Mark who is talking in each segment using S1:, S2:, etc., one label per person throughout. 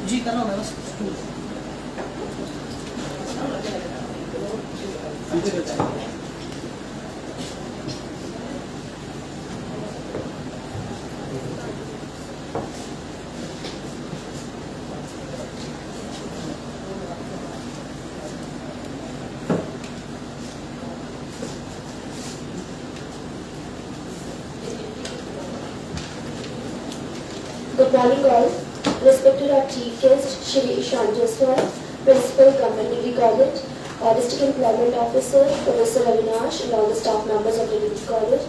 S1: जी करो मैं बस
S2: Good morning all. Respected our chief guest, Shri Ishan Jaiswal, Principal Government Degree College, District Employment Officer, Professor Avinash, and all the staff members of the Degree College.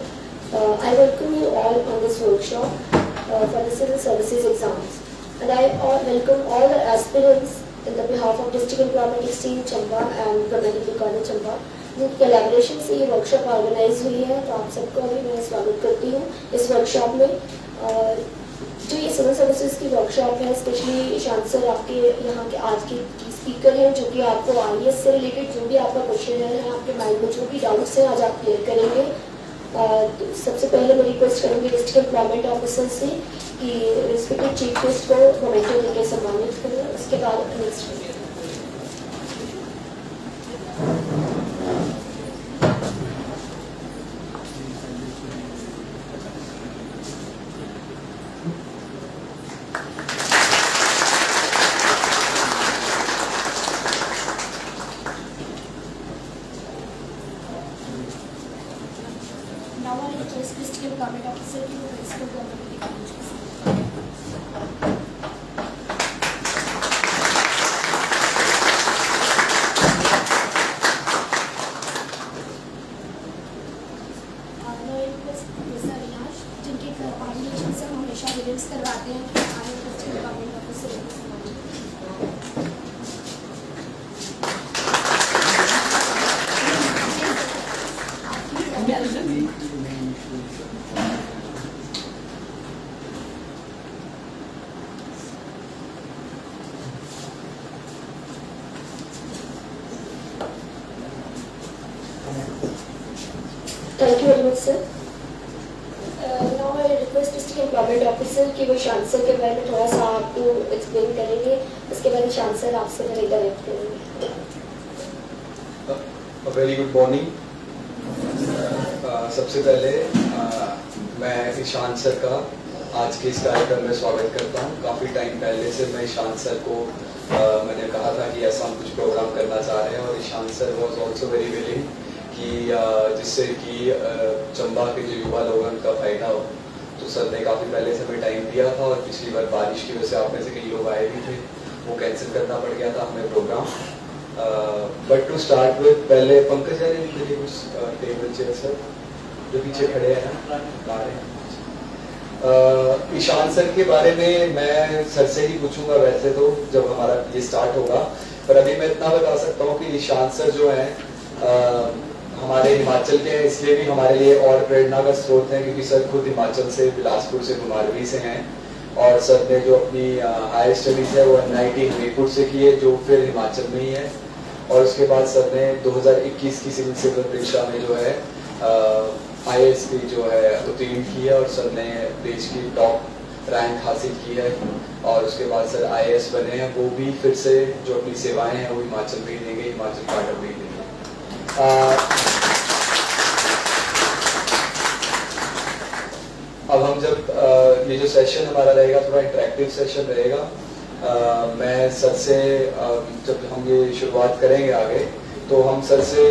S2: I welcome you all on this workshop for the Civil Services exams. And I welcome all the aspirants in the behalf of District Employment Exchange Chamba and Government Degree College Chamba. जिनकी collaboration से ये workshop organise हुई है, तो आप सबको भी मैं स्वागत करती हूँ इस वर्कशॉप में। जो ये सिविल सर्विसेज की वर्कशॉप है, स्पेशली ईशान सर आपके यहाँ के आज के स्पीकर हैं, जो कि आपको आईएएस से रिलेटेड जो भी आपका क्वेश्चन है, आपके माइंड में जो भी डाउट्स हैं, आज आप क्लियर करेंगे। तो सबसे पहले मैं रिक्वेस्ट करूँगी डिस्ट्रिक्ट एम्प्लॉयमेंट ऑफिसर से कि रिस्पेक्टेड चीफ गेस्ट को मोमेंटो देकर सम्मानित करें। उसके बाद next Thank you very much, sir. Now I request District Employment Officer कि वो ईशान सर के बारे में थोड़ा सा आपको एक्सप्लेन करेंगे। उसके बाद ईशान सर आपसे डायरेक्ट करेंगे।
S3: A very good morning. सबसे पहले मैं ईशान सर का आज के इस कार्यक्रम में स्वागत करता हूँ। काफ़ी टाइम पहले से मैं ईशान सर को मैंने कहा था कि ऐसा हम कुछ प्रोग्राम करना चाह रहे हैं, और Ishan sir was also very willing कि जिससे कि चंबा के जो युवा लोग हैं उनका फायदा हो। तो सर ने काफ़ी पहले से हमें टाइम दिया था, और पिछली बार बारिश की वजह से आप में से कई लोग आए भी थे, वो कैंसिल करना पड़ गया था हमें program. But to start with, पहले पंकज है लिए कुछ टेबल चेयर सर जो पीछे खड़े हैं ईशान सर के बारे में मैं सर से ही पूछूंगा वैसे तो जब हमारा ये स्टार्ट होगा, पर अभी मैं इतना बता सकता हूँ कि ईशान सर जो है हमारे हिमाचल के हैं, इसलिए भी हमारे लिए और प्रेरणा का स्रोत है क्योंकि सर खुद हिमाचल से, बिलासपुर से, कुमारवी से हैं। और सर ने जो अपनी हायर स्टडीज है वो NIT हमीरपुर से की है, जो फिर हिमाचल में ही है। और उसके बाद सर ने 2021 की सिविल सेवा परीक्षा में जो है IAS की जो है उत्तीर्ण की है, और सर ने देश की टॉप रैंक हासिल की है। और उसके बाद सर IAS बने हैं, वो भी फिर से जो अपनी सेवाएं हैं वो हिमाचल में ही देंगे, हिमाचल क्वार्टर में ही देंगे। अब हम जब ये जो सेशन हमारा रहेगा थोड़ा इंटरेक्टिव सेशन रहेगा। मैं सर से जब हम ये शुरुआत करेंगे आगे, तो हम सर से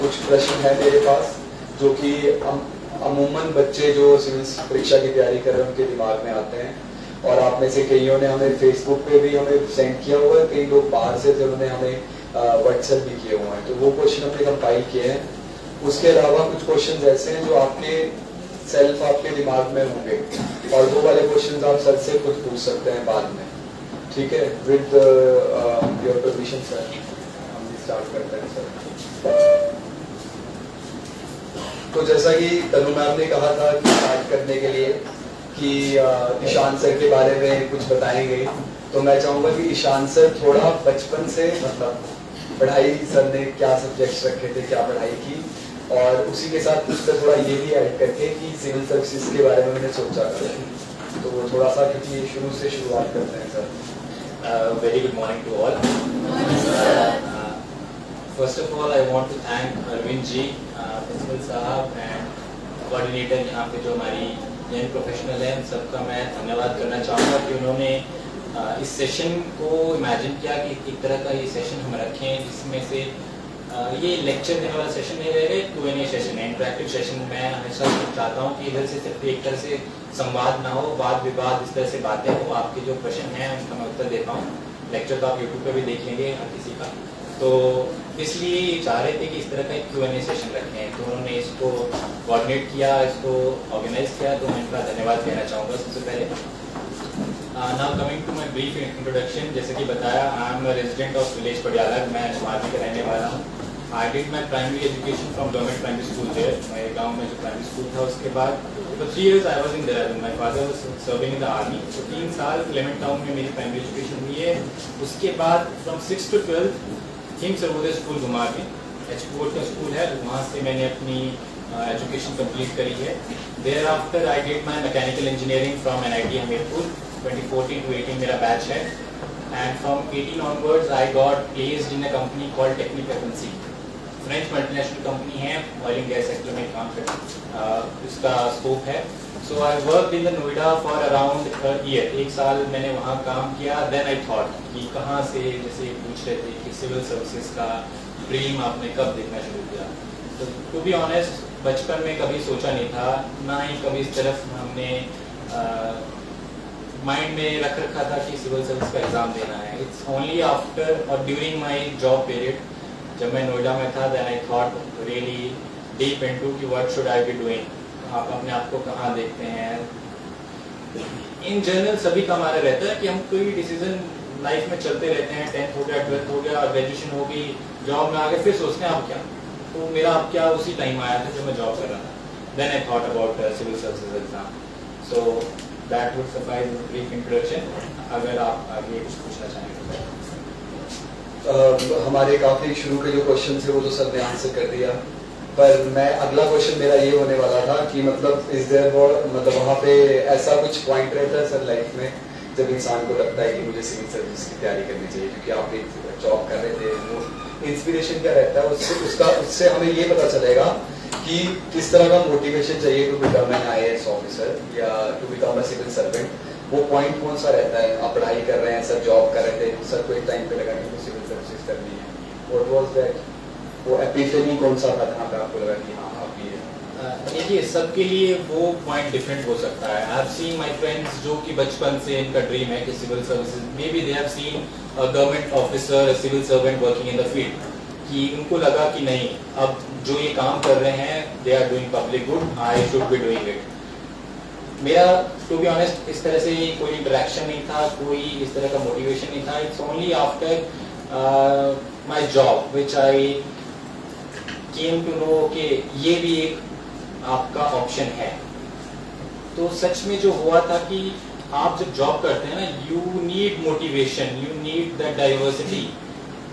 S3: कुछ प्रश्न है मेरे पास जो कि अमूमन बच्चे जो सिविल परीक्षा की तैयारी कर रहे हैं उनके दिमाग में आते हैं। और आप में से कईयों ने हमें फेसबुक पे भी हमें सेंड किया हुआ है, कई लोग बाहर से थे उन्होंने हमें व्हाट्सएप भी किए हुए हैं, तो वो क्वेश्चन हमने कंपाइल किए हैं। उसके अलावा कुछ क्वेश्चन ऐसे हैं जो आपके सेल्फ आपके दिमाग में होंगे, और वो वाले क्वेश्चन आप सर से खुद पूछ सकते हैं बाद में, ठीक है? विद योर परमिशन सर हम स्टार्ट करते हैं सर। तो जैसा कि तनु मैम ने कहा था कि स्टार्ट करने के लिए कि ईशान सर के बारे में कुछ बताएंगे, तो मैं चाहूँगा कि ईशान सर थोड़ा बचपन से, मतलब पढ़ाई सर ने क्या सब्जेक्ट्स रखे थे, क्या पढ़ाई की, और उसी के साथ उस पर थोड़ा ये भी ऐड करके कि सिविल सर्विसेज के बारे में मैंने सोचा था, तो वो थोड़ा सा क्योंकि शुरू से शुरुआत करते हैं sir.
S4: Very good morning to all. First of all, I want to thank Arvind ji, principal साहब एंड कोऑर्डिनेटर यहाँ पे जो हमारी यंग प्रोफेशनल है, उन सबका मैं धन्यवाद करना चाहूँगा कि उन्होंने इस सेशन को इमेजिन किया कि एक तरह का ये सेशन हम रखें जिसमें से ये लेक्चर देने वाला सेशन नहीं रहेगा, Q&A सेशन है, इंटरेक्टिव सेशन। मैं हमेशा चाहता हूँ कि इधर से सिर्फ एक तरह से संवाद ना हो, वाद विवाद इस तरह से बातें हो, आपके जो प्रश्न हैं उनका मैं उत्तर दे पाऊँ। लेक्चर तो आप यूट्यूब पे भी देख लेंगे हर किसी का, तो इसलिए चाह रहे थे कि इस तरह का एक Q&A सेशन रखें, तो उन्होंने इसको कोऑर्डिनेट किया, इसको ऑर्गेनाइज किया, तो मैं इनका धन्यवाद कहना चाहूँगा सबसे पहले। Now coming to my brief introduction, जैसे कि बताया, I am resident of village Patiala, मैं समाज का रहने वाला हूँ। I did my primary education from government primary school there, मेरे गांव में जो प्राइमरी स्कूल था। उसके बाद for 3 years I was in Dehradun, my father was serving in the army, तो 3 साल क्लेमेंट टाउन में मेरी प्राइमरी एजुकेशन हुई है। उसके बाद from 6th to 12th king Sarvodaya school घुमा के, एचपीओ का स्कूल है, वहाँ से मैंने अपनी एजुकेशन कंप्लीट करी है। Thereafter I did my mechanical engineering from NIT Hamirpur, 2014 to 18 मेरा बैच है, and from 18 onwards I got placed in a company called Technip FMC, French multinational company है, ऑयल एंड गैस सेक्टर में काम करती, इसका स्कोप है। So I work in the Noida for around a year, 1 साल मैंने वहाँ काम किया। देन आई थॉट कि कहाँ से, जैसे पूछ रहे थे कि सिविल सर्विसेज का ड्रीम आपने कब देखना शुरू किया, तो टू बी ऑनेस्ट बचपन में कभी सोचा नहीं था, ना ही कभी इस तरफ हमने माइंड में रख रखा था कि सिविल सर्विस का एग्ज़ाम देना है। It's only after or during my job period, जब मैं नोएडा में था, then I thought really deep into कि what should I be doing, आप अपने आप को कहाँ देखते हैं। इन जनरल सभी का हमारा रहता है कि हम कोई डिसीजन लाइफ में चलते रहते हैं, 10th हो गया, 12th हो गया, ग्रेजुएशन हो गई, जॉब में आ गए, फिर सोचते हैं आप क्या। तो मेरा अब क्या उसी टाइम आया था जब मैं जॉब कर रहा था। Then I thought about civil services exam, so that would suffice in brief introduction. अगर आप आगे कुछ पूछना चाहें तो।
S3: हमारे काफ़ी शुरू के जो क्वेश्चन थे वो तो सर ने आंसर कर दिया, पर मैं अगला क्वेश्चन मेरा ये होने वाला था कि मतलब इस देयर मतलब वहाँ पे ऐसा कुछ पॉइंट रहता है सर लाइफ में जब इंसान को लगता है कि मुझे सिविल सर्विस की तैयारी करनी चाहिए, क्योंकि आप एक जॉब कर रहे थे, वो इंस्पिरेशन क्या रहता है उससे हमें ये पता चलेगा कि किस तरह का मोटिवेशन चाहिए to become an IAS officer या to become a civil servant. वो पॉइंट कौन सा रहता है? आप पढ़ाई कर रहे हैं, सर जॉब कर रहे थे, सर को एक टाइम पे लगा कि सिविल सर्विसेज करनी है, व्हाट वाज दैट, वो एपिफेनी कौन सा था जहाँ पे आपको लगा कि हाँ आप ये।
S4: देखिए, सबके लिए वो पॉइंट डिफरेंट हो सकता है। I have seen my friends जो कि बचपन से इनका ड्रीम है कि civil services, maybe they have seen a government officer, civil servant working in the field, कि उनको लगा कि नहीं, अब जो ये काम कर रहे हैं they are doing public good, I should be doing it. मेरा टू बी ऑनेस्ट इस तरह से कोई इंटरेक्शन नहीं था, कोई इस तरह का मोटिवेशन नहीं था। It's only after my job which I came to know कि ये भी एक आपका ऑप्शन है। तो सच में जो हुआ था कि आप जब जॉब करते हैं ना, you need motivation, you need that diversity.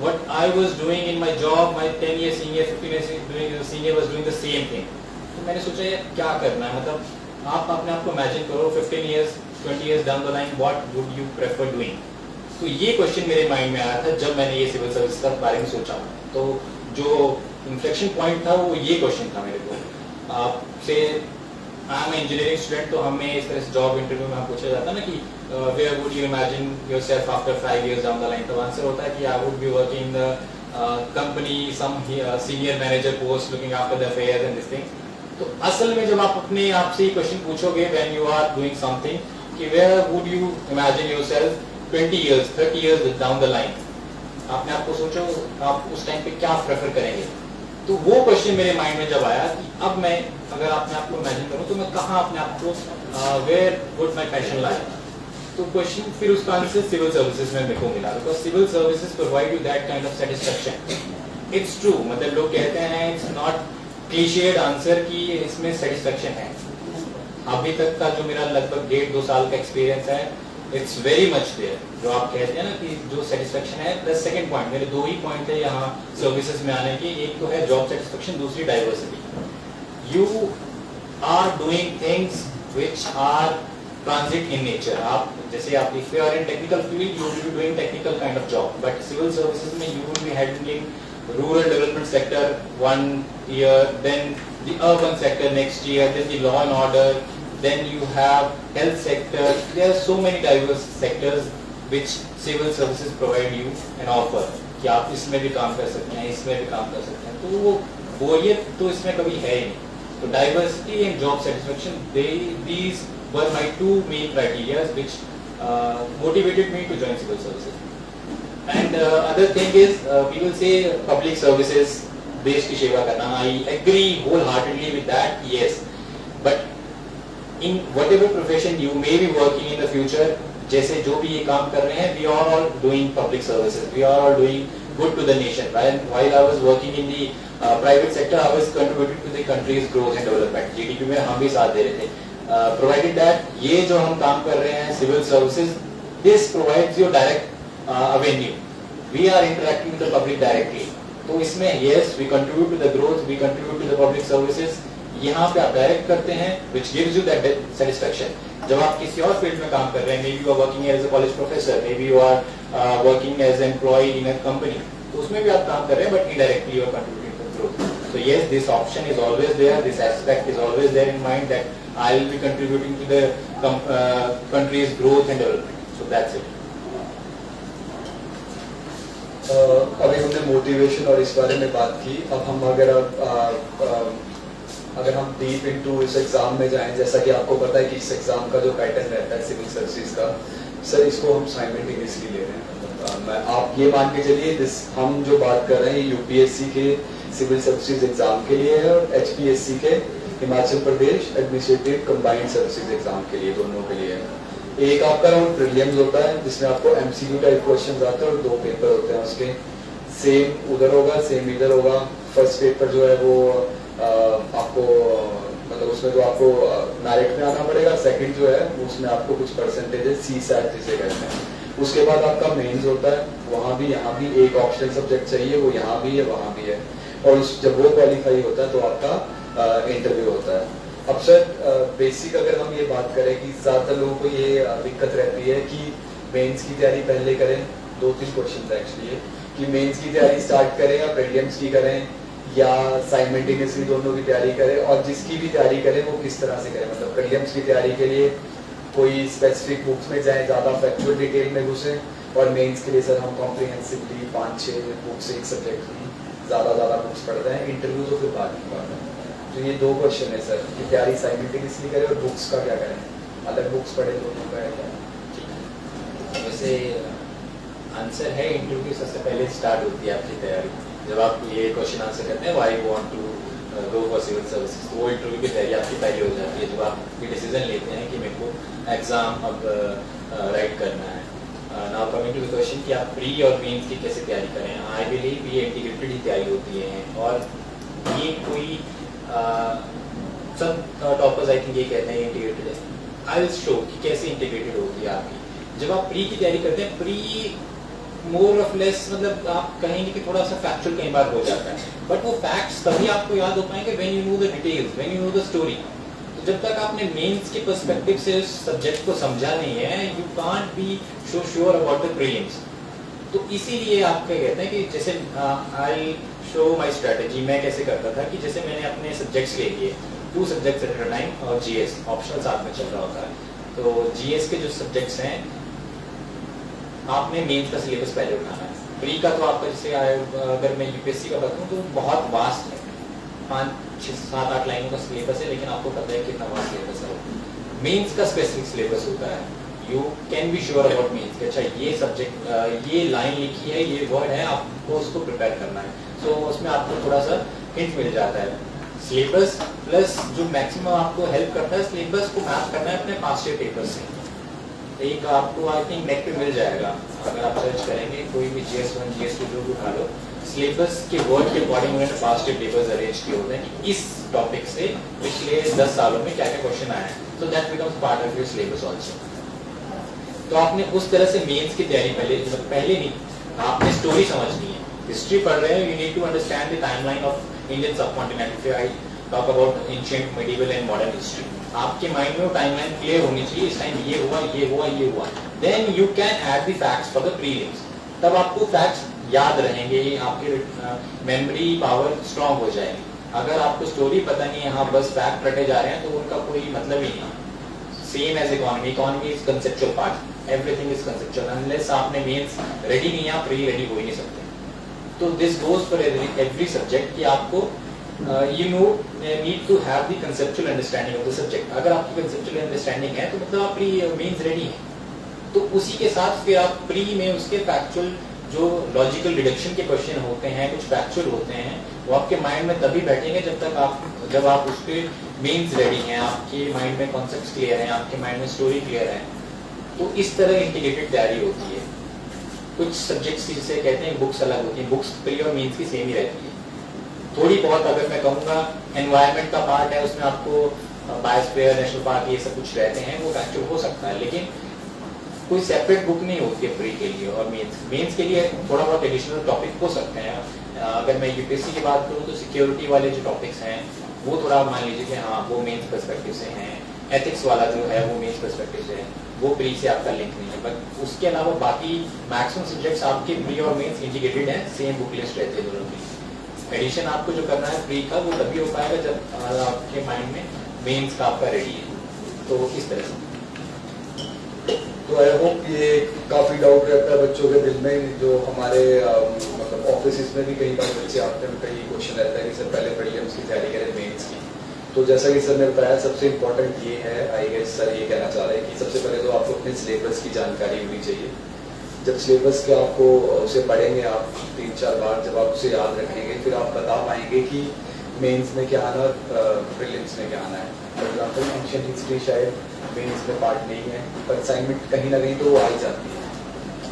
S4: What I was doing in my job, my 10 year senior, 15 year senior was doing the same thing. तो मैंने सोचा यार क्या करना है, मतलब आप अपने आप को इमेजिन करो 15 years, 20 years down the line, what would you prefer doing? तो ये क्वेश्चन मेरे माइंड में आया था जब मैंने ये सिविल सर्विस के बारे में सोचा। तो जो इन्फ्लेक्शन पॉइंट था वो ये क्वेश्चन था मेरे को। आपसे आई एम इंजीनियरिंग स्टूडेंट, तो हमें इस तरह से जॉब इंटरव्यू में पूछा जाता है ना कि where would you imagine yourself after 5 years down the line? तो आंसर होता है कि I would be working in the company, some senior manager post, looking after the affairs and this thing. तो असल में जब आप अपने आप से ये क्वेश्चन पूछोगे when you are doing something कि where would you imagine yourself 20 years, 30 years down the line, आपने आपको सोचो आप उस टाइम पे क्या प्रेफर करेंगे। तो वो क्वेश्चन मेरे माइंड में जब आया कि अब मैं अगर अपने आप को इमेजिन करूँ तो मैं कहाँ अपने आप को where would my passion lie? तो क्वेश्चन फिर उसका आंसर सिविल सर्विसेज में मेरे को मिला, because civil services provide you that kind of satisfaction. It's true, मतलब लोग कहते हैं, इट्स नॉट क्लीशेड आंसर कि इसमें सेटिस्फेक्शन है। अभी तक का जो मेरा लगभग 1.5-2 साल का एक्सपीरियंस है, इट्स वेरी मच देयर। जो आप कहते हैं ना कि जो सेटिस्फेक्शन है, प्लस सेकंड पॉइंट, मेरे दो ही पॉइंट है यहाँ सर्विसेज में आने के, एक तो है जॉब सेटिस्फेक्शन, दूसरी diversity. You are doing things which are transit in nature. आप जैसे आप if you are in technical field, you will be doing technical kind of job, but civil services में you will be handling rural development sector 1 year, then the urban sector next year, then the law and order, then you have health sector. There are so many diverse sectors which civil services provide you an offer कि आप इसमें भी काम कर सकते हैं, इसमें भी काम कर सकते हैं, तो वो बोरियत तो इसमें कभी है ही नहीं। तो diversity and job satisfaction, these were my two main criteria which motivated me to join civil services. And other thing is we will say public services, देश की सेवा करना, I agree wholeheartedly with that, yes, but in whatever profession you may be working in the future, जैसे जो भी ये काम कर रहे हैं, we are all doing public services, we are all doing good to the nation. While I was working in the private sector, I was contributing to the country's growth and development. GDP में हम भी साथ दे रहे थे. Provided that ये जो हम काम कर रहे हैं civil services, this provides you direct avenue. We are interacting with the public directly. तो इसमें yes, we contribute to the growth, we contribute to the public services. यहाँ पे आप डायरेक्ट करते हैं, which gives you that satisfaction. जब आप किसी और फील्ड में काम कर रहे हैं, maybe you are working as a college professor, maybe you are working as an employee in a company, तो उसमें भी आप काम कर रहे हैं, but indirectly you are contributing to growth. So yes, this option is always there, this aspect is always there in mind that I will be contributing to the country's growth and development. So that's it.
S3: अभी हमने motivation और इस बारे में बात की। अब हम अगर हम डीप इनटू इस एग्जाम में जाएं, जैसा कि आपको पता है कि इस एग्जाम का जो पैटर्न रहता है सिविल सर्विसेज का, सर इसको हम साइमल्टेनियसली ले रहे हैं। आप ये मान के चलिए हम जो बात कर रहे हैं यूपीएससी के सिविल सर्विसेज एग्जाम के लिए है और एचपीएससी के Himachal Pradesh administrative combined services exam के लिए, दोनों के लिए है। एक आपका राउंड प्रीलिम्स होता है जिसमें आपको एमसीक्यू टाइप क्वेश्चंस आते हैं और 2 पेपर होते हैं उसके, सेम उधर होगा सेम इधर होगा। फर्स्ट पेपर जो है वो आपको मतलब उसमें तो आपको मेरिट में आना पड़ेगा, सेकंड जो है उसमें आपको कुछ परसेंटेजेस CSAT जिसे कहते हैं। उसके बाद आपका मेंस होता है, वहाँ भी यहाँ भी एक ऑप्शनल सब्जेक्ट चाहिए, वो यहाँ भी है वहाँ भी है, और जब वो क्वालिफाई होता है तो आपका इंटरव्यू होता है। अब सर बेसिक अगर हम ये बात करें कि ज़्यादातर लोगों को ये दिक्कत रहती है कि मेंस की तैयारी पहले करें, 2-3 क्वेश्चन था एक्चुअली कि मेंस की तैयारी स्टार्ट करें या प्रीलिम्स की करें या साइमल्टेनियसली दोनों की तैयारी करें, और जिसकी भी तैयारी करें वो किस तरह से करें। मतलब प्रीलिम्स की तैयारी के लिए कोई स्पेसिफिक बुक्स में जाएं, ज़्यादा फैक्चुअल डिटेल में घुसें, और मेंस के लिए सर हम कॉम्प्रिहेंसिवली 5-6 बुक्स एक सब्जेक्ट की ज़्यादा बुक्स पढ़ते हैं, इंटरव्यू तो फिर बाद की बात है। तो ये 2 क्वेश्चन है सर कि तैयारी साइमल्टेनियसली करें और बुक्स का क्या करें, अलग बुक्स पढ़े दोनों का है क्या?
S4: वैसे आंसर है, इंटरव्यू सबसे पहले स्टार्ट होती है आपकी तैयारी। जब आप ये क्वेश्चन आंसर करते हैं why you want to go for civil services, तो वो इंटरव्यू की तैयारी आपकी पहले हो जाती है। जब आप ये डिसीजन लेते हैं कि मेरे को एग्जाम अब राइट करना है। Now coming to the question कि आप प्री और मेंस की कैसे तैयारी करें, आई बिलीव ये इंटीग्रेटेड ही तैयारी होती है, और ये कोई सब टॉपर्स आई थिंक ये कहते हैं इंटीग्रेटेड है। आई विल शो कि कैसे इंटीग्रेटेड होती है आपकी। जब आप प्री की तैयारी करते हैं, प्री मोर ऑफ लेस मतलब आप कहेंगे कि थोड़ा सा फैक्चुअल कई बार हो जाता है, बट वो फैक्ट्स तभी आपको याद हो पाएंगे when you know the details, when you know the story. तो जब तक आपने मेंस के पर्सपेक्टिव से उस सब्जेक्ट को समझा नहीं है, you can't be so sure about the prelims. तो इसीलिए आप क्या कहते हैं कि जैसे आई शो माई स्ट्रेटेजी, मैं कैसे करता था कि जैसे मैंने अपने सब्जेक्ट्स ले लिए, 2 सब्जेक्ट्स एट अ टाइम और जीएस ऑप्शनल साथ में चल रहा होता है। तो जीएस के जो सब्जेक्ट्स हैं आपने मेंस का सिलेबस पहले उठाना है। प्री का तो आपका जैसे अगर मैं यूपीएससी का बताऊँ तो बहुत वास्ट है, 5-6-7-8 लाइनों का सिलेबस है, लेकिन आपको पता है कितना वास्ट सिलेबस है। मेंस का स्पेसिफिक सिलेबस होता है, you can be sure about mains कि अच्छा ये सब्जेक्ट ये लाइन लिखी है, ये वर्ड है, आपको उसको प्रिपेयर करना है। तो उसमें आपको थोड़ा सा हिंट मिल जाता है। सिलेबस प्लस जो मैक्सिमम आपको हेल्प करता है, सिलेबस को मैप करना है अपने पास्ट ईयर पेपर से। एक आपको आई थिंक नेट पे मिल जाएगा, अगर आप सर्च करेंगे कोई भी GS1 GS2 जो भी उठा लो, सिलेबस के वर्ड के अकॉर्डिंग उन्होंने पास्ट ईयर पेपर्स अरेंज किए होते हैं कि इस टॉपिक से पिछले 10 सालों में क्या क्या क्वेश्चन आए हैं। So that becomes part of your syllabus also. तो आपने उस तरह से मेंस की तैयारी पहले नहीं, आपने स्टोरी समझनी है। हिस्ट्री पढ़ रहे हैं, you need to understand the timeline of Indian subcontinent. फिर I talk about ancient, medieval and modern history. आपके माइंड में वो टाइमलाइन क्लियर होनी चाहिए, इस टाइम ये हुआ, ये हुआ, ये हुआ। Then you can add the facts for the prelims. तब आपको फैक्ट्स याद रहेंगे, आपकी मेमोरी पावर स्ट्रांग हो जाएगी। अगर आपको स्टोरी पता नहीं है, हाँ बस फैक्ट रटे जा रहे हैं, तो उनका कोई मतलब ही नहीं। Same as economy, economy is conceptual part, everything is conceptual. Unless आपने मेंस रेडी नहीं है, आप प्री रेडी हो ही नहीं सकते। तो this goes for every subject कि आपको you know need to have the conceptual understanding of the subject. अगर आपकी कंसेप्चुअल अंडरस्टैंडिंग है तो मतलब आप प्री मेंस रेडी है। तो उसी के साथ फिर आप प्री में उसके फैक्चुअल जो लॉजिकल डिडक्शन के क्वेश्चन होते हैं, कुछ फैक्चुअल होते हैं, वो आपके माइंड में तभी बैठेंगे जब आप उसके मेंस रेडी हैं, आपके माइंड में कॉन्सेप्ट्स क्लियर हैं, आपके माइंड में स्टोरी क्लियर है। तो इस तरह इंटीग्रेटेड तैयारी होती है। कुछ सब्जेक्ट्स जिसे कहते हैं बुक्स अलग होती हैं, बुक्स प्री और मेंस की सेम ही रहती है। थोड़ी बहुत अगर मैं कहूँगा एनवायरनमेंट का पार्ट है, उसमें आपको बायोस्फीयर, नेशनल पार्क, ये सब कुछ रहते हैं, वो फैक्चुअल हो सकता है, लेकिन कोई सेपरेट बुक नहीं होती है प्री के लिए। और मेंस के लिए थोड़ा बहुत एडिशनल टॉपिक हो सकते हैं। अगर मैं यूपीएससी की बात करूँ तो सिक्योरिटी वाले जो टॉपिक्स हैं वो थोड़ा मान लीजिए कि हाँ वो मेंस पर्सपेक्टिव से हैं। एथिक्स वाला जो है वो मेंस पर्सपेक्टिव से है, वो प्री से आपका लिंक नहीं है। बट उसके अलावा बाकी मैक्सिमम सब्जेक्ट्स आपके प्री और मेंस इंटीग्रेटेड है, सेम बुक लिस्ट रहती है दोनों की। एडिशन आपको जो करना है प्री का वो तभी हो पाएगा जब आपके माइंड में मेंस का आपका रेडी है। तो इस तरह से
S3: तो आई होप ये काफ़ी डाउट रहता है बच्चों के दिल में, जो हमारे मतलब ऑफिस में भी कई बार बच्चे आते हैं, कई क्वेश्चन रहता है कि सर पहले प्रीलिम्स की तैयारी करें मेंस की। तो जैसा कि सर ने बताया, सबसे इम्पोर्टेंट ये है, आई गेस सर ये कहना चाह रहे हैं कि सबसे पहले तो आपको अपने सिलेबस की जानकारी होनी चाहिए। जब सिलेबस के आपको उसे पढ़ेंगे आप 3-4 बार, जब आप उसे याद रखेंगे, फिर आप बता पाएंगे कि मेंस में क्या आना और प्रीलिम्स में क्या आना है। फॉर एग्जाम्पल एंशिएंट हिस्ट्री शायद मेंस में पार्ट नहीं है, पर असाइनमेंट कहीं ना कहीं तो वो आ ही जाती है।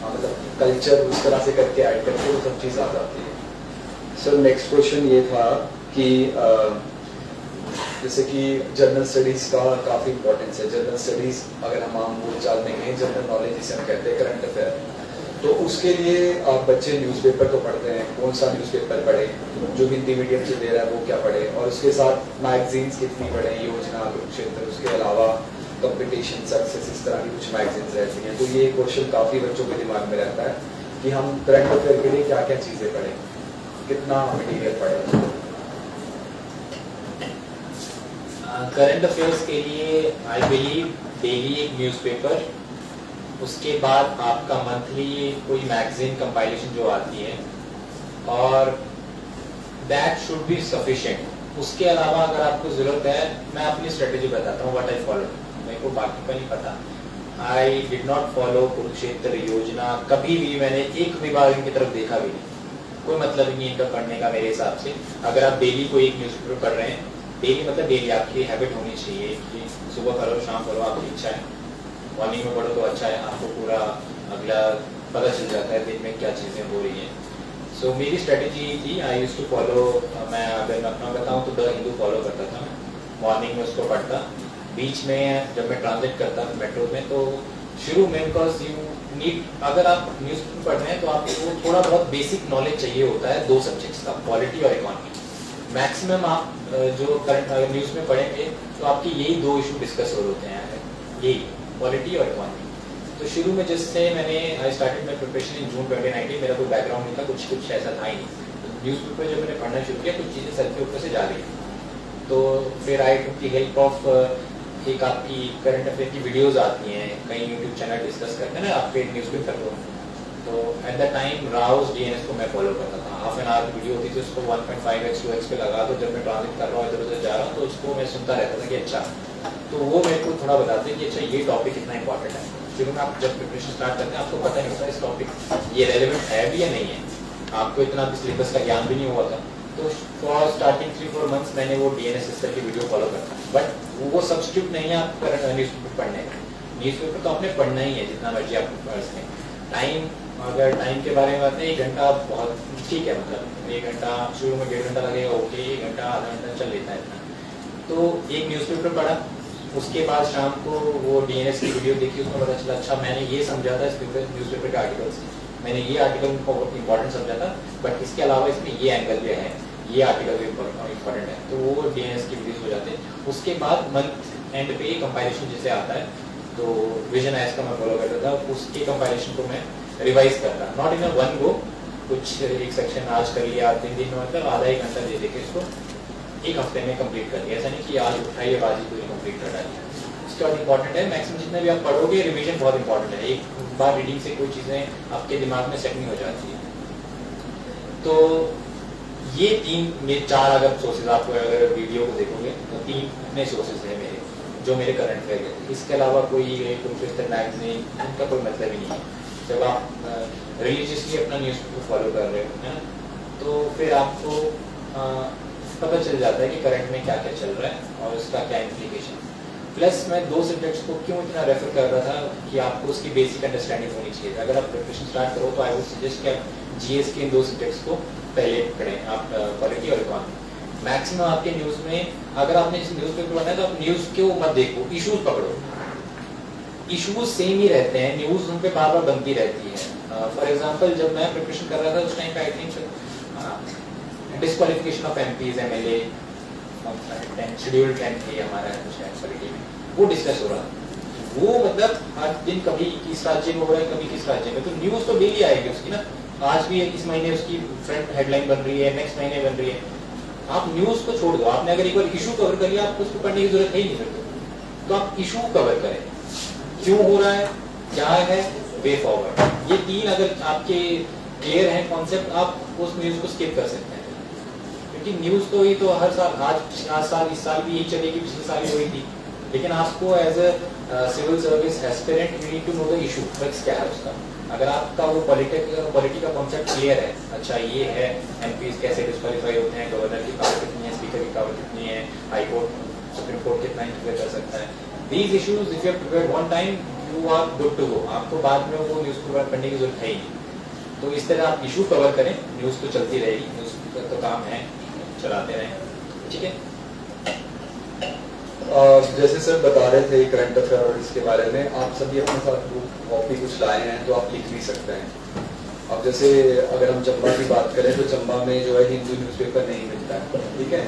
S3: मतलब कल्चर उस तरह से करके ऐड करके वो सब चीज़ आ जाती है। सर नेक्स्ट क्वेश्चन ये था कि जैसे कि जनरल स्टडीज़ का काफ़ी इंपॉर्टेंस है। जनरल स्टडीज़ अगर हम आम बोलचाल में कहें, जनरल नॉलेज जिसे हम कहते हैं, करंट अफेयर, तो उसके लिए आप बच्चे न्यूज़पेपर तो पढ़ते हैं। कौन सा न्यूज़पेपर पढ़े, जो हिंदी मीडियम से दे रहा है वो क्या पढ़े, और उसके साथ मैगजीन्स कितनी पढ़े, योजना, कुरुक्षेत्र, उसके अलावा कंपटीशन, सक्सेस, इस तरह की कुछ मैगजीन्स रहती हैं। तो ये क्वेश्चन काफ़ी बच्चों के दिमाग में रहता है कि हम करंट अफेयर के लिए क्या क्या चीज़ें पढ़ें, कितना मटीरियल पढ़ें।
S4: करंट अफेयर्स के लिए आई बिलीव डेली एक न्यूज़पेपर, उसके बाद आपका मंथली कोई मैगजीन कंपाइलेशन जो आती है, और दैट शुड बी सफिशिएंट। उसके अलावा अगर आपको ज़रूरत है, मैं अपनी स्ट्रेटेजी बताता हूँ व्हाट आई फॉलो। मेरे को बाकी का नहीं पता। I did not follow Kurukshetra, योजना, कभी भी मैंने एक विभाग इनकी तरफ देखा भी नहीं। कोई मतलब नहीं इनका पढ़ने का मेरे हिसाब से। अगर आप डेली कोई एक न्यूज़पेपर पढ़ रहे हैं, डेली मतलब डेली आपकी हैबिट होनी चाहिए कि सुबह पढ़ो, शाम पढ़ो, आपकी इच्छा है। मॉर्निंग में पढ़ो तो अच्छा है, आपको पूरा अगला पता चल जाता है दिन में क्या चीज़ें हो रही हैं। सो मेरी स्ट्रेटेजी थी, आई यूज्ड टू फॉलो, मैं अगर मैं अपना बताऊँ तो द हिंदू फॉलो करता था। मॉर्निंग में उसको पढ़ता, बीच में जब मैं ट्रांजिट करता मेट्रो में, तो शुरू में बिकॉज यू नीड, अगर आप न्यूज़पेपर पढ़ रहे हैं तो आपको थोड़ा बहुत बेसिक नॉलेज चाहिए होता है दो सब्जेक्ट्स का, पॉलिटी और इकोनॉमी। मैक्सिमम आप जो करंट न्यूज़ में पढ़ेंगे तो आपके यही दो इशू डिस्कस हो होते हैं, यही पॉलिटी और इकोनॉमी। तो शुरू में जिससे मैंने I started my preparation in जून 2019, मेरा कोई बैकग्राउंड नहीं था, कुछ ऐसा था ही नहीं। तो न्यूज़पेपर जब मैंने पढ़ना शुरू किया, कुछ चीज़ें सर के ऊपर से जा रही थी। तो फिर आई टुक द हेल्प ऑफ एक आपकी करंट अफेयर की वीडियोज़ आती हैं, कई यूट्यूब चैनल डिस्कस करते हैं ना आपके न्यूज़पेपर को। तो at the time Rouse DNS को मैं फॉलो करता था। हाफ एन आवर वीडियो होती थी, उसको 1.5x 2x पे लगा दो, जब मैं ट्रांजिट कर रहा हूँ, इधर उधर जा रहा हूँ, तो उसको मैं सुनता रहता था कि अच्छा, तो वो मेरे को थोड़ा बताते कि अच्छा ये टॉपिक कितना इंपॉर्टेंट है। शुरू में आप जब प्रिपरेशन स्टार्ट करते हैं आपको पता नहीं होता इस टॉपिक ये रेलेवेंट है भी या नहीं है, आपको इतना भी सिलेबस का ज्ञान भी नहीं हुआ था। तो फॉर स्टार्टिंग 3-4 मंथ्स मैंने वो डीएनएस सिस्टर की वीडियो फॉलो करता, बट वो सब्स्टिट्यूट नहीं है आप करंट न्यूज़पेपर पढ़ने का। न्यूज़पेपर तो आपने पढ़ना ही है जितना मर्जी आप पढ़ सकें। टाइम, अगर टाइम के बारे में बात है, 1 घंटा बहुत ठीक है, मतलब 1 घंटा, शुरू में 1.5 घंटा लगेगा, ओके, 1 घंटा आधा घंटा चल लेता है इतना। तो एक न्यूज़पेपर पढ़ा, उसके बाद शाम को वो डीएनएस की वीडियो देखी, उसमें पता चला अच्छा मैंने ये समझा था इस न्यूज़पेपर के आर्टिकल से, मैंने ये आर्टिकल को इम्पोर्टेंट समझा था, बट इसके अलावा इसमें ये एंगल भी है, ये आर्टिकल भी इम्पोर्टेंट है, तो वो डीएनएस की वीडियोस हो जाते हैं। उसके बाद मंथ एंड पे कंपाइलेशन जैसे आता है, तो विजन आइस का मैं फॉलो करता था, उसके कंपाइलेशन को मैं रिवाइज करता, not in a one go, कुछ एक सेक्शन आज कर लिया, 3 दिन में मतलब आधा 1 घंटा दे के इसको 1 हफ्ते में कंप्लीट कर दिया, ऐसा नहीं कि आज उठाइए बाजी पूरी कंप्लीट कर डालिए। उसके बाद इंपॉर्टेंट है मैक्सिमम जितने भी आप पढ़ोगे, रिवीजन बहुत इंपॉर्टेंट है, एक बार रीडिंग से कोई चीज़ें आपके दिमाग में सेट नहीं हो जाती है। तो ये 4 अगर सोर्सेज आपको अगर वीडियो को देखोगे तो 3 अपने सोर्सेज है मेरे, जो मेरे करंट अफेयर के, इसके अलावा कोई प्रोफेशनल मैगजीन, इनका कोई मतलब ही नहीं है। जब आप रिलीजियसली अपना न्यूज़पेपर फॉलो कर रहे हो, है ना, तो फिर आपको पता चल जाता है कि करंट में क्या क्या चल रहा है और उसका क्या इम्प्लीकेशन। प्लस मैं 2 सब्जेक्ट्स को क्यों इतना रेफर कर रहा था कि आपको उसकी बेसिक अंडरस्टैंडिंग होनी चाहिए। अगर आप प्रिपरेशन स्टार्ट करो तो आई वुड सजेस्ट कि आप जीएस के इन 2 सब्जेक्ट्स को पहले पढ़ें, आप पॉलिटी और इकोनॉमी। मैक्सिमम आपके न्यूज़ में, अगर आपने इस न्यूज़पेपर पढ़ना है तो आप न्यूज़ को मत देखो, इशूज पकड़ो, इशूज सेम ही रहते हैं, न्यूज़ उन पे बार बार बनती रहती है। फॉर एग्जांपल जब मैं प्रिपरेशन कर रहा था उस टाइम पे I think disqualification of MPs MLA, schedule 10 थे हमारा पॉलिटी में, वो डिस्कस हो रहा था। वो मतलब हर दिन कभी किस राज्य में हो रहा है, कभी किस राज्य में, तो न्यूज़ तो डेली आएगी उसकी ना, आज भी इस महीने उसकी फ्रंट हेडलाइन बन रही है, नेक्स्ट महीने बन रही है। आप न्यूज़ को छोड़ दो, आपने अगर एक बार इशू कवर कर लिया आपको उसको पढ़ने की जरूरत है ही नहीं फिर, तो आप इशू कवर करें, क्यों हो रहा है, क्या है, वे फॉरवर्ड। ये 3 अगर आपके क्लियर हैं कॉन्सेप्ट, आप उस न्यूज़ को स्किप कर सकते हैं, क्योंकि न्यूज़ तो ही तो हर साल, आज साल इस साल भी यही चलेगी, पिछले साल भी वही थी, लेकिन आपको as a civil service aspirant you need to know the issue, fix क्या है उसका। अगर आपका वो पॉलिटी का कॉन्सेप्ट क्लियर है, अच्छा ये है एमपीज कैसे डिस्क्वालीफाई होते हैं, गवर्नर की पावर कितनी है, स्पीकर की पावर कितनी है, हाई कोर्ट सुप्रीम कोर्ट कितना इंटरफेयर कर सकता है, these issues if you have prepared one time you are good to go, आपको बाद में वो न्यूज़ पेपर पढ़ने की जरूरत है ही नहीं। तो इस तरह आप इशू कवर करें, न्यूज़ तो चलती रहेगी, न्यूज़ तो काम है, चलाते रहें, ठीक है।
S3: जैसे सर बता रहे थे करंट अफेयर और इसके बारे में, आप सभी अपने साथ कॉपी कुछ लाए हैं तो आप लिख भी सकते हैं। अब जैसे अगर हम चंबा की बात करें तो चंबा में जो है हिंदू न्यूज़पेपर नहीं मिलता है, ठीक है,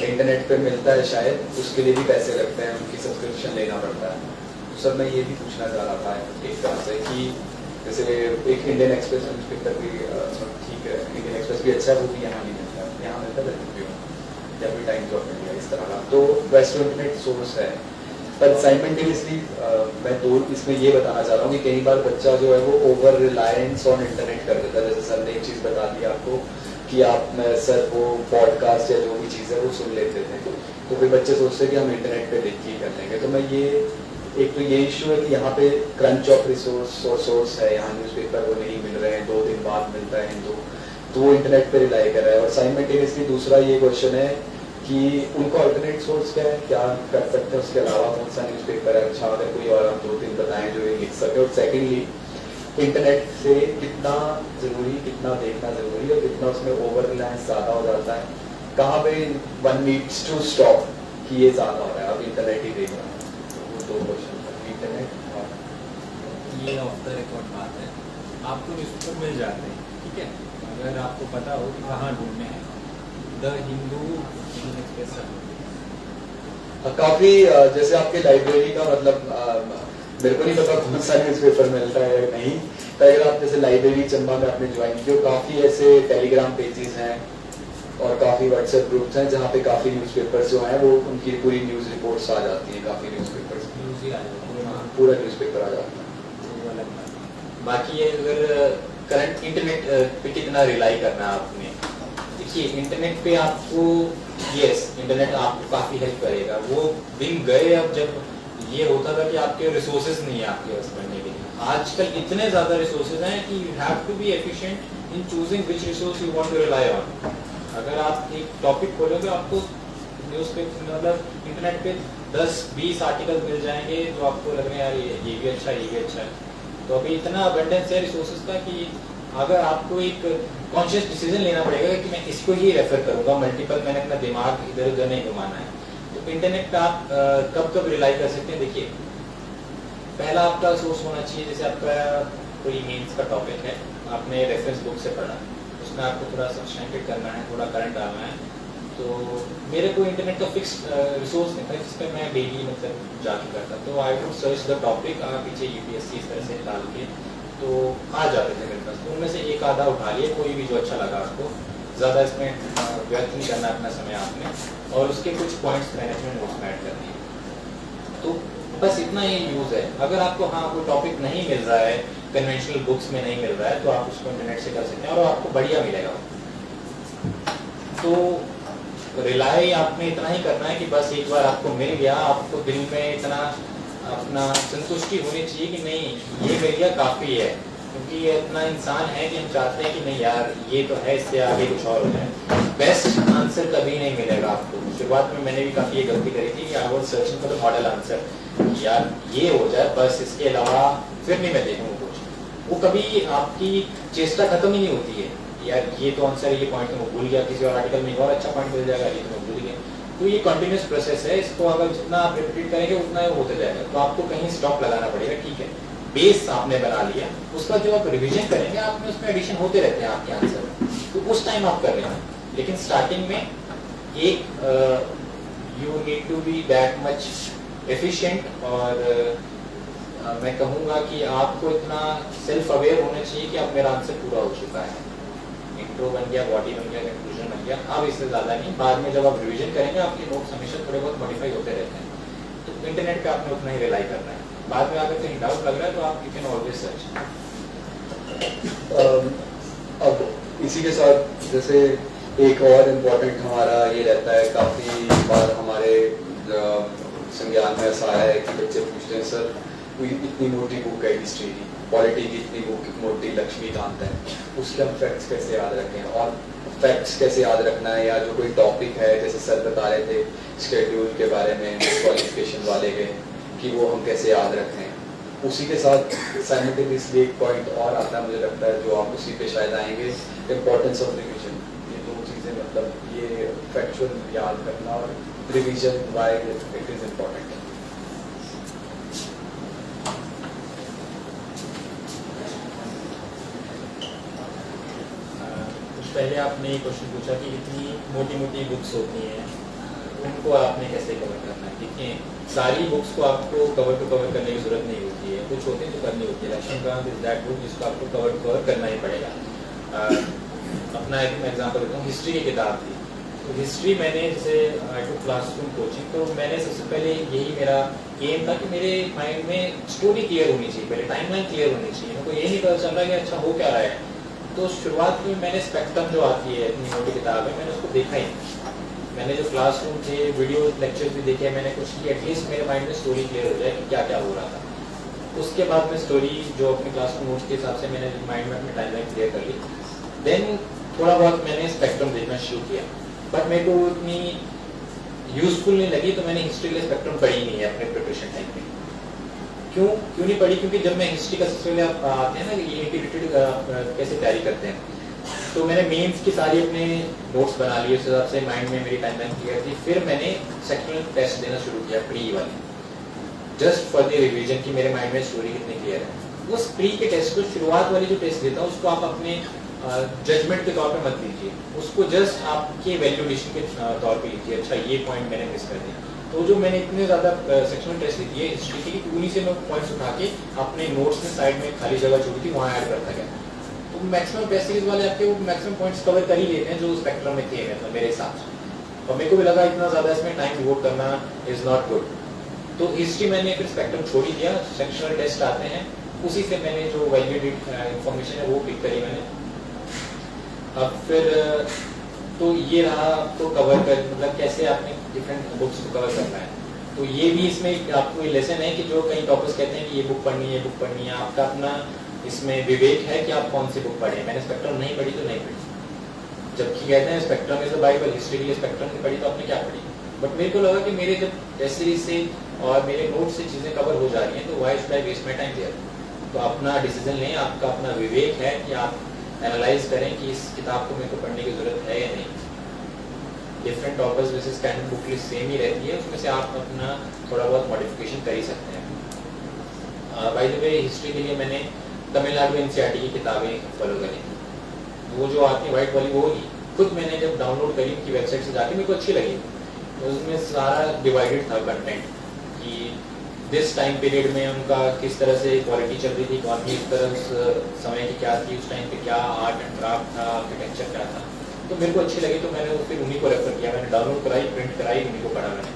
S3: इंटरनेट पे मिलता है शायद, उसके लिए भी पैसे लगते हैं, उनकी सब्सक्रिप्शन लेना पड़ता है। तो सर मैं ये भी पूछना चाह रहा था एक तरह से कि जैसे एक इंडियन एक्सप्रेस न्यूज़पेपर भी ठीक है, इंडियन एक्सप्रेस भी अच्छा है, वो भी यहाँ नहीं मिलता, यहाँ मिलता है या फिर टाइम्स ऑफ इंडिया इस तरह का, तो वेस्टर्न इंटरनेट सोर्स है। पर साइमल्टेनियसली मैं इसमें ये बताना चाह रहा हूँ कि कई बार बच्चा जो है वो ओवर रिलायंस ऑन इंटरनेट कर देता है। जैसे सर ने एक चीज़ बता दी आपको कि आप सर वो पॉडकास्ट या जो भी चीज़ है वो सुन लेते थे, तो फिर बच्चे सोचते हैं कि हम इंटरनेट पे देख के ही कर लेंगे। तो मैं ये एक तो ये इशू है कि यहाँ पे क्रंच ऑफ रिसोर्स और सोर्स है, यहाँ न्यूज़पेपर वो नहीं मिल रहे हैं, 2 दिन बाद मिलता है हिंदू, तो वो इंटरनेट पे रिलाई कर रहा है। और साइमल्टेनियसली दूसरा ये क्वेश्चन है कि उनको अल्टरनेट सोर्स क्या है, क्या कर सकते हैं, उसके अलावा कौन सा न्यूज़पेपर है अच्छा, अगर कोई और आप 2-3 बताएं जो ये लिख सके। और सेकेंडली इंटरनेट से कितना ज़रूरी, कितना देखना ज़रूरी और कितना उसमें ओवर रिलायंस ज़्यादा हो जाता है, कहाँ पे वन नीड्स टू स्टॉप कि ये ज़्यादा हो रहा है, अब इंटरनेट ही देख रहा है। तो वो 2 क्वेश्चन है, इंटरनेट और
S4: ये ऑफ द रिकॉर्ड बात है, आपको न्यूज़पेपर मिल जाते हैं, ठीक है, अगर आपको पता हो कि कहाँ ढूंढने हैं, द हिंदू, इंडियन एक्सप्रेस,
S3: काफ़ी जैसे आपके लाइब्रेरी का मतलब मेरे को नहीं पता कौन सा न्यूज़पेपर मिलता है या नहीं, तो अगर आप जैसे लाइब्रेरी चंबा में आपने ज्वाइन किया, काफ़ी ऐसे टेलीग्राम पेजेस हैं और काफ़ी व्हाट्सएप ग्रुप्स हैं जहाँ पे काफ़ी न्यूज़पेपर्स जो हैं वो उनकी पूरी न्यूज़ रिपोर्ट्स आ जाती हैं, काफ़ी न्यूज़पेपर्स
S4: न्यूज़ ही आ जाता है,
S3: पूरा न्यूज़पेपर आ जाता है।
S4: वो अलग बात है। बाकी ये अगर करंट इंटरनेट पे कितना रिलाई करना है आपने, देखिए इंटरनेट पे आपको यस इंटरनेट आपको काफ़ी हेल्प करेगा। वो दिन गए अब जब ये होता था कि आपके रिसोर्सेज नहीं है आपके पास पढ़ने के लिए, आजकल इतने ज़्यादा रिसोर्सेज हैं कि you have to be efficient in choosing which resource you want to rely on. अगर आप एक टॉपिक खोलोगे आपको न्यूज़ पे मतलब इंटरनेट पे 10-20 आर्टिकल मिल जाएंगे जो आपको लग रहे हैं यार ये भी अच्छा है, ये भी अच्छा है। तो अभी इतना अबंडेंस है रिसोर्सेज का कि अगर आपको एक कॉन्शियस डिसीजन लेना पड़ेगा कि मैं इसको ही रेफर करूंगा, मल्टीपल, मैंने अपना दिमाग इधर उधर नहीं घुमाना है, तो इंटरनेट पे आप कब कब रिलाई कर सकते हैं? देखिए, पहला आपका सोर्स होना चाहिए, जैसे आपका कोई मेंस का टॉपिक है, आपने रेफरेंस बुक से पढ़ा, उसमें आपको थोड़ा सब्सटैंटिएट करना है, थोड़ा करंट डालना है, तो मेरे को इंटरनेट का फिक्स रिसोर्स नहीं था जिस पर मैं डेली मतलब जाके करता, तो I would search the topic, पीछे यूपीएससी इस तरह से डाल के तो आ जाते थे मेरे पास, तो उनमें से एक आधा उठा लिए, कोई भी जो अच्छा लगा आपको, ज़्यादा इसमें व्यर्थ नहीं करना अपना समय आपने, और उसके कुछ पॉइंट्स मैनेजमेंट बुक्स में ऐड करनी है। तो बस इतना ही यूज़ है। अगर आपको हाँ कोई टॉपिक नहीं मिल रहा है, कन्वेंशनल बुक्स में नहीं मिल रहा है, तो आप उसको इंटरनेट से कर सकते हैं और आपको बढ़िया मिलेगा। तो रिलाई आपने इतना ही करना है कि बस एक बार आपको मिल गया, आपको दिल में इतना अपना संतुष्टि होनी चाहिए कि नहीं ये मिल गया काफ़ी है, क्योंकि ये इतना इंसान है कि हम चाहते हैं कि नहीं यार ये तो है, इससे आगे कुछ और हो जाए। बेस्ट आंसर कभी नहीं मिलेगा आपको। शुरुआत में मैंने भी काफ़ी ये गलती करी थी कि I was searching for the model answer, यार ये हो जाए बस, इसके अलावा फिर नहीं मैं देखूँगा कुछ। वो कभी आपकी चेष्टा खत्म ही नहीं होती है, यार ये तो आंसर, ये पॉइंट तो मैं भूल गया, किसी और आर्टिकल में और अच्छा पॉइंट मिल जाएगा, ये तो मैं भूल गया। तो ये कंटिन्यूस प्रोसेस है, इसको अगर जितना आप रिपीट करेंगे उतना ही होता जाएगा। तो आपको कहीं स्टॉप लगाना पड़ेगा, ठीक है, बेस आपने बना लिया, उसका जो आप रिवीजन करेंगे आपने उसमें एडिशन होते रहते हैं आपके आंसर में, तो उस टाइम आप कर रहे हैं। लेकिन स्टार्टिंग में एक you need to be that much efficient, और मैं कहूँगा कि आपको इतना सेल्फ अवेयर होना चाहिए कि अब मेरा आंसर पूरा हो चुका है, इंट्रो बन गया, बॉडी बन गया, कंक्लूजन बन गया, अब इससे ज़्यादा नहीं। बाद में जब आप रिवीजन करेंगे आपके नोट्स हमेशा थोड़े बहुत मॉडिफाई होते रहते हैं, तो इंटरनेट पे आपने उतना ही रिलाई करना है। बाद में अगर कहीं डाउट लग रहा है तो आप यू कैन ऑलवेज सर्च।
S3: अब इसी के साथ जैसे एक और इम्पोर्टेंट हमारा ये रहता है, काफ़ी बार हमारे संज्ञान में ऐसा आया है कि बच्चे पूछते हैं सर कोई इतनी मोटी बुक है हिस्ट्री की, पॉलिटी की इतनी बुक मोटी लक्ष्मीकांत है, उसके हम फैक्ट्स कैसे याद रखें, और फैक्ट्स कैसे याद रखना है, या जो कोई टॉपिक है जैसे सर बता रहे थे शेड्यूल के बारे में, क्वालिफिकेशन वाले के, कि वो हम कैसे याद रखें। उसी के साथ साइमल्टेनियसली एक पॉइंट और आता है मुझे लगता है, जो आप उसी पे शायद आएंगे, इम्पोर्टेंस ऑफ रिवीजन। ये दो चीज़ें, मतलब ये फैक्चुअल याद करना और revision, why it is important.
S4: पहले आपने ये क्वेश्चन पूछा कि इतनी मोटी मोटी बुक्स होती हैं, उनको आपने कैसे कवर करना है। देखिए, सारी बुक्स को आपको कवर टू कवर करने की जरूरत नहीं होती है, कुछ होते हैं जो करनी होती है। लक्ष्मीकांत इज दैट बुक जिसको आपको कवर करना ही पड़ेगा। अपना एक एग्जाम्पल देता हूँ, हिस्ट्री की किताब थी, तो हिस्ट्री मैंने जैसे आई टू क्लासरूम कोचिंग, तो मैंने सबसे पहले यही मेरा एम था कि मेरे माइंड में स्टोरी क्लियर होनी चाहिए, पहले टाइमलाइन क्लियर होनी चाहिए, मेरे को ये नहीं पता चल रहा कि अच्छा हो क्या रहा है। तो शुरुआत में मैंने स्पेक्ट्रम जो आती है इतनी मोटी किताब है, मैंने उसको देखा ही। मैंने जो क्लासरूम थे, वीडियो लेक्चर्स भी देखे, मैंने कुछ किया एटलीस्ट मेरे माइंड में स्टोरी क्लियर हो जाए कि क्या क्या हो रहा था। उसके बाद में स्टोरी जो अपने क्लासरूम नोट्स के हिसाब से मैंने माइंड में अपनी टाइमलाइन क्लियर कर ली। देन थोड़ा बहुत मैंने स्पेक्ट्रम देखना शुरू किया, बट मेरे को इतनी यूजफुल नहीं लगी, तो मैंने हिस्ट्री के स्पेक्ट्रम पढ़ी नहीं है अपने प्रिपरेशन टाइम में। क्यों नहीं पढ़ी? क्योंकि जब मैं हिस्ट्री का सबसे पहले आप आते हैं ना कि इंटीग्रेटेड कैसे तैयारी करते हैं, तो मैंने मेंस की सारी अपने नोट्स बना लिए, उस हिसाब से माइंड में मेरी टाइमलाइन क्लियर थी। फिर मैंने सेक्शनल टेस्ट देना शुरू किया, प्री वाले, जस्ट फॉर द रिवीजन की मेरे माइंड में स्टोरी कितनी क्लियर है। उस प्री के टेस्ट को, शुरुआत वाली जो टेस्ट देता हूँ, उसको आप अपने जजमेंट के तौर पे मत लीजिए, उसको जस्ट आपके वैल्यूएशन के तौर पे लीजिए। अच्छा ये पॉइंट मैंने मिस कर दिया, तो जो मैंने इतने ज़्यादा सेक्शनल टेस्ट ली है हिस्ट्री की, उन्हीं से मैं पॉइंट्स उठा के अपने नोट्स में साइड में खाली जगह छोड़ी थी वहाँ ऐड करता गया। तो मैक्सिमम टेस्ट सीरीज वाले आपके वो मैक्सिमम पॉइंट्स कवर कर ही लेते हैं जो स्पेक्ट्रम में थे, मतलब मेरे हिसाब से। और मेरे को भी लगा इतना ज़्यादा इसमें टाइम डिवोट करना इज़ नॉट गुड, तो हिस्ट्री मैंने फिर स्पेक्ट्रम छोड़ ही दिया। सेक्शनल टेस्ट आते हैं, उसी से मैंने जो वैल्यूएटेड इंफॉर्मेशन है वो पिक करी मैंने। अब फिर तो ये रहा आपको कवर कर, मतलब कैसे आपने डिफरेंट बुक्स को कवर करना है। तो ये भी इसमें आपको ये लेसन है कि जो कई टॉपर्स कहते हैं कि ये बुक पढ़नी है, ये बुक पढ़नी है, आपका अपना इसमें विवेक है कि आप कौन सी बुक पढ़ें। मैंने स्पेक्ट्रम नहीं पढ़ी तो नहीं पढ़ी, जबकि कहते हैं spectrum is the Bible, history के लिए स्पेक्ट्रम नहीं पढ़ी तो आपने क्या पढ़ी। बट मेरे को लगा कि मेरे जब टेस्ट सीरीज से और मेरे नोट से चीज़ें कवर हो जा रही हैं, तो why should I waste my time there. तो अपना डिसीजन लें, आपका अपना विवेक है कि आप एनालाइज करें कि इस किताब को मेरे को पढ़ने की जरूरत है या नहीं। डिफरेंट टॉपर्स वैसे स्टैंडर्ड बुक लिस्ट सेम ही रहती है, उसमें से आप अपना थोड़ा बहुत मॉडिफिकेशन कर ही सकते हैं। बाय द वे हिस्ट्री के लिए मैंने तमिलनाडु एनसीईआरटी की किताबें फॉलो करी, वो जो आती है वाइट वाली वो ही खुद मैंने जब डाउनलोड करी उनकी वेबसाइट से जाके मेरे को अच्छी लगी। तो उसमें सारा डिवाइडेड था कंटेंट कि दिस टाइम पीरियड में उनका किस तरह से क्वालिटी चल रही थी, इकॉनमी इस तरह उस समय की क्या थी, उस टाइम पे क्या आर्ट एंड क्राफ्ट था, आर्किटेक्चर क्या था, तो मेरे को अच्छी लगी। तो मैंने फिर उन्हीं को रेफर किया, मैंने डाउनलोड कराई, प्रिंट कराई, उन्हीं को पढ़ा मैंने।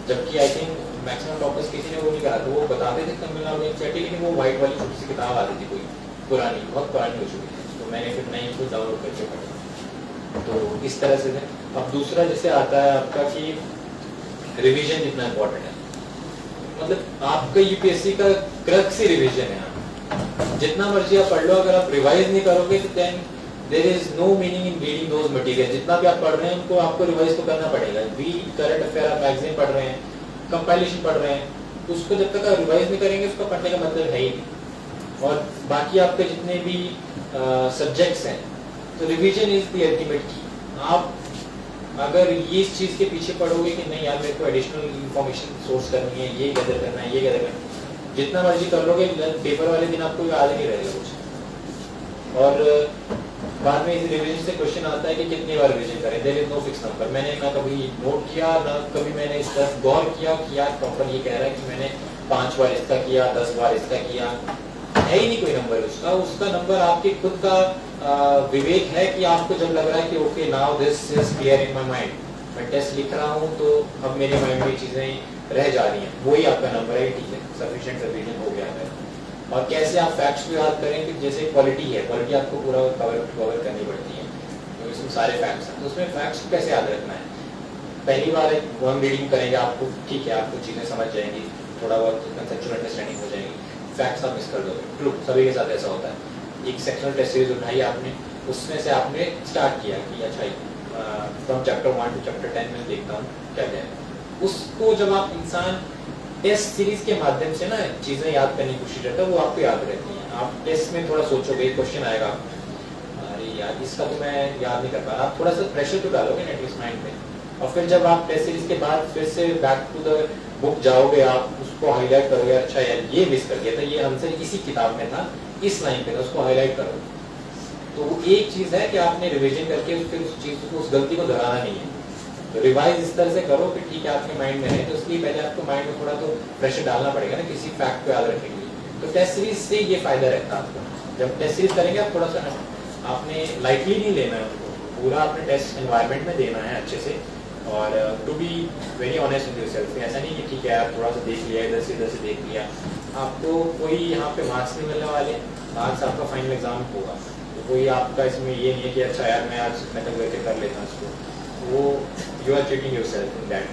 S4: जबकि आई थिंक मैक्सिमम टॉपर्स किसी ने वो नहीं कहा, तो वो बताते थे तमिलनाडु एनसीईआरटी, लेकिन वो वाइट वाली छोटी सी किताब आती थी कोई पुरानी, बहुत पुरानी हो चुकी थी, तो मैंने फिर नई खुद डाउनलोड करके पढ़ी। तो इस तरह से अब दूसरा जैसे आता है आपका कि रिवीजन कितना इम्पोर्टेंट है, मतलब आपका यूपीएससी का क्रक्स ही रिवीजन है। जितना मर्जी आप पढ़ लो, अगर आप रिवाइज नहीं करोगे तो then there is no meaning in reading those material. जितना भी आप पढ़ रहे हैं उनको आपको रिवाइज तो करना पड़ेगा। भी करंट अफेयर आप मैगजीन पढ़ रहे हैं, कंपाइलेशन पढ़ रहे हैं, तो उसको जब तक आप रिवाइज नहीं करेंगे उसका पढ़ने का मतलब है ही नहीं। और बाकी आपके जितने भी सब्जेक्ट्स हैं, तो रिवीजन इज द अल्टीमेट की। आप अगर ये इस चीज के पीछे पढ़ोगे कि नहीं यार मेरे को एडिशनल इंफॉर्मेशन सोर्स करनी है, ये गैदर करना है, ये गैदर करना है, जितना मर्जी कर लोगे पेपर वाले दिन आपको याद नहीं रहेगा कुछ। और बाद में इस रिवीजन से क्वेश्चन आता है कि कितनी बार रिवीजन करें, there is no fix number. मैंने ना कभी नोट किया, ना कभी मैंने इस तरफ गौर किया कि यार प्रॉपर ये कह रहा है कि मैंने 5 बार इसका किया, 10 बार इसका किया, है ही नहीं कोई नंबर उसका। उसका नंबर आपके खुद का विवेक है कि आपको जब लग रहा है कि okay now this is clear in my mind, मैं टेस्ट लिख रहा हूँ तो अब मेरे माइंड में चीजें रह जा रही हैं, वही आपका नंबर है, ठीक है, सफिशिएंट रिवीजन हो गया है। और कैसे आप फैक्ट्स को याद करें कि जैसे क्वालिटी है, क्वालिटी आपको पूरा कवर करनी पड़ती है, तो इसमें सारे फैक्ट्स हैं, तो उसमें फैक्ट्स को कैसे याद रखना है। पहली बार एक वन रीडिंग करेंगे आपको, ठीक है, आपको चीजें समझ जाएंगी, थोड़ा बहुत कंसेप्चुअल अंडरस्टैंडिंग हो जाएगी, फैक्ट्स आप मिस कर दोगे। ट्रू, सभी के साथ ऐसा होता है। एक सेक्शनल टेस्ट सीरीज उठाई आपने, उसमें से आपने स्टार्ट किया कि अच्छा फ्रॉम चैप्टर 1 टू चैप्टर 10 में देखता हूँ क्या क्या है। उसको जब आप इंसान टेस्ट सीरीज के माध्यम से ना चीजें याद करने की कोशिश करता है, वो आपको याद रहती हैं। आप टेस्ट में थोड़ा सोचोगे, क्वेश्चन आएगा, अरे यार इसका तो मैं याद नहीं कर पा रहा, आप थोड़ा सा प्रेशर तो डालोगे ना एटलीस्ट माइंड में। और फिर जब आप टेस्ट सीरीज के बाद फिर से बैक टू द बुक जाओगे, आप उसको हाईलाइट करोगे, अच्छा यार ये मिस कर गया था, ये आंसर इसी किताब में था, इस लाइन पे था, उसको हाईलाइट करो। तो वो एक चीज है कि आपने रिवीजन करके फिर उस चीज को, उस गलती को दोहराना नहीं है। तो रिवाइज इस तरह से करो कि ठीक है आपके माइंड में है, तो उसके पहले आपको माइंड में थोड़ा तो प्रेशर डालना पड़ेगा ना किसी फैक्ट को याद रखने के लिए। तो टेस्ट सीरीज से ये फायदा रहता है आपको। जब टेस्ट सीरीज करेंगे आप थोड़ा सा आपने लाइटली नहीं लेना है उसको, पूरा अपने टेस्ट एनवायरनमेंट में देना है अच्छे से। और to be very honest with yourself, ऐसा नहीं कि ठीक है आप थोड़ा सा देख लिया, इधर से देख लिया, आपको कोई यहाँ पे मार्क्स नहीं मिलने वाले। मार्क्स आपका फाइनल एग्जाम होगा, तो कोई आपका इसमें ये नहीं है कि अच्छा यार मैं आज मेहनत करके कर लेता हूँ इसको, वो you are cheating yourself in that.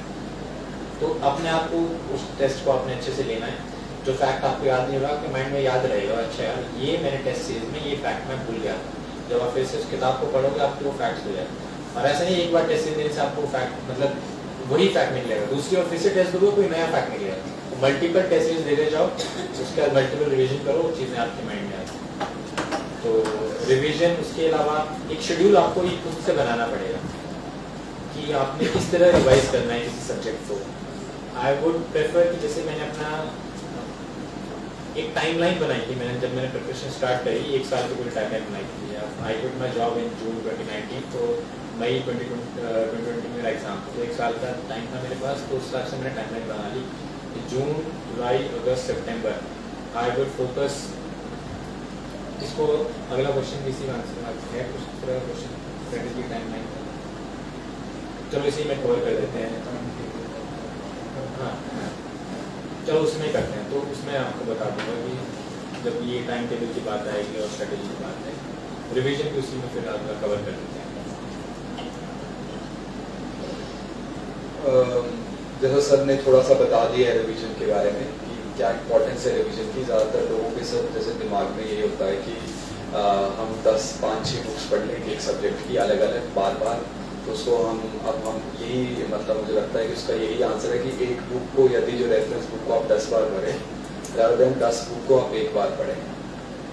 S4: तो अपने आप को उस टेस्ट को आपने अच्छे से लेना है। जो फैक्ट आपको याद नहीं होगा आपके माइंड में याद रहेगा, अच्छा यार ये मैंने टेस्ट सीरीज में ये फैक्ट मैं भूल गया था। जब आप फिर से उस किताब को पढ़ोगे आपको वो फैक्ट्स हो जाए। और ऐसा नहीं एक बार टेस्ट सीरीज देने से आपको फैक्ट मतलब वही फैक्ट निकलेगा, दूसरी और फिर से टेस्ट दोगे कोई नया फैक्ट निकलेगा। तो मल्टीपल टेस्ट सीरीज देते जाओ, उसके बाद मल्टीपल रिवीजन करो, चीज़ें आपके माइंड में आती। तो रिवीजन, उसके अलावा एक शेड्यूल आपको ही खुद से बनाना पड़ेगा कि आपने किस तरह रिवाइज करना है किसी सब्जेक्ट को। आई वुड प्रेफर कि जैसे मैंने अपना एक टाइमलाइन बनाई थी, मैंने जब मैंने प्रिपरेशन स्टार्ट करी, 1 साल की पूरी टाइमलाइन बनाई थी। I quit my job in जून 2019, तो मई 2020 मेरा एग्जाम था, तो 1 साल का टाइम था मेरे पास। तो उस हिसाब से मैंने टाइमलाइन बना ली कि जून, जुलाई, अगस्त, सितंबर आई वुड फोकस। इसको अगला क्वेश्चन भी इसी आंसर है, कुछ तरह क्वेश्चन स्ट्रेटेजी टाइमलाइन का, चलो इसी में कवर कर देते हैं। हाँ चलो उसमें करते हैं। तो उसमें आपको बता दूंगा कि जब ये टाइम टेबल की बात आएगी और स्ट्रेटेजी की बात आएगी, रिवीजन भी उसी में फिर आपका कवर कर देते हैं।
S3: जैसा सर ने थोड़ा सा बता दिया है रिवीजन के बारे में कि क्या इम्पोर्टेंस है रिवीजन की। ज़्यादातर लोगों के सब जैसे दिमाग में यही होता है कि हम 10, 5, 6 बुक्स पढ़ लेंगे एक सब्जेक्ट की अलग अलग बार बार, तो उसको हम यही मतलब मुझे लगता है कि उसका यही आंसर है कि एक बुक को, यदि जो रेफरेंस बुक को आप 10 बार पढ़ें, rather than 10 बुक को आप एक बार पढ़ें।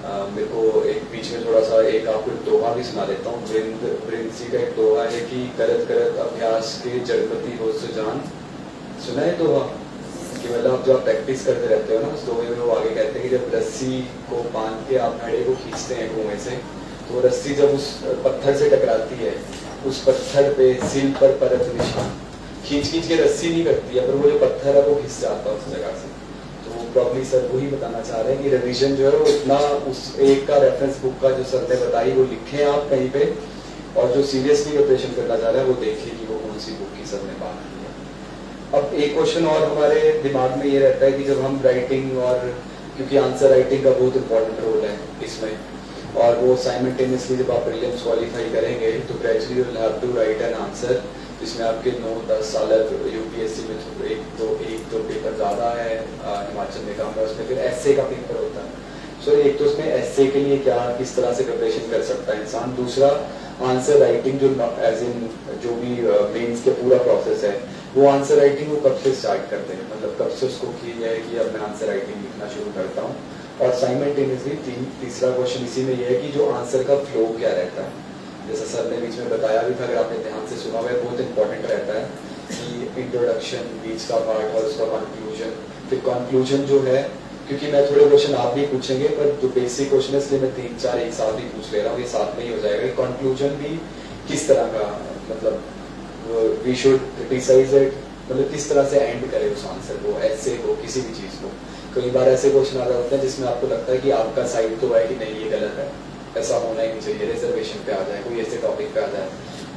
S3: मेरे को एक बीच में थोड़ा सा एक आपको दोहा भी सुना देता हूँ। वृंद जी का एक दोहा है कि करत करत अभ्यास के जड़पति हो सुजान। सुना है दोहा कि मतलब जब आप प्रैक्टिस करते रहते हो ना, उस दोहे में वो आगे कहते हैं कि जब रस्सी को बांध के आप घड़े को खींचते हैं कुएं से, तो रस्सी जब उस पत्थर से टकराती है, उस पत्थर पे सिल पर परत निशान, खींच खींच के रस्सी नहीं करती है, पर वो जो पत्थर है वो घिस जाता है उस जगह से। तो प्रॉब्ली सर वही बताना चाह रहे हैं कि रिवीजन जो है वो इतना उस एक का रेफरेंस बुक का जो सर ने बताई वो लिखे आप कहीं पे, और जो सीरियसली प्रिपरेशन करना चाह रहे हैं वो देखिए कि वो कौन सी बुक की सर ने बात की है। अब एक क्वेश्चन और हमारे दिमाग में ये रहता है कि जब हम राइटिंग, और क्योंकि आंसर राइटिंग का बहुत इंपॉर्टेंट रोल है इसमें, और वो साइमल्टेनियसली जब आप प्रीलिम्स क्वालिफाई करेंगे तो gradually you will have to write an answer, जिसमें आपके 9-10 साल यूपीएससी में एक दो पेपर ज़्यादा है, हिमाचल में काम है, उसमें फिर एसए का पेपर होता है। सो एक तो उसमें एसए के लिए क्या किस तरह से प्रिपरेशन कर सकता है इंसान, दूसरा आंसर राइटिंग जो एज इन जो भी मेंस के पूरा प्रोसेस है, वो आंसर राइटिंग वो कब से स्टार्ट करते हैं, मतलब कब से उसको की है कि अब मैं आंसर राइटिंग लिखना शुरू करता हूँ। और साइमल्टेनियसली तीसरा क्वेश्चन इसी में ये है कि जो आंसर का फ्लो क्या रहता है, जैसा सर ने बीच में बताया भी था, अगर आपने ध्यान से सुना हुआ है, बहुत इंपॉर्टेंट रहता है कि इंट्रोडक्शन, बीच का पार्ट और उसका कंक्लूजन, फिर कंक्लूजन जो है, क्योंकि मैं थोड़े क्वेश्चन आप भी पूछेंगे पर जो बेसिक क्वेश्चन है इसलिए मैं 3-4 एक साथ ही पूछ ले रहा हूँ, ये साथ में ही हो जाएगा। कंक्लूजन भी किस तरह का, मतलब वी शुड क्रिटिसाइज इट, मतलब किस तरह से एंड करे उस आंसर को, ऐसे हो किसी भी चीज़ को। कई बार ऐसे क्वेश्चन आ जाते हैं जिसमें आपको लगता है कि आपका साइड तो है कि नहीं ये गलत है, ऐसा होना ही नहीं चाहिए, रिजर्वेशन पे आ जाए, कोई ऐसे टॉपिक पे आ जाए,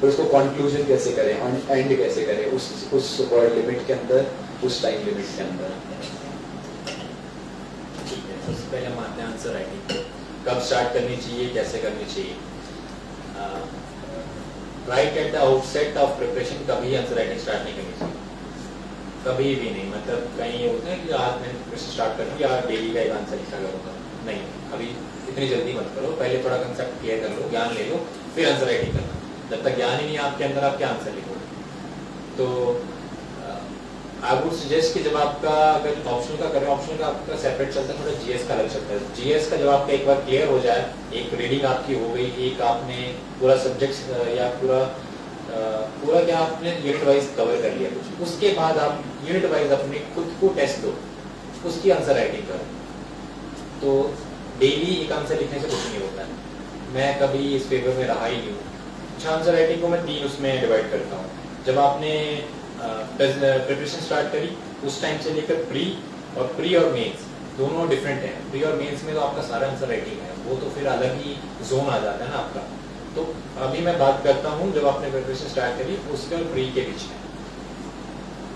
S3: फिर उसको कंक्लूजन कैसे करें, एंड कैसे करें उस वर्ड लिमिट के अंदर, उस टाइम लिमिट के अंदर।
S4: ठीक है, सबसे पहले हम आते हैं आंसर राइटिंग कब स्टार्ट करनी चाहिए, कैसे करनी चाहिए। Right at the outset of preparation कभी आंसर राइटिंग स्टार्ट नहीं करनी चाहिए, कभी भी नहीं। मतलब कहीं ये होता है कि आज मैं प्रिपरेशन स्टार्ट करूँ या डेली का एक आंसर लिखा करूँगा, नहीं, अभी इतनी जल्दी मत करो, पहले थोड़ा कंसेप्ट क्लियर कर लो, ज्ञान ले लो, फिर आंसर राइटिंग करना। जब तक ज्ञान ही नहीं आपके अंदर, आप क्या आंसर लिखोगे। तो आई वुड सजेस्ट कि जब आपका अगर ऑप्शनल का करें, ऑप्शनल का आपका सेपरेट चलता है, थोड़ा जीएस का अलग चलता है। जीएस का जब आपका एक बार क्लियर हो जाए, एक रीडिंग आपकी हो गई, एक आपने पूरा सब्जेक्ट या पूरा क्या आपने यूनिट वाइज कवर कर लिया कुछ, उसके बाद आप यूनिट वाइज अपने खुद को टेस्ट दो, उसकी आंसर राइटिंग करो। तो डेली एक आंसर लिखने से कुछ नहीं होता है, मैं कभी इस फेवर में रहा ही नहीं हूँ। आंसर राइटिंग को मैं 3 उसमें डिवाइड करता हूँ। जब आपने प्रिपरेशन स्टार्ट करी उस टाइम से लेकर प्री और मेंस दोनों डिफरेंट है। प्री और मेंस में तो आपका सारा आंसर राइटिंग है, वो तो फिर अलग ही जोन आ जाता है ना आपका। तो अभी मैं बात करता हूँ जब आपने प्रिपरेशन स्टार्ट करी उसके और प्री के बीच में,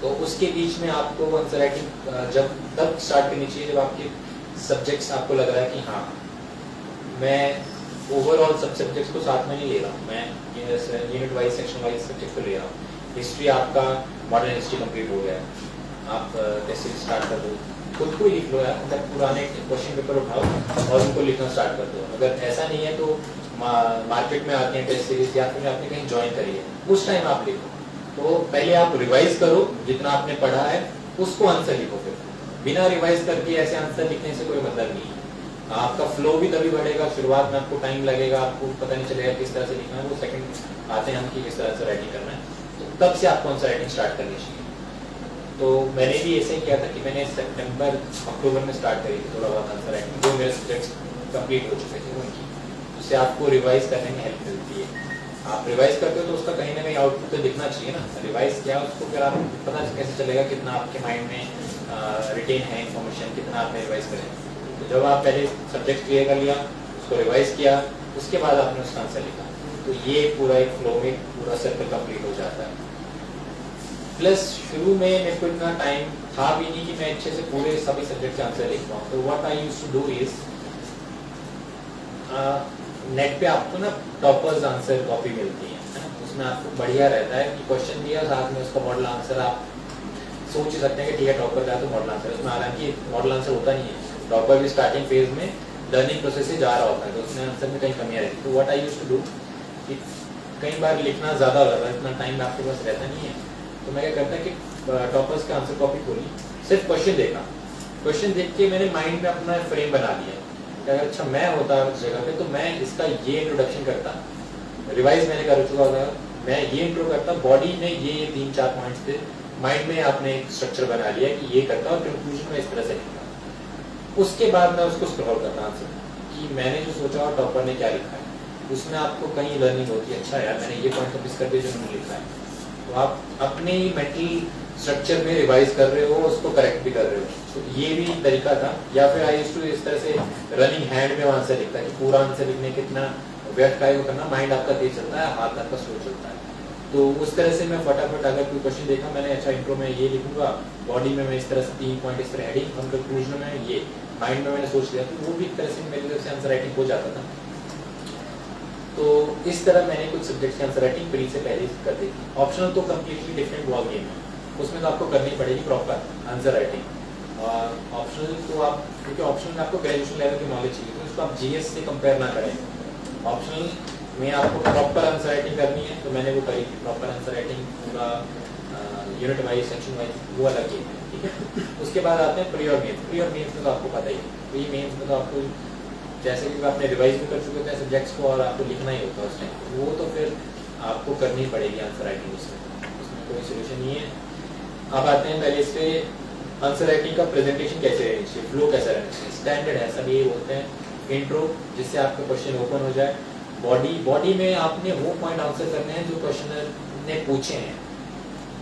S4: तो उसके बीच में आपको आंसर राइटिंग जब तब स्टार्ट करनी चाहिए जब आपके सब्जेक्ट्स आपको लग रहा है कि हाँ मैं ओवरऑल सब सब्जेक्ट्स को साथ में नहीं ले रहा हूँ, मैं unit wise section wise subject को ले रहा हूँ। हिस्ट्री आपका मॉडर्न हिस्ट्री कंप्लीट हो गया है, आप कैसे स्टार्ट कर दो, खुद को ही लिख लो यार, मतलब पुराने क्वेश्चन पेपर उठाओ और उनको लिखना स्टार्ट कर दो। अगर ऐसा नहीं है तो मार्केट में आते हैं टेस्ट सीरीज या फिर आपने कहीं ज्वाइन करी है, उस टाइम आप लिखो। तो पहले आप रिवाइज करो जितना आपने पढ़ा है, उसको आंसर लिखो। फिर बिना रिवाइज करके ऐसे आंसर लिखने से कोई मतलब नहीं है। आपका फ्लो भी तभी बढ़ेगा, शुरुआत में आपको टाइम लगेगा, आपको पता नहीं चलेगा किस तरह से लिखना है, वो सेकंड आते हैं हम कि किस तरह से राइटिंग करना है, तो तब से आपको आंसर राइटिंग स्टार्ट करनी चाहिए। तो मैंने भी ऐसे ही किया था कि मैंने सितंबर अक्टूबर में स्टार्ट करी थी थोड़ा बहुत आंसर राइटिंग, जो मेरे सब्जेक्ट्स कंप्लीट हो चुके थे उनकी, उससे आपको रिवाइज करने में हेल्प मिलती है। आप रिवाइज करते हो तो उसका कहीं ना कहीं आउटपुट तो दिखना चाहिए ना, रिवाइज किया उसको फिर आप पता कैसे चलेगा कितना आपके माइंड में रिटेन है इन्फॉर्मेशन, कितना आपने रिवाइज करें। तो जब आप पहले सब्जेक्ट क्लियर कर लिया, उसको रिवाइज किया, उसके बाद आपने उसका आंसर लिखा, तो ये पूरा एक फ्लो में पूरा सर्कल कंप्लीट हो जाता है। प्लस शुरू में मेरे को इतना टाइम था भी नहीं कि मैं अच्छे से पूरे सभी सब्जेक्ट के आंसर लिख पाऊँ। तो what I used to do is net पे आपको ना टॉपर्स आंसर कॉपी मिलती है ना, उसमें आपको बढ़िया रहता है कि क्वेश्चन दिया साथ में उसका मॉडल आंसर, आप सोच ही सकते हैं कि ठीक है टॉपर का तो मॉडल आंसर, उसमें हालांकि मॉडल आंसर होता नहीं है, टॉपर भी स्टार्टिंग फेज में लर्निंग प्रोसेस से जा रहा होता है, तो उसमें आंसर में कहीं कमियाँ रहती है। तो what I used to do कि कई बार लिखना ज़्यादा हो जाता है, इतना टाइम आपके पास रहता नहीं है, तो मैं क्या करता है कि टॉपर्स का आंसर कॉपी खोली, सिर्फ क्वेश्चन देखा, क्वेश्चन देख के मैंने माइंड में अपना फ्रेम बना लिया कि अगर अच्छा मैं होता उस जगह पे तो मैं इसका ये इंट्रोडक्शन करता, रिवाइज मैंने कर चुका था, मैं ये इंट्रो करता, बॉडी में ये 3-4 पॉइंट्स थे, माइंड में आपने एक स्ट्रक्चर बना लिया कि ये करता और कंक्लूजन में इस तरह से लिखता। उसके बाद मैं उसको स्क्रॉल करता आंसर कि मैंने जो सोचा और टॉपर ने क्या लिखा है, उसमें आपको कहीं लर्निंग होती है, अच्छा यार मैंने ये पॉइंट मिस कर दिया जो उन्होंने लिखा है, तो आप अपने ही मेंटल स्ट्रक्चर में रिवाइज कर रहे हो, उसको करेक्ट भी कर रहे हो। तो ये भी तरीका था। या फिर आई यूज्ड टू इस तरह से रनिंग हैंड में आंसर लिखता है कि पूरा आंसर लिखने कितना व्यर्थ काय को करना, माइंड आपका तेज चलता है, हाथ आपका स्लो चलता है। तो उस तरह से मैं फटाफट अगर कोई क्वेश्चन देखा मैंने, अच्छा इंट्रो में ये लिखूंगा, बॉडी में मैं इस तरह से 3 पॉइंट इस तरह हेडिंग, हम कंक्लूजन में ये, माइंड में मैंने सोच लिया, तो वो भी एक तरह से मेरी तरफ से आंसर राइटिंग हो जाता था। तो इस तरह मैंने कुछ सब्जेक्ट की आंसर राइटिंग प्री से पहले कर दी थी। ऑप्शनल तो कम्प्लीटली डिफरेंट बॉल गेम है, उसमें तो आपको करनी पड़ेगी प्रॉपर आंसर राइटिंग। और ऑप्शनल तो आप, क्योंकि ऑप्शनल में आपको ग्रेजुएशन लेवल की नॉलेज चाहिए, तो उसको आप जीएस से कंपेयर ना करें। ऑप्शनल में आपको प्रॉपर आंसर राइटिंग करनी है, तो मैंने वो करी थी प्रॉपर आंसर राइटिंग, पूरा यूनिट वाइज सेक्शन वाइज, वो अलग गेम है, ठीक है। उसके बाद आते हैं प्री और मेंस। प्री और मेंस में तो आपको पता ही है, प्री मेंस में तो आपको जैसे कि आपने रिवाइज भी कर चुके होते हैं सब्जेक्ट्स को और आपको लिखना ही होता है उस टाइम, वो तो फिर आपको करनी पड़ेगी आंसर राइटिंग, उसमें कोई सोल्यूशन नहीं है। अब आते हैं पहले से आंसर राइटिंग का प्रेजेंटेशन कैसे रहना चाहिए, फ्लो कैसा रहना चाहिए। स्टैंडर्ड है, सब ये बोलते हैं इंट्रो, जिससे आपका क्वेश्चन ओपन हो जाए। बॉडी में आपने वो पॉइंट आंसर करने हैं जो क्वेश्चनर ने पूछे हैं।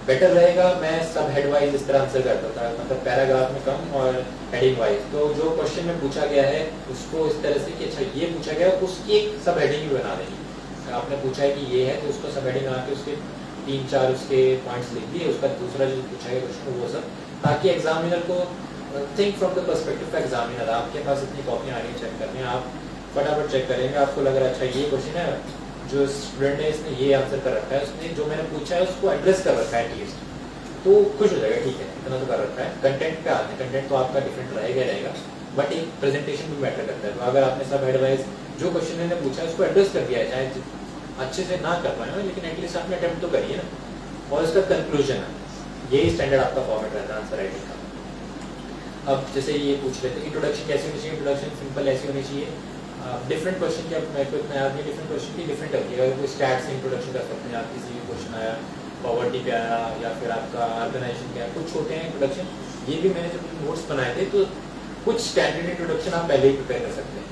S4: बेटर रहेगा मैं सब हेड वाइज इस तरह आंसर करता था, मतलब पैराग्राफ में कम और हेडिंग वाइज। तो जो क्वेश्चन में पूछा गया है उसको इस तरह से कि अच्छा ये पूछा गया, उसकी एक सब हेडिंग भी बना देंगे। आपने पूछा है कि ये है, तो उसको सब हेडिंग बना के उसके 3-4 उसके पॉइंट्स लिख दिए, उसका दूसरा जो पूछा गया क्वेश्चन वो सब, ताकि एग्जामिनर को think from the perspective of examiner. आपके पास इतनी कॉपियाँ आ रही हैं चेक करने, आप फटाफट चेक करेंगे, आपको लग रहा है अच्छा ये क्वेश्चन है, जो स्टूडेंट ने इसने ये आंसर कर रखा है, उसने जो मैंने पूछा है उसको एड्रेस कर रखा है एटलीस्ट, तो खुश हो जाएगा, ठीक है इतना तो कर रखा है। कंटेंट पे आते हैं, कंटेंट तो आपका डिफरेंट रहेगा, बट एक प्रेजेंटेशन भी मैटर करता है। तो अगर आपने सब एडवाइस जो क्वेश्चन मैंने पूछा है उसको एड्रेस कर दिया है, चाहे अच्छे से ना कर पाए लेकिन एटलीस्ट आपने अटेम्प्ट तो करिए ना, और उसका कंक्लूजन है, यही स्टैंडर्ड आपका फॉर्मेट रहता है आंसर राइटिंग का। अब जैसे ये पूछ रहे थे इंट्रोडक्शन कैसे होनी चाहिए, इंट्रोडक्शन सिंपल ऐसी होनी चाहिए। डिफरेंट क्वेश्चन की, अब मेरे को इतना याद नहीं, डिफरेंट क्वेश्चन की डिफरेंट होती है। अगर कोई स्टैट से इंट्रोडक्शन कर सकते हैं आप, किसी भी क्वेश्चन आया पॉवर्टी पे आया या फिर आपका ऑर्गेनाइजेशन पे आया, कुछ छोटे हैं इंट्रोडक्शन। ये भी मैंने जब नोट्स बनाए थे तो कुछ स्टैंडर्ड इंट्रोडक्शन आप पहले ही प्रिपेयर कर सकते हैं,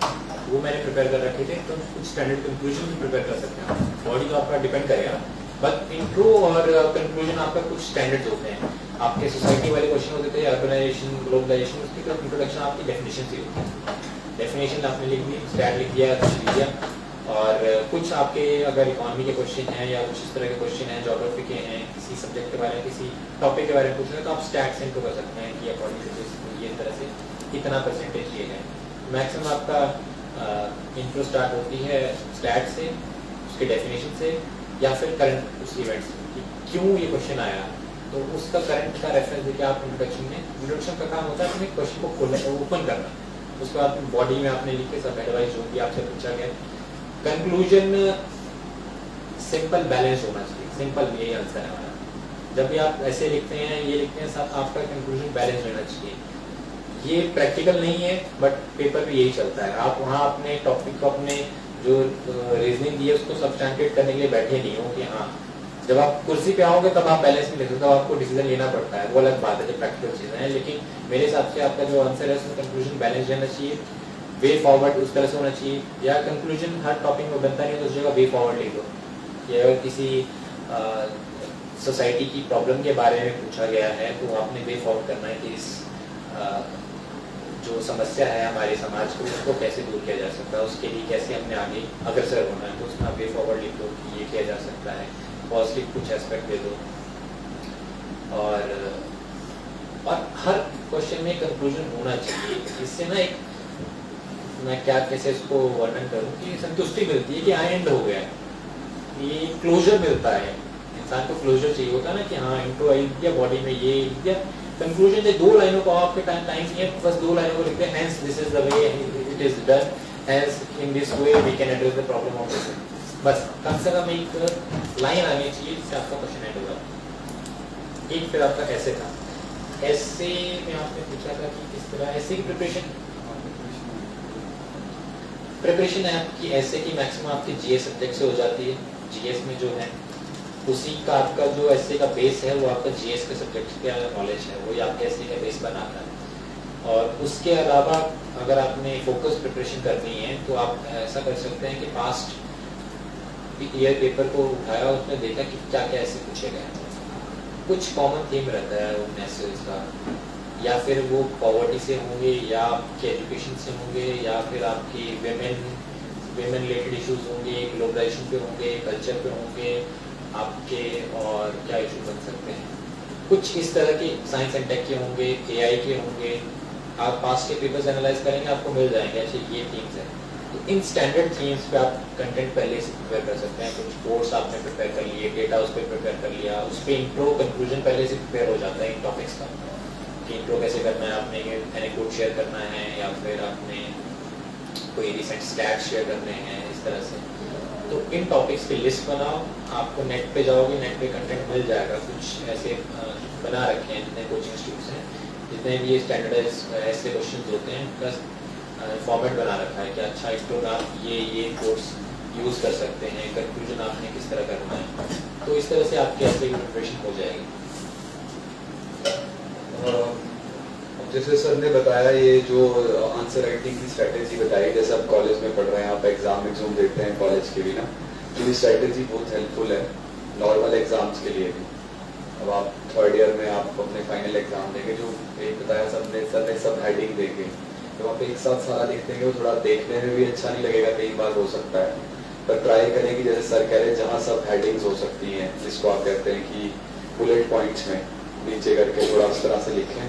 S4: वो मैंने प्रिपेयर कर रखे थे। तो कुछ स्टैंडर्ड कंक्लूजन भी प्रिपेयर कर सकते हैं, बॉडी तो आपका डिपेंड करेगा, बट इंट्रो और कंक्लूजन आपका कुछ स्टैंडर्ड्स होते हैं। आपके सोसाइटी वाले क्वेश्चन होते थे, ऑर्गेनाइजेशन, ग्लोबलाइजेशन, उसकी तरफ इंट्रोडक्शन आपकी डेफिनेशन से होती है। डेफिनेशन आपने लिख दी, स्टैट लिख दिया, कुछ लिख दिया। और कुछ आपके अगर इकोनॉमी के क्वेश्चन हैं या कुछ इस तरह के क्वेश्चन हैं, ज्योग्राफी के हैं, किसी सब्जेक्ट के बारे में, किसी टॉपिक के बारे में पूछ रहे हैं, तो आप स्टैट से इनको कर सकते हैं कि अकॉर्डिंग टू ये तरह से इतना परसेंटेज लिए जाए। मैक्सिमम आपका इंट्रो स्टार्ट होती है स्टैट से, उसके डेफिनेशन से, या फिर करंट उस इवेंट से कि क्यों ये क्वेश्चन आया, तो उसका करंट का रेफरेंस देके आप इंट्रोडक्शन का काम होता है अपने क्वेश्चन को खोलना, ओपन करना। उसके बाद बॉडी में आपने लिखे सब एडवाइस जो भी आपसे पूछा गया। कंक्लूजन सिंपल बैलेंस होना चाहिए, सिंपल यही आंसर है हमारा। जब भी आप ऐसे लिखते हैं, ये लिखते हैं, साथ आपका कंक्लूजन बैलेंस रहना चाहिए। ये प्रैक्टिकल नहीं है बट पेपर पे यही चलता है। आप वहाँ अपने टॉपिक को, अपने जो रीजनिंग दी है उसको सब्सटैंटिएट करने के लिए बैठे नहीं हो कि हाँ जब आप कुर्सी पे आओगे तब आप बैलेंस नहीं ले सकते, तब आपको डिसीजन लेना पड़ता है, वो अलग बात है, जो प्रैक्टिकल चीजें हैं। लेकिन मेरे हिसाब से आपका जो आंसर है उसमें कंक्लूजन बैलेंस रहना चाहिए, वे फॉरवर्ड उस तरह से होना चाहिए। या कंक्लूजन हर टॉपिक में बनता नहीं है तो उस जगह वे फॉरवर्ड लिख दो। या अगर किसी सोसाइटी की प्रॉब्लम के बारे में पूछा गया है तो आपने वे फॉरवर्ड करना है कि इस जो समस्या है हमारे समाज को, उसको कैसे दूर किया जा सकता है, उसके लिए कैसे हमने आगे अग्रसर होना है, तो उसमें आप वे फॉरवर्ड लिख दो कि ये किया जा सकता है, पॉजिटिव कुछ एस्पेक्ट दे दो। और हर क्वेश्चन में कंक्लूजन होना चाहिए। इससे ना एक, मैं क्या कैसे इसको वर्णन करूं कि संतुष्टि मिलती है कि एंड हो गया, ये क्लोजर मिलता है। इंसान को क्लोजर चाहिए होता है ना कि हाँ इंट्रो आई दिया, बॉडी में ये लिख दिया, कंक्लूजन दे 2 लाइनों को आपके टाइम नहीं है, बस 2 लाइनों को लिखते हैं, hence this is the way it is done, hence in this way we can address the problem of this. बस कम से कम एक लाइन आनी चाहिए जिससे आपका क्वेश्चन एंड होगा। एक फिर आपका ऐसे था, ऐसे में आपने पूछा था कि किस तरह ऐसे की प्रिपरेशन प्रिपरेशन है आपकी ऐसे की मैक्सिमम आपके जीएस सब्जेक्ट से हो जाती है। जीएस में जो है उसी का आपका जो ऐसे का बेस है वो आपका जीएस के सब्जेक्ट का नॉलेज है, वही आपके ऐसे का बेस बनाता है। और उसके अलावा अगर आपने फोकस प्रिपरेशन करनी है तो आप ऐसा कर सकते हैं कि पास्ट ईयर पेपर को उठाया, उसमें देखा कि क्या क्या ऐसे पूछे गए हैं। कुछ कॉमन थीम रहता है उन मैसेज का, या फिर वो पॉवर्टी से होंगे, या आपके एजुकेशन से होंगे, या फिर आपकी वेमेन रिलेटेड इश्यूज होंगे, ग्लोबलाइजेशन पे होंगे, कल्चर पे होंगे आपके, और क्या इशू बन सकते हैं कुछ इस तरह के, साइंस एंड टेक के होंगे, एआई के होंगे। आप पास्ट के पेपर्स एनालाइज करेंगे, आपको मिल जाएंगे ऐसे ये थीम्स हैं। तो इन स्टैंडर्ड थीम्स पे आप कंटेंट पहले से प्रिपेयर कर सकते हैं। कुछ कोर्स आपने प्रिपेयर कर लिए, डेटा उस पर प्रिपेयर कर लिया, उस पर इंट्रो कंक्लूजन पहले से प्रिपेयर हो जाता है इन टॉपिक्स का कि इंट्रो कैसे करना है, आपने एनेक्डोट शेयर करना है, या फिर आपने कोई रिसेंट स्टैट शेयर करने हैं, इस तरह से। तो इन टॉपिक्स की लिस्ट बनाओ, आपको नेट पे जाओगे, नेट पे कंटेंट मिल जाएगा। कुछ ऐसे बना रखे हैं जितने कोचिंग इंस्टीट्यूट्स हैं, जितने भी ये स्टैंडर्डाइज ऐसे क्वेश्चन होते हैं, प्लस फॉर्मेट बना रखा है कि अच्छा इंट्रो आप ये कोर्स यूज़ कर सकते हैं, कंक्लूजन आपने किस तरह करना है। तो इस तरह से आपकी ऐसे प्रिपरेशन हो जाएगी।
S3: जैसे सर ने बताया, ये जो आंसर राइटिंग की स्ट्रेटेजी बताई, जैसे आप कॉलेज में पढ़ रहे हैं, आप एग्जाम देते हैं कॉलेज के भी ना, तो ये स्ट्रेटेजी बहुत हेल्पफुल है नॉर्मल एग्जाम्स के लिए भी। अब आप थर्ड ईयर में आप अपने फाइनल एग्जाम देंगे, जो एक बताया सर ने सब हेडिंग देंगे, तो आप एक साथ सारा लिख देंगे, वो थोड़ा देखने में भी अच्छा नहीं लगेगा, कई बार हो सकता है। पर ट्राई करें कि जैसे सर कह रहे हैं, जहाँ सब हेडिंग्स हो सकती हैं, जिसको आप कहते हैं कि बुलेट पॉइंट्स में नीचे करके थोड़ा उस तरह से लिखें।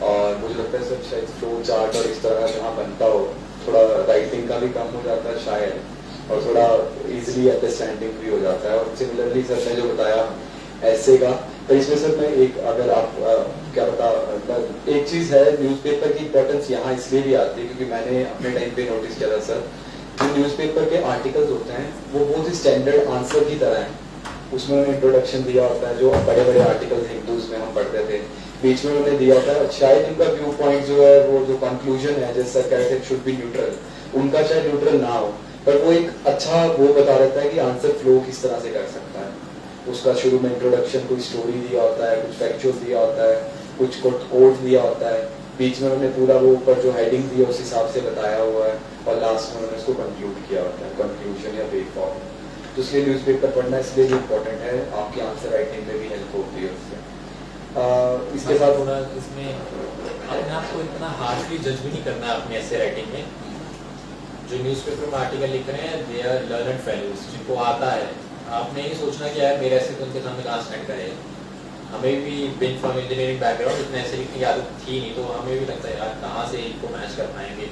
S3: और मुझे लगता है सर शायद फ्लो चार्ट और इस तरह का जहाँ बनता हो, थोड़ा राइटिंग का भी कम हो जाता है शायद, और थोड़ा इजीली अंडरस्टैंडिंग भी हो जाता है। और सिमिलरली सर ने जो बताया ऐसे का, तो इसमें सर मैं एक, अगर आप क्या बता, एक चीज़ है, न्यूज़पेपर की इंपॉर्टेंस यहाँ इसलिए भी आती है क्योंकि मैंने अपने टाइम पे नोटिस किया था सर, जो न्यूज़पेपर के आर्टिकल्स होते हैं वो बहुत ही स्टैंडर्ड आंसर की तरह हैं। उसमें उन्होंने इंट्रोडक्शन दिया होता है, जो बड़े बड़े आर्टिकल हिंदूज में हम पढ़ते थे, बीच में उन्होंने दिया होता है, शायद उनका व्यू पॉइंट जो है, वो जो कंक्लूजन है, जैसे सर कहते हैं शुड बी न्यूट्रल, उनका शायद न्यूट्रल ना हो, पर वो एक अच्छा वो बता देता है कि आंसर फ्लो किस तरह से कर सकता है। उसका शुरू में इंट्रोडक्शन, कोई स्टोरी दिया होता है, कुछ फैक्चुअल दिया होता है, कुछ कोट दिया होता है, बीच में उन्होंने पूरा वो ऊपर जो हेडिंग दी है उस हिसाब से बताया हुआ है, और लास्ट में उन्होंने उसको कंक्लूड किया होता है, कंक्लूजन या वे फॉर्म। तो इसलिए न्यूज़पेपर पढ़ना इसलिए भी इम्पोर्टेंट है, आपकी आंसर राइटिंग में भी हेल्प होती है उससे। इसके साथ
S4: थोड़ा इसमें अपने आप को इतना हार्डली जज भी नहीं करना है अपने ऐसे राइटिंग में। जो न्यूज़पेपर में आर्टिकल लिख रहे हैं, दे आर लर्नड फेलोज, जिनको आता है। आपने ये सोचना कि यार मेरे ऐसे तो उनके सामने कहाँ स्टैंड करेगा। हमें भी बिन फ्रॉम इंजीनियरिंग बैकग्राउंड इतने ऐसे लिखने की आदत थी नहीं, तो हमें भी लगता है यार कहाँ से इनको मैच कर पाएंगे।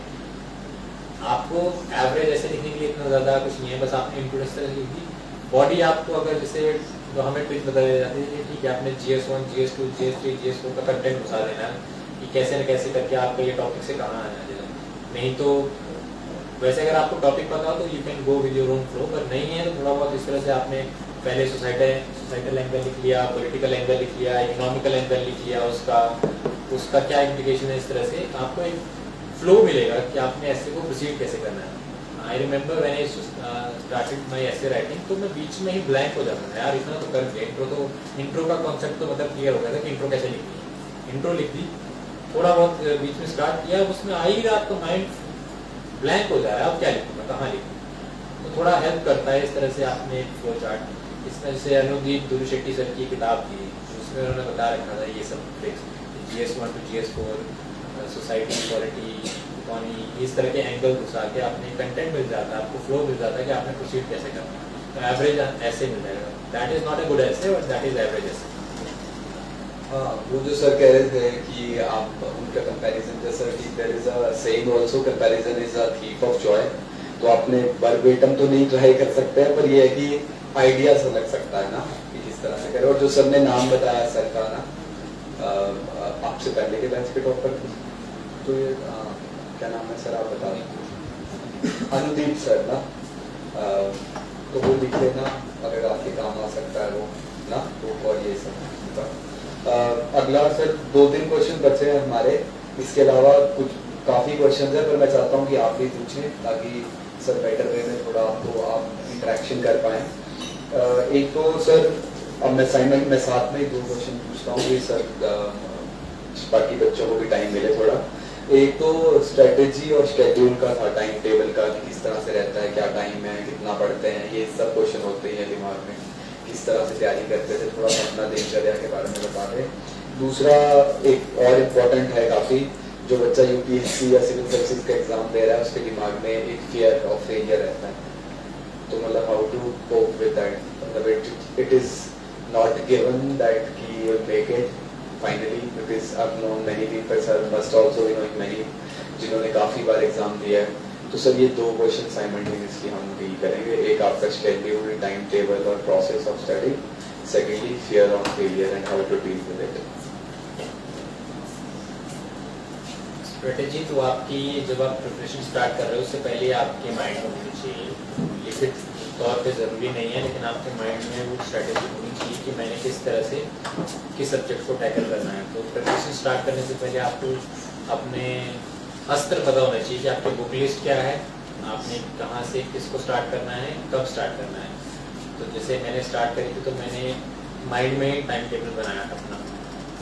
S4: आपको एवरेज ऐसे लिखने के लिए इतना ज़्यादा कुछ नहीं है, बस आपने इंट्रोडक्शन लिख दी। बॉडी आपको अगर जैसे तो हमें ट्रिक बताई जाती है कि ठीक है आपने GS1, GS2, GS3, GS4 का कंटेंट घुसा देना है कि कैसे न कैसे करके आपका ये टॉपिक से कहाँ आना है। नहीं तो वैसे अगर आपको टॉपिक पता हो तो you can go with your own flow, पर नहीं है तो थोड़ा बहुत इस तरह से आपने पहले सोसाइटल एंगल लिख लिया, पॉलिटिकल एंगल लिख लिया, इकोनॉमिकल एंगल लिख लिया, उसका क्या इम्प्लीकेशन है, इस तरह से आपको एक फ्लो मिलेगा कि आपने ऐसे को प्रोसीड कैसे करना है। I remember when I started my ऐसे राइटिंग, तो मैं बीच में ही ब्लैंक हो जाता था यार, इतना तो कर दिया। इंट्रो का कॉन्सेप्ट तो मतलब क्लियर हो गया था कि इंट्रो कैसे लिखनी है। इंट्रो लिख दी, थोड़ा बहुत बीच में स्टार्ट किया, उसमें आ ही रहा तो माइंड ब्लैंक हो जा रहा है, अब क्या लिखूंगा, कहाँ लिखूँ। तो थोड़ा हेल्प करता है इस तरह से आपने फ्लो चार्ट। इस तरह से अनुदीप दुरू शेट्टी सर की किताब थी, उसमें उन्होंने बता रखा था ये सब tricks, GS1 to GS4, society, polity, economy, इस तरह के एंगल घुसा के आपने कंटेंट मिल जाता है, आपको फ्लो मिल जाता है कि आपने प्रोसीड कैसे करना है। तो एवरेज ऐसे मिल जाएगा। That is not a good ऐसे, बट दैट इज एवरेज ऐसे।
S3: हाँ, वो जो सर कह रहे थे कि आप उनका कंपैरिजन, जैसा कि there is a saying also, comparison is a thief of joy. तो आपने वर्बेटम तो नहीं ट्राई कर सकते हैं, पर ये है कि आइडिया से लग सकता है ना कि किस तरह से करें। और जो सर ने नाम बताया सर का ना, आपसे पहले के बेंच पे टॉपर, तो ये क्या नाम है सर, आप बता दें। अनुदीप सर ना, तो वो लिख लेना अगर आपके काम आ सकता है वो ना, तो और ये सब। अगला सर 2-3 क्वेश्चन बचे हैं हमारे, इसके अलावा कुछ काफ़ी क्वेश्चन है, पर मैं चाहता हूँ कि आप भी पूछें ताकि सर बेटर वे में थोड़ा आपको आप इंटरेक्शन कर पाएँ। एक तो सर अब मैं असाइनमेंट में साथ में 2 क्वेश्चन पूछता हूँ कि सर बाकी बच्चों को भी टाइम मिले थोड़ा। एक तो स्ट्रेटेजी और शेड्यूल का था, टाइम टेबल का कि किस तरह से रहता है, क्या टाइम है, कितना पढ़ते हैं, ये सब क्वेश्चन होते हैं दिमाग में, किस तरह से तैयारी करते थे, थोड़ा अपना दिनचर्या के बारे में बता दें। दूसरा एक और इम्पोर्टेंट है काफ़ी, जो बच्चा यूपीएससी या सिविल सर्विसेज का एग्जाम दे रहा है उसके दिमाग में एक फियर ऑफ फेलियर रहता है। तो मतलब how to cope with that, मतलब it is not given that कि you will make it finally, because I have known many people, sir must also be knowing many जिन्होंने काफ़ी बार एग्जाम दिया है। तो सर ये 2 क्वेश्चन साइमल्टेनियसली हम deal करेंगे, एक आपका शेड्यूल, टाइम टेबल और process of study, secondly fear of failure and how to deal with it.
S4: Strategy तो आपकी जब आप प्रिपरेशन स्टार्ट कर रहे हो उससे पहले आपके माइंड में होनी चाहिए, लिखित तौर पे ज़रूरी नहीं है लेकिन आपके माइंड में वो स्ट्रेटेजी होनी चाहिए कि मैंने किस तरह से किस सब्जेक्ट को टैकल करना है। तो प्रिपरेशन स्टार्ट करने से पहले आपको अपने अस्त्र पता होना चाहिए कि आपकी बुक लिस्ट क्या है, आपने कहाँ से किसको स्टार्ट करना है, कब स्टार्ट करना है। तो जैसे मैंने स्टार्ट करी थी तो मैंने माइंड में टाइम टेबल बनाया अपना।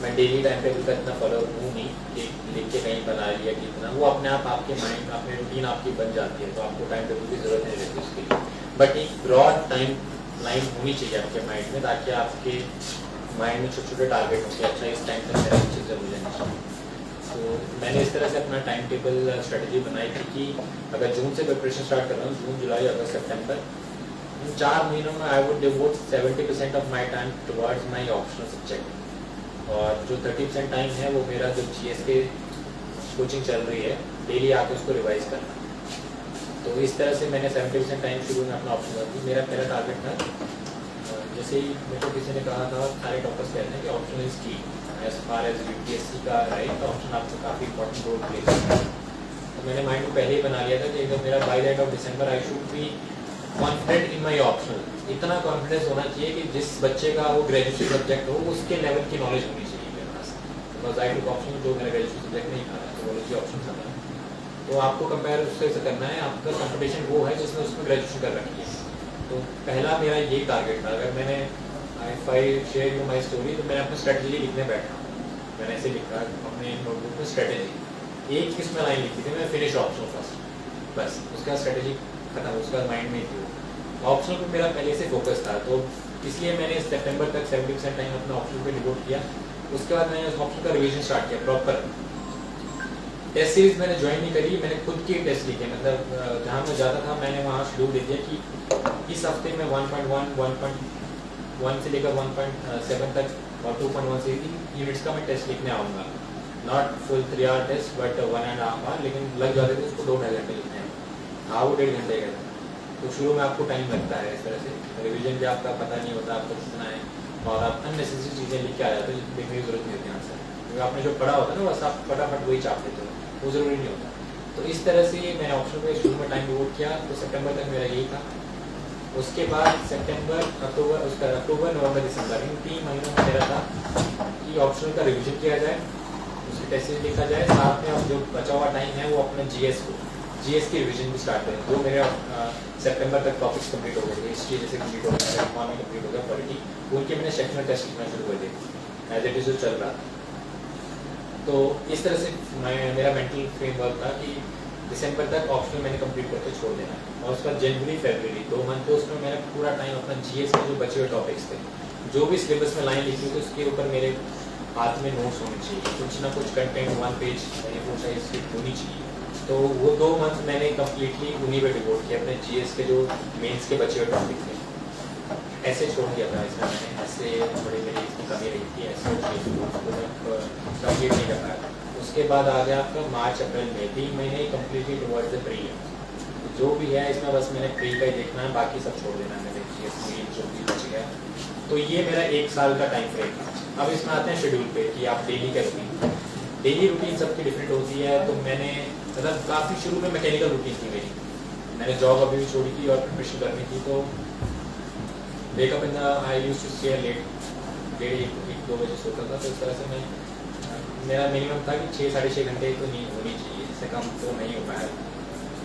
S4: मैं डेली टाइम टेबल का इतना फॉलो हूँ नहीं कि लिख के कहीं बना लिया कि इतना, वो अपने आप आपके माइंड अपने रूटीन आपकी बन जाती है, तो आपको टाइम टेबल की ज़रूरत नहीं रहती उसके लिए। बट एक ब्रॉड टाइम लाइन होनी चाहिए आपके माइंड में, ताकि आपके माइंड में छोटे छोटे टारगेट हों कि अच्छा इस टाइम तक मेरा चीज़ जरूर लेना चाहिए। तो मैंने इस तरह से अपना टाइम टेबल स्ट्रेटजी बनाई थी कि अगर जून से प्रिपरेशन स्टार्ट कर रहा हूँ, जून जुलाई अगस्त सितंबर, इन 4 महीनों में I would devote 70% of my time towards my optional subject, और जो 30% टाइम है वो मेरा जो जीएस के कोचिंग चल रही है डेली आके उसको रिवाइज करना। तो इस तरह से मैंने 70% टाइम शुरू में अपना ऑप्शन रखी। मेरा पहला टारगेट था, जैसे ही मेरे को किसी ने कहा था, सारे टॉपर्स कहते हैं कि ऑप्शन इज की, एज फार एज यूपीएससी का राइट, तो ऑप्शन आपको काफ़ी इंपॉर्टेंट रोल प्ले करता है। तो मैंने माइंड में पहले ही बना लिया था कि अगर मेरा by the end of December I should be confident in my optional. इतना कॉन्फिडेंस होना चाहिए कि जिस बच्चे का वो ग्रेजुएशन सब्जेक्ट हो उसके लेवल की नॉलेज होनी चाहिए मेरे पास। बिकॉज आई टुक ऑप्शन जो मेरा ग्रेजुएशन सब्जेक्ट नहीं था, टेक्नोलॉजी ऑप्शन था। तो आपको कंपेयर उससे करना है, आपका कंपटीशन वो है जिसने उसमें ग्रेजुएशन कर रखी है। तो पहला मेरा यही टारगेट था। अगर मैंने if I share you my story, तो मैंने अपनी स्ट्रेटेजी लिखने बैठा, मैंने ऐसे लिखा अपने नोटबुक में स्ट्रेटेजी, एक किसमें लाइन लिखी थी मैं, फिनिश ऑप्शन फर्स्ट, बस उसका स्ट्रेटेजी खत्म, उसका माइंड में थी। ऑप्शनल पर मेरा पहले से फोकस था, तो इसलिए मैंने सितंबर तक 70% टाइम अपना ऑप्शनल पे डिवोट किया। उसके बाद मैंने उस ऑप्शन का रिवीजन स्टार्ट किया प्रॉपर। टेस्ट सीरीज मैंने ज्वाइन नहीं करी, मैंने खुद के टेस्ट लिखे, मतलब जहाँ मैं जाता था मैंने वहाँ शेड्यूल दे दिया कि इस हफ्ते में 1.1, 1.1 से लेकर 1.7 तक और 2.1 से 3 यूनिट्स का मैं टेस्ट लिखने आऊँगा। Not full 3 hour test but 1.5 hour, लेकिन लग जाते थे उसको 2-2.5 घंटे लिखने हैं, हाँ वो 1.5 घंटे का था। तो शुरू में आपको टाइम लगता है इस तरह से, रिवीजन भी आपका पता नहीं होता आपको कितना है, और आप अननेसेसरी चीज़ें लिख के आ जाते हो जिसकी देखने की जरूरत नहीं होती आंसर, क्योंकि आपने जो पढ़ा होता है ना बस आप फटाफट वही चाप लेते हो, वो ज़रूरी नहीं होता। तो इस तरह से मैंने ऑप्शन पे शुरू में टाइम डिवोट किया, तो सितंबर तक मेरा यही था। उसके बाद सितंबर, अक्टूबर, उसका अक्टूबर, नवंबर, दिसंबर, इन 3 महीनों में मेरा था कि ऑप्शनल का रिवीजन किया जाए, उसके टेस्ट लिखा जाए, साथ में अब जो बचा हुआ टाइम है वो अपने जीएस की रिवीजन भी स्टार्ट करें। जो मेरे सितंबर तक टॉपिक्स कंप्लीट हो गए, हिस्ट्री जैसे कंप्लीट हो गया, इकोनॉमी कंप्लीट हो गया, पॉलिटी, उनके मैंने सेक्शनल टेस्ट लिखना शुरू कर दिया एज इट इज जो चल रहा था। तो इस तरह से मेरा मेंटल फ्रेमवर्क था कि दिसंबर तक ऑप्शनल मैंने कंप्लीट करके छोड़ देना है, और उसका जनवरी फरवरी 2 मंथ तो उसमें मैंने पूरा टाइम अपना जीएस के जो बचे हुए टॉपिक्स थे, जो भी सिलेबस में लाइन लिखी थी उसके ऊपर मेरे हाथ में नोट्स होने चाहिए, कुछ ना कुछ कंटेंट 1 पेज A4 साइज की होनी चाहिए। तो वो 2 मंथ मैंने कम्प्लीटली उन्हीं पर डिवोट किया, अपने जीएस के जो मेंस के बचे हुए टॉपिक थे। ऐसे छोड़ दिया था इसमें मैंने, ऐसे बड़ी मेरी इसकी कमी रही थी, ऐसे कंप्लीट नहीं कर पाया। उसके बाद आ गया आपका मार्च अप्रैल में, 3 महीने कम्प्लीटली टुवर्ड्स द प्री है। जो भी है इसमें बस मैंने प्री का ही देखना है, बाकी सब छोड़ देना है मैंने जीएस में जो भी बच गया। तो ये मेरा 1 साल का टाइम फ्रेम था। अब इसमें आते हैं शेड्यूल पे कि आप डेली का रूटीन, डेली रूटीन सबकी डिफरेंट होती है। तो मैंने मतलब काफ़ी शुरू में मैकेनिकल रूटीन थी मेरी, मैंने जॉब अभी भी छोड़ी थी और प्रिपरेशन करनी थी, तो wake up in the I used to stay late, 1-2 बजे सोता था। तो इस तरह से मैं, मेरा मिनिमम था कि 6-6.5 घंटे तो नींद होनी चाहिए, इससे कम तो नहीं हो पाया।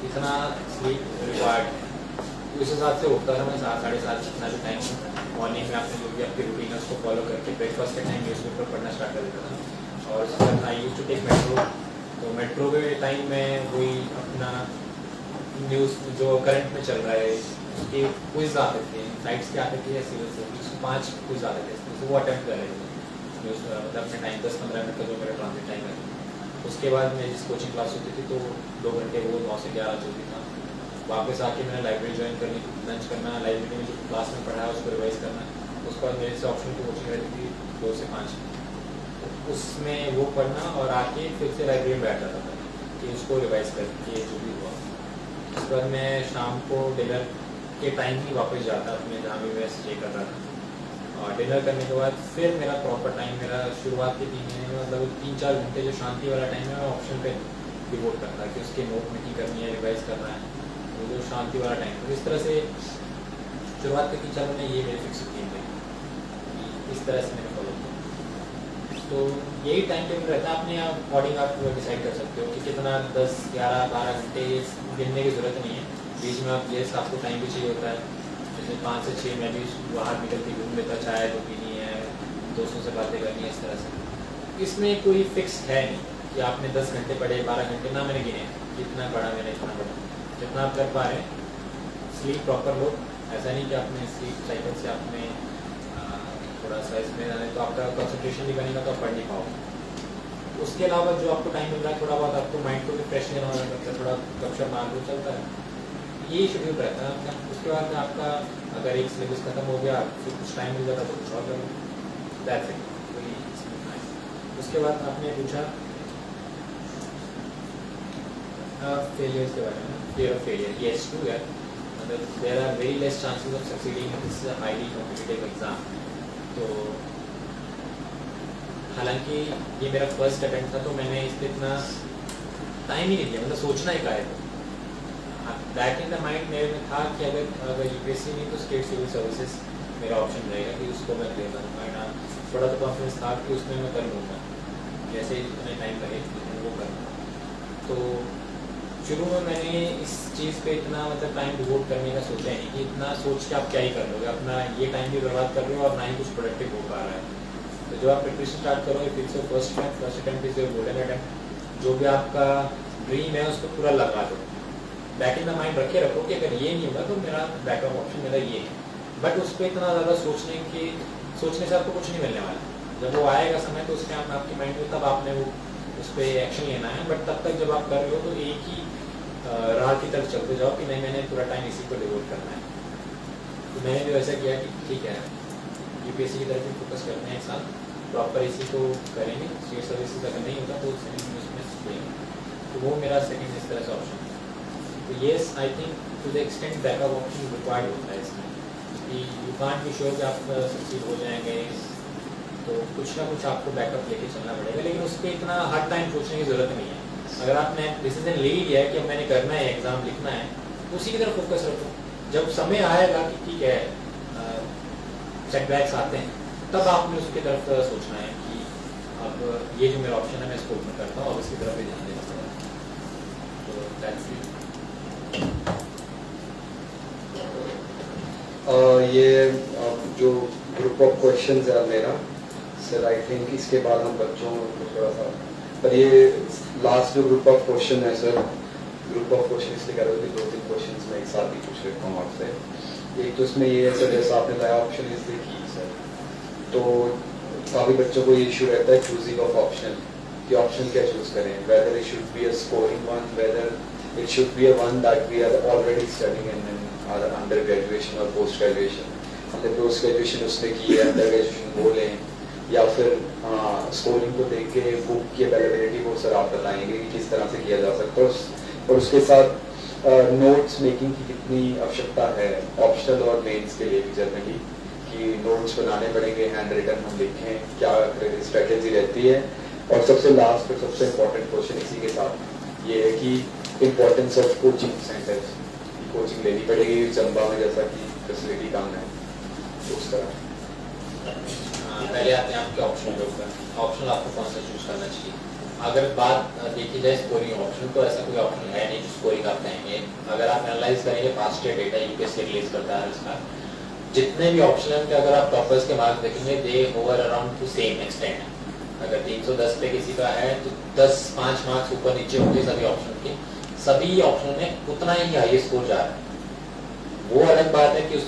S4: इतना स्लीप रिक्वायर्ड उस हिसाब से उठता था मैं 7-7:30 जितना भी टाइम मॉर्निंग में आपने जो भी आपकी रूटीन है उसको फॉलो करके ब्रेकफास्ट के टाइम न्यूज़पेपर पढ़ना स्टार्ट कर देता था। और उसके बाद I used to take metro, तो मेट्रो के टाइम में वही अपना न्यूज़ जो करंट में चल रहा है उसके क्विज आते थे, साइट्स के आते थे या सिविल सर्विस 5 क्विज आते थे, तो वो अटेम्प्ट कर रहे थे न्यूज़ मतलब अपने टाइम 10-15 मिनट का जो मेरा ट्रांजिट टाइम है। उसके बाद मैं जिस कोचिंग क्लास होती थी तो 2 घंटे वो 9 से 11 चलती था। वापस आके मैंने लाइब्रेरी ज्वाइन करनी, लंच करना, लाइब्रेरी में जो क्लास में पढ़ा है उसको रिवाइज करना। उसके बाद मेरे से ऑप्शन की कोचिंग रहती थी 2 से 5, उसमें वो पढ़ना और आके फिर से लाइब्रेरी में बैठ जाता था कि उसको रिवाइज करके जो भी हुआ। उसके बाद मैं शाम को डिनर के टाइम ही वापस जाता अपने जहाँ भी मैं स्टे कर रहा था, और डिनर करने के बाद फिर मेरा प्रॉपर टाइम, मेरा शुरुआत के 3 महीने में मतलब 3-4 घंटे जो शांति वाला टाइम है मैं ऑप्शन पे डिवोट करता कि उसके नोट मेकिंग करनी है, रिवाइज करना है, वो जो शांति वाला टाइम। तो इस तरह से शुरुआत के 3-4 महीने ये मेरी फिक्स रूटीन रही, इस तरह से मैंने फॉलो किया। तो यही टाइम टेबल रहता है, अपने अकॉर्डिंग आप डिसाइड कर सकते हो कि कितना 10, 11, 12 घंटे गिनने की ज़रूरत नहीं है। बीच में आप येस आपको टाइम भी चाहिए होता है, जैसे 5 से 6 मैं भी बाहर निकल के घूम लेता, चाय जो पीनी है, दोस्तों से बातें करनी है, इस तरह से। इसमें कोई फिक्स है नहीं कि आपने 10 घंटे पढ़े, 12 घंटे ना मैंने गिने कितना पढ़ा मैंने, इतना पढ़ा, जितना आप कर पा रहे हैं। स्लीप प्रॉपर लो, ऐसा नहीं कि आपने स्लीप साइकिल से आपने थोड़ा सा इसमें जाने तो आपका कंसंट्रेशन नहीं बनेगा तो आप पढ़ नहीं पाओगे। उसके अलावा जो आपको टाइम मिल रहा है थोड़ा बहुत आपको माइंड को भी फ्रेश लेना होना पड़ता है, थोड़ा गपशप मार लो, चलता है, यही शेड्यूल रहता है आपका। उसके बाद आपका अगर एक सिलेबस खत्म हो गया फिर कुछ टाइम मिल जाता तो कुछ और करो, दैट्स इट, वही इसमें है। उसके बाद आपने पूछा फेलियर्स के बारे में, fear of failure, yes true है, मतलब there are very less chances of succeeding in this highly competitive exam. तो हालांकि ये मेरा फर्स्ट अटेम्प्ट था तो मैंने इस पर इतना टाइम ही नहीं दिया, मतलब सोचना ही का है। बैक इन द माइंड मेरे में था कि अगर यूपीएससी नहीं तो स्टेट सिविल सर्विसेज मेरा ऑप्शन रहेगा कि उसको मैं दे पाऊँगा। थोड़ा तो कॉन्फिडेंस था कि उसमें मैं कर लूँगा, जैसे ही जितने टाइम लगे वो करना। तो शुरू में मैंने इस चीज़ पे इतना मतलब टाइम डिवोट करने का सोचा ही नहीं कि इतना सोच के आप क्या ही कर लोगे, अपना ये टाइम भी बर्बाद कर रहे हो और ना ही कुछ प्रोडक्टिव हो पा रहा है। तो जब आप प्रिपरेशन स्टार्ट करोगे फिर से first attempt is your golden attempt, जो भी आपका ड्रीम है उसको पूरा लगा दो, बैक इन द माइंड रखे रखो कि अगर ये नहीं होगा तो मेरा बैकअप ऑप्शन मेरा ये है। बट उस पर इतना ज़्यादा सोचने से आपको कुछ नहीं मिलने वाला। जब वो आएगा समय तो उसके आपके माइंड में तब आपने वो उस पर एक्शन लेना है। बट तब तक जब आप कर रहे हो तो एक ही राह की तरफ चलते जाओ कि नहीं मैंने पूरा टाइम इसी को डिवोट करना है। तो मैंने भी वैसा किया कि ठीक है यूपीएससी की तरफ भी फोकस करते हैं एक साल, प्रॉपर इसी को करेंगे, स्टेट सर्विसेज अगर नहीं होता तो सेकेंड लेंगे। तो वो मेरा सेकेंड इस तरह से ऑप्शन है। तो yes I think to the extent backup option required होता है इसमें, कि यू कांट बी श्योर कि आप सक्सीड हो जाएंगे, तो कुछ ना कुछ आपको बैकअप लेके चलना पड़ेगा। लेकिन उस पर इतना हर टाइम सोचने की ज़रूरत नहीं है। अगर आपने डिसीजन ले ही लिया है कि अब मैंने करना है, एग्ज़ाम लिखना है, तो उसी की तरफ फोकस रखो। जब समय आएगा कि ठीक है सेटबैक्स आते हैं तब आपने उसकी तरफ सोचना है कि अब ये जो मेरा ऑप्शन है मैं इसको ओपन करता हूँ और इसकी तरफ भी ध्यान देना पड़ेगा। तो दैट्स इट।
S3: ये जो ग्रुप ऑफ क्वेश्चंस है मेरा सर, आई थिंक इसके बाद हम बच्चों को थोड़ा सा, पर ये लास्ट जो ग्रुप ऑफ क्वेश्चन है सर, ग्रुप ऑफ क्वेश्चन इसलिए कह रहे हो कि 2-3 क्वेश्चन मैं एक साथ ही पूछ लेता हूँ आपसे। एक तो इसमें ये है सर, जैसा आपने बताया option is the key sir, तो काफ़ी बच्चों को ये इशू रहता है चूजिंग ऑफ ऑप्शन, कि ऑप्शन क्या चूज करें, whether it should be a scoring one, whether it should be a one that we are already studying in under graduation और पोस्ट ग्रेजुएशन। हमने पोस्ट ग्रेजुएशन उसने की है, अंडर ग्रेजुएशन वो लें, या फिर स्कोरिंग को देख के बुक की अवेलेबिलिटी को सर आप बताएंगे कि किस तरह से किया जा सकता है, और उसके साथ नोट्स मेकिंग की कितनी आवश्यकता है ऑप्शनल और मेंस के लिए भी जनरली, कि नोट्स बनाने पड़ेंगे, हैंड रिटन हम लिखें, क्या स्ट्रेटेजी रहती है। और सबसे लास्ट और सबसे इम्पोर्टेंट क्वेश्चन इसी के साथ ये है कि importance of coaching centres, coaching लेनी पड़ेगी चंबा में जैसा कि फैसिलिटी कम है, उस तरह।
S4: पहले आते हैं आपके ऑप्शन के ऊपर। ऑप्शन आपको कौन सा चूज करना चाहिए? अगर बात देखी जाए स्कोरिंग ऑप्शन, तो ऐसा कोई ऑप्शन है नहीं स्कोरिंग आप कहेंगे। अगर आप एनालाइज करेंगे past year data UPSC release करता है इसका, जितने भी ऑप्शन हैं अगर आप टॉपर्स के मार्क्स देखेंगे they hover around to same extent. अगर 310 पे किसी का है तो 5 मार्क्स ऊपर नीचे होंगे सभी ऑप्शन के। सभी ऑप्शन में उतना ही हाई स्कोर जा रहा है। वो अलग बात है कि उस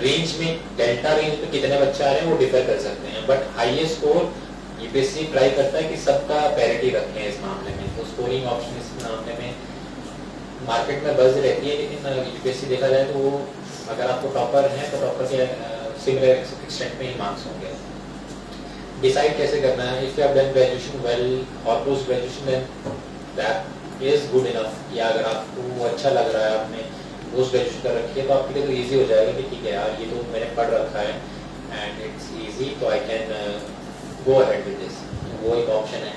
S4: रेंज में डेल्टा रेंज में कितने बच्चे आ रहे हैं वो डिफर कर सकते हैं, but highest score UPSC try करता है कि सबका पैरिटी रखें इस मामले में। तो स्कोरिंग ऑप्शन इस मामले में मार्केट में बज रहती है, लेकिन यूपीएससी देखा जाए तो वो अगर आपको टॉपर है तो टॉपर के सिमिलर एक्सटेंट में ही मार्क्स होंगे। डिसाइड कैसे करना है? If you have done graduation well or post graduation then that is good enough. या अगर आपको अच्छा लग रहा है आपने पोस्ट ग्रेजुएशन कर रखी है तो आपके लिए तो इजी हो जाएगा कि ठीक है यार ये तो मैंने पढ़ रखा है एंड इट्स इजी, तो I can go ahead with this. वो एक ऑप्शन है।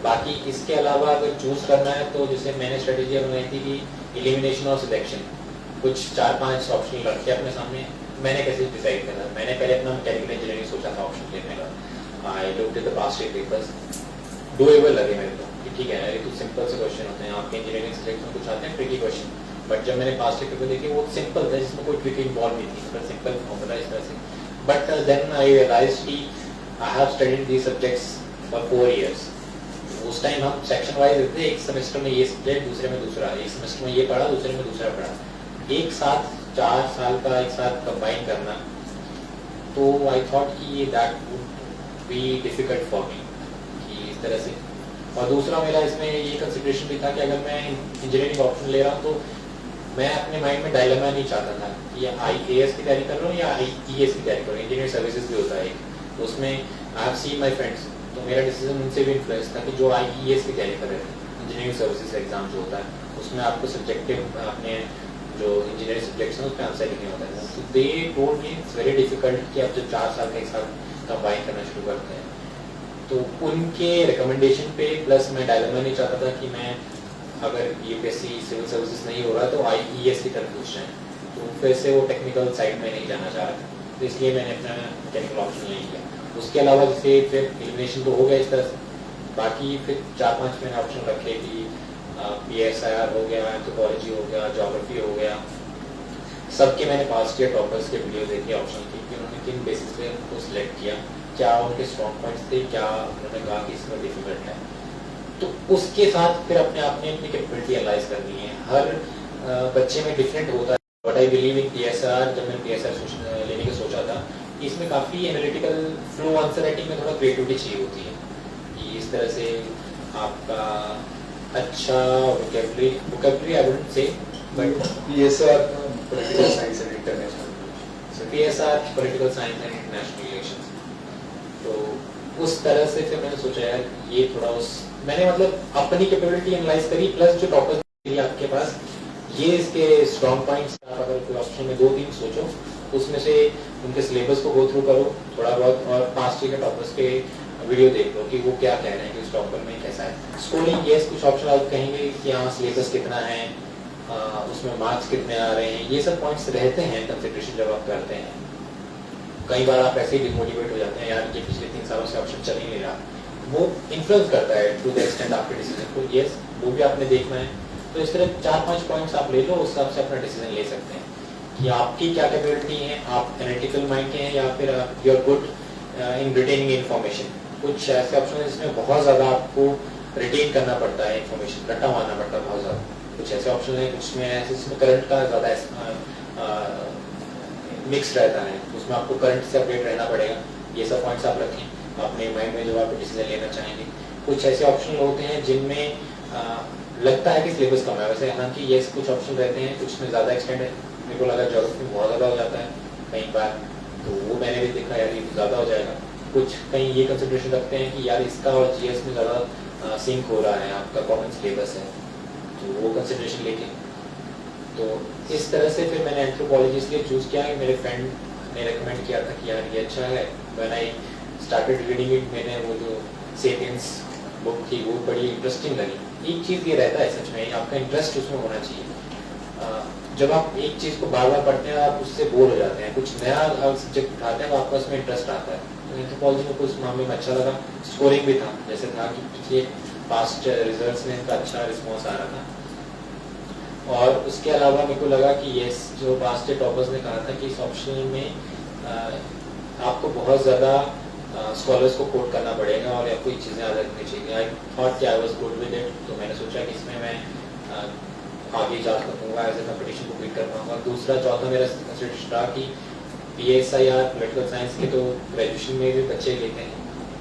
S4: बाकी इसके अलावा अगर चूज करना है तो जैसे मैंने स्ट्रेटेजी बनाई थी कि एलिमिनेशन और सिलेक्शन, कुछ 4-5 ऑप्शन रखे अपने सामने। मैंने कैसे डिसाइड करना? मैंने पहले अपना मैकेनिकल इंजीनियरिंग सोचा था ऑप्शन लेने का। I looked at the past year papers, doable लगे मेरे को कि ठीक है ये तो सिंपल से क्वेश्चन होते हैं आपके इंजीनियरिंग सब्जेक्ट में, कुछ आते हैं ट्रिकी क्वेश्चन, बट जब मैंने पास्ट ईयर पेपर देखे वो सिंपल था जिसमें कोई ट्रिक इन्वॉल्व नहीं थी, मतलब सिंपल फॉर्मूला इस तरह से। बट देन आई रियलाइज्ड कि I have studied these subjects for 4 years. उस टाइम हम सेक्शन वाइज देते, एक सेमेस्टर में ये सब्जेक्ट, दूसरे में दूसरा, एक सेमेस्टर में ये पढ़ा, दूसरे में दूसरा पढ़ा। एक साथ 4 साल का एक साथ कंबाइन करना, तो आई थॉट कि that would be difficult for me कि इस तरह से। और दूसरा मेरा इसमें ये कंसिडरेशन भी था कि अगर मैं इंजीनियरिंग ऑप्शन ले रहा हूँ तो मैं अपने माइंड में डायलेमा नहीं चाहता था कि IAS की तैयारी कर रहा हूँ या IES की तैयारी कर रहा हूँ। इंजीनियर सर्विसेज भी होता है तो उसमें आई हैव सीन माय फ्रेंड्स, तो मेरा डिसीजन उनसे भी इन्फ्लुएंस था कि जो IES की तैयारी कर रहे थे, इंजीनियरिंग सर्विसेज एग्जाम जो होता है उसमें आपको सब्जेक्टिव अपने जो इंजीनियरिंग सब्जेक्ट्स हैं उस पर आंसर लिखने होता है। तो they told me it's very difficult कि आप जब 4 साल का एक साथ कंबाइन करना शुरू करते हैं। तो उनके रिकमेंडेशन पे प्लस मैं डायलेमा नहीं चाहता था कि मैं अगर यूपीएससी सिविल सर्विसेज नहीं हो रहा तो IES की तरफ पूछ रहे हैं, तो फिर से वो टेक्निकल साइड में नहीं जाना चाह रहा था, तो इसलिए मैंने अपना टेक्निकल ऑप्शन नहीं किया। उसके अलावा जैसे फिर एलिमिनेशन तो हो गया इस तरह से, बाकी फिर 4-5 मैंने ऑप्शन रखे कि PSIR हो गया, एंथ्रोपोलॉजी हो गया, ज्योग्राफी हो गया। सबके मैंने पास्ट ईयर टॉपर्स के वीडियो देखे ऑप्शन की कि उन्होंने किन बेसिस पे उनको सिलेक्ट किया, क्या उनके स्ट्रॉन्ग पॉइंट्स थे, क्या उन्होंने कहा कि इसमें डिफिकल्ट है। तो उसके साथ फिर अपने अपनी कैपेबिलिटी एनालाइज करनी है। हर बच्चे में डिफरेंट होता है। But I believe in PSR, जब मैंने PSR लेने का सोचा था, इसमें काफ़ी एनालिटिकल फ्लो आंसर राइटिंग में थोड़ा क्रिएटिविटी चाहिए होती है कि इस तरह से आपका अच्छा vocabulary I wouldn't say, but
S3: PSR political science and international,
S4: PSR political science and international relations. तो उस तरह से फिर मैंने सोचा यार ये थोड़ा मैंने मतलब अपनी कैपेबिलिटी एनालाइज करी, प्लस जो टॉपर्स आपके पास ये इसके स्ट्रॉन्ग पॉइंट्स। आप अगर कोई ऑप्शन में 2-3 सोचो, उसमें से उनके सिलेबस को गो थ्रू करो थोड़ा बहुत, और पास्ट ईयर के टॉपर्स के वीडियो देख लो कि वो क्या कह रहे हैं कि उस टॉपर में कैसा है। स्कोरिंग यस, कुछ ऑप्शन आप कहेंगे कि हाँ सिलेबस कितना है, उसमें मार्क्स कितने आ रहे हैं, ये सब पॉइंट्स रहते हैं कंसिडरेशन जब आप करते हैं। कई बार आप ऐसे ही डिमोटिवेट हो जाते हैं, यार ये पिछले 3 सालों से ऑप्शन चल ही नहीं रहा, वो इन्फ्लुएंस करता है टू द एक्सटेंट आपके डिसीजन को। यस, वो भी आपने देखना है। तो इस तरह 4-5 पॉइंट्स आप ले लो, उस हिसाब से अपना डिसीजन ले सकते हैं कि आपकी क्या कैपेबिलिटी है, आप एनालिटिकल माइंड के हैं या फिर you are good in retaining information. कुछ ऐसे ऑप्शन हैं जिसमें बहुत ज़्यादा आपको रिटेन करना पड़ता है इन्फॉर्मेशन, रट्टा मारना पड़ता है बहुत ज़्यादा। कुछ ऐसे ऑप्शन हैं कुछ में ऐसे जिसमें करंट का ज़्यादा मिक्स रहता है, उसमें आपको करंट से अपडेट रहना पड़ेगा। ये सब पॉइंट्स आप रखें अपने माइंड में जब आप डिसीजन लेना चाहेंगे। कुछ ऐसे ऑप्शन होते हैं जिनमें लगता है कि सिलेबस कम है, वैसे हालांकि ये कुछ ऑप्शन रहते हैं कुछ में ज़्यादा एक्सटेंड है। मेरे को लगा ज्योग्राफी में बहुत ज़्यादा हो जाता है कई बार, तो वो मैंने भी देखा यार ये ज़्यादा हो जाएगा। कुछ कहीं ये कंसिडरेशन रखते हैं कि यार इसका और GS में ज़्यादा सिंक हो रहा है, आपका कॉमन सिलेबस है, तो वो कंसिडरेशन लेके। तो इस तरह से फिर मैंने एंथ्रोपोलॉजी इसलिए चूज़ किया कि मेरे फ्रेंड ने रिकमेंड किया था कि यार ये अच्छा है। When I started reading it, मैंने वो जो सेपियंस बुक थी वो बड़ी इंटरेस्टिंग लगी। एक चीज़ ये रहता है सच में, आपका इंटरेस्ट उसमें होना चाहिए। जब आप एक चीज़ को बार बार पढ़ते हैं आप उससे बोर हो जाते हैं, कुछ नया सब्जेक्ट उठाते हैं तो आपका उसमें इंटरेस्ट आता है। तो एंथ्रोपोलॉजी में कुछ मामले में अच्छा लगा, स्कोरिंग भी था, जैसे था कि पिछले पास्ट रिजल्ट्स में इनका अच्छा रिस्पॉन्स आ रहा था। और उसके अलावा मेरे को लगा कि ये जो पास्ट टॉपर्स ने कहा था कि इस ऑप्शन में आपको बहुत ज़्यादा स्कॉलर्स को कोट करना पड़ेगा और आपको ये चीज़ें याद रखनी चाहिए। आई थॉट कि I was good with it, तो मैंने सोचा कि इसमें मैं आगे जा सकूँगा, एज ए कंपटीशन को बीट कर पाऊँगा। दूसरा चौथा मेरा कंसिडरेशन था कि PSIR पोलिटिकल साइंस के तो ग्रेजुएशन में भी बच्चे लेते हैं,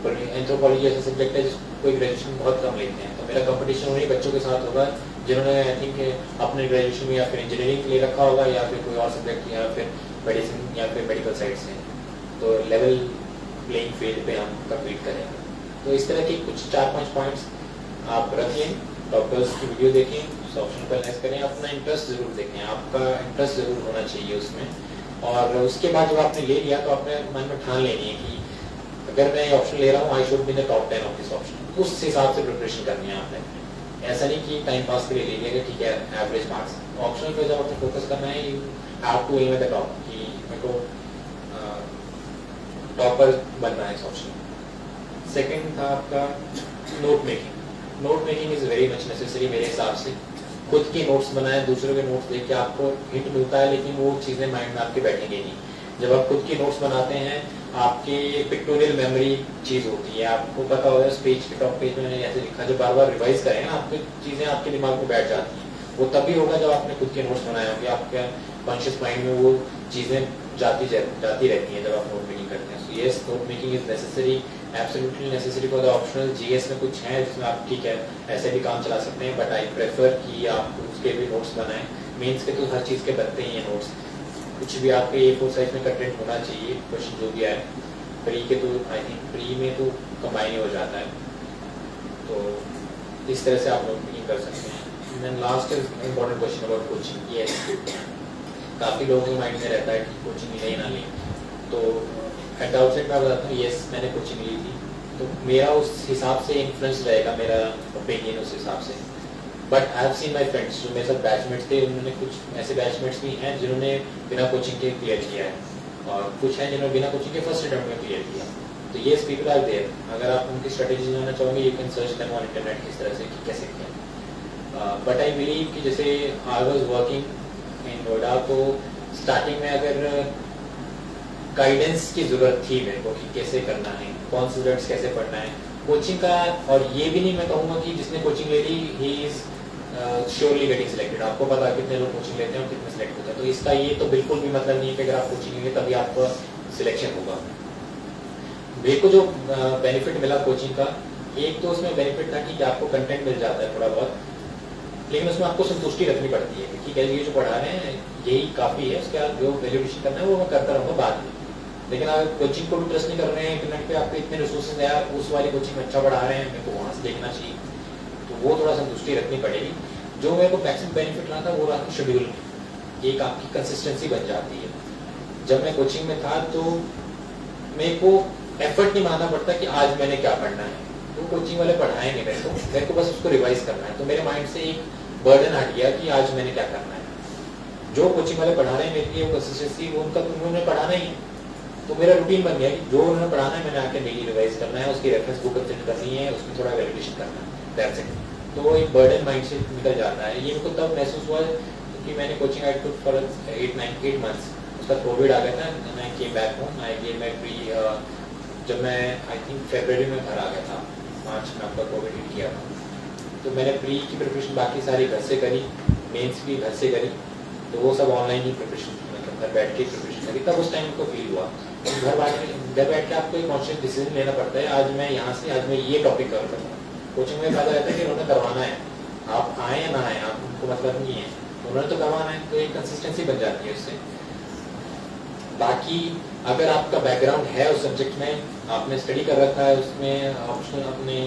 S4: पर एंथ्रोपोलॉजी ऐसा सब्जेक्ट है जिसको कोई ग्रेजुएशन बहुत कम लेते हैं, तो मेरा कंपटीशन उन्हीं बच्चों के साथ होगा जिन्होंने आई थिंक अपने ग्रेजुएशन में या फिर इंजीनियरिंग ले रखा होगा या फिर कोई और सब्जेक्ट या फिर मेडिसिन या फिर मेडिकल साइड से, तो लेवल प्लेइंग फील्ड पे हम कम्पीट करेंगे। तो इस तरह के कुछ 4-5 पॉइंट्स आप रखें, डॉक्टर्स की वीडियो देखें, उस ऑप्शन पर एनालाइज करें, अपना इंटरेस्ट जरूर देखें, आपका इंटरेस्ट जरूर होना चाहिए उसमें। और उसके बाद जब आपने ले लिया तो आपने मन में ठान लेनी है कि अगर मैं ऑप्शन ले रहा हूँ, आई should be in the top 10 of this option, उस हिसाब से प्रिपरेशन करनी है आपने। ऐसा नहीं कि टाइम पास के लिए ले लिया कि ठीक है एवरेज मार्क्स, ऑप्शन पे जब आपने फोकस करना है, you have to aim at the top कि मेरे को टॉपर बनना है इस ऑप्शन। सेकंड था आपका note making. Note making is very much necessary मेरे हिसाब से। खुद के नोट्स बनाए, दूसरों के नोट्स देख के आपको हिंट मिलता है, लेकिन वो चीज़ें माइंड में आपके बैठेंगी नहीं। जब आप खुद के नोट्स बनाते हैं, आपके पिक्टोरियल मेमोरी चीज़ होती है, आपको पता होगा उस पेज के टॉप पेज में मैंने ऐसे लिखा, जो बार बार रिवाइज करें ना, आपकी चीज़ें आपके दिमाग में बैठ जाती हैं। वो तभी होगा जब आपने खुद के नोट्स बनाए होंगे, आपके कॉन्शियस माइंड में वो चीज़ें जाती रहती हैं जब आप नोट मेकिंग करते हैं। So yes, note making is necessary, absolutely necessary for the optional. GS में कुछ है जिसमें आप ठीक है ऐसे भी काम चला सकते हैं, बट आई प्रेफर कि आप उसके भी नोट्स बनाएं। मेंस के तो हर चीज़ के बनते ही हैं नोट्स, कुछ भी आपके A4 साइज में कंटेंट होना चाहिए, क्वेश्चन जो भी आए। प्री के तो आई थिंक प्री में तो कंबाइन ही हो जाता है, तो इस तरह से आप नोट मेकिंग कर सकते हैं। Then last is important question about coaching. Yes, काफ़ी लोगों के माइंड में रहता है कि कोचिंग लें ना लें, तो एट आउटसेट मैं बताता हूँ यस मैंने कोचिंग ली थी, तो मेरा उस हिसाब से इन्फ्लुएंस रहेगा मेरा ओपिनियन उस हिसाब से। But I have seen my friends जो मेरे साथ बैचमेट्स थे, उन्होंने कुछ ऐसे बैचमेट्स भी हैं जिन्होंने बिना कोचिंग के क्लियर किया है, और कुछ हैं जिन्होंने बिना कोचिंग के फर्स्ट अटेम्प्ट में क्लियर किया। तो ये पीपल आर देयर, अगर आप उनकी स्ट्रेटेजी जानना चाहोगे you can search them on internet किस तरह से कि कैसे किया। बट आई बिलीव कि जैसे I was working in Noida, तो स्टार्टिंग में अगर गाइडेंस की ज़रूरत थी मेरे को कि कैसे करना है, कौन से सब्जेक्ट्स कैसे पढ़ना है, कोचिंग का। और ये भी नहीं मैं कहूँगा कि जिसने कोचिंग ले ली ही इज़ श्योरली गेटिंग सिलेक्टेड। आपको पता कितने लोग कोचिंग लेते हैं और कितने सिलेक्ट होते हैं, तो इसका ये तो बिल्कुल भी मतलब नहीं है कि अगर आप कोचिंग लेंगे तभी आपका सिलेक्शन होगा। मेरे को जो बेनिफिट मिला कोचिंग का, एक तो उसमें बेनिफिट था कि आपको कंटेंट मिल जाता है थोड़ा बहुत, लेकिन उसमें आपको संतुष्टि रखनी पड़ती है कि ठीक है ये जो पढ़ा रहे हैं यही काफ़ी है, उसके बाद जो वैल्यूएशन करना है वो मैं करता रहूँगा बाद में। लेकिन अगर कोचिंग को भी ट्रस्ट नहीं कर रहे हैं, इंटरनेट पे आपको इतने रिसोर्सेज है, उस वाली कोचिंग में अच्छा पढ़ा रहे हैं, मेरे को वहाँ से देखना चाहिए, तो वो थोड़ा संतुष्टि रखनी पड़ेगी। जो मेरे को मैक्सिमम बेनिफिट रहा था वो रहा था शेड्यूल में, एक आपकी कंसिस्टेंसी बन जाती है। जब मैं कोचिंग में था तो मेरे को एफर्ट नहीं मानना पड़ता कि आज मैंने क्या पढ़ना है, वो कोचिंग वाले पढ़ाएंगे मेरे को बस उसको रिवाइज करना है। तो मेरे माइंड से एक बर्डन हट गया कि आज मैंने क्या करना है। जो कोचिंग वाले पढ़ा रहे हैं मेरे लिए वो कंसिस्टेंसी, वो उन्होंने पढ़ाना ही है, तो मेरा रूटीन बन गया कि जो उन्होंने पढ़ाना है मैंने आके डेली रिवाइज करना है, उसकी रेफरेंस बुक कंसल्ट करनी है, उसमें थोड़ा वैलिडेशन करना है, दैट्स इट। तो एक बर्डन माइंड से निकल जाता है। ये मेरे को तब महसूस हुआ कि मैंने coaching I took for 8 months, उसका कोविड आ गया था, मैं came back home, I gave my pre. जब मैं आई थिंक फरवरी में घर आ गया था, मार्च में आपका कोविड हिट किया था, तो मैंने प्री की प्रिपरेशन बाकी सारी घर से करी, मेंस भी घर से करी, तो वो सब ऑनलाइन ही प्रिपरेशन, मतलब घर बैठ के प्रिपरेशन करी। तब उस टाइम को फील हुआ घर बैठ के आपको एक कॉन्शियस डिसीजन लेना पड़ता है, आज मैं यहाँ से आज मैं ये टॉपिक कवर करूँगा। कोचिंग में फायदा रहता है कि उन्होंने करवाना है, आप आए या ना आए आपको मतलब नहीं है, उन्होंने तो करवाना है, तो एक कंसिस्टेंसी बन जाती है उससे। बाकी अगर आपका बैकग्राउंड है उस सब्जेक्ट में, आपने स्टडी कर रखा है उसमें ऑप्शनल अपने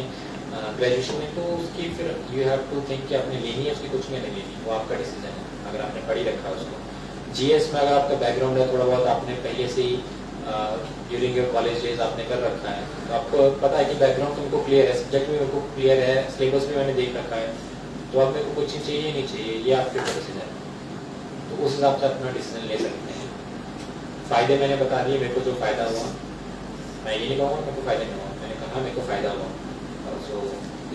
S4: ग्रेजुएशन में, तो उसकी फिर यू हैव टू थिंक कि आपने लेनी है उसकी, कुछ में नहीं लेनी, वो आपका डिसीजन है अगर आपने पढ़ी रखा है उसको। GS में अगर आपका बैकग्राउंड है थोड़ा बहुत, आपने पहले से ही ड्यूरिंग योर कॉलेज डेज आपने कर रखा है, तो आपको पता है कि बैकग्राउंड तो उनको क्लियर है, सब्जेक्ट भी उनको क्लियर है, सिलेबस भी मैंने देख रखा है, तो अब मेरे को कोचिंग चाहिए नहीं चाहिए, ये आपके ऊपर डिसीजन है। तो उस हिसाब से अपना डिसीजन ले सकते हैं। फ़ायदे मैंने बता दिए, मेरे को जो फ़ायदा हुआ। मैं ये नहीं कहूँगा मेरे को फ़ायदा नहीं हुआ, मैंने कहा मेरे को फ़ायदा हुआ। सो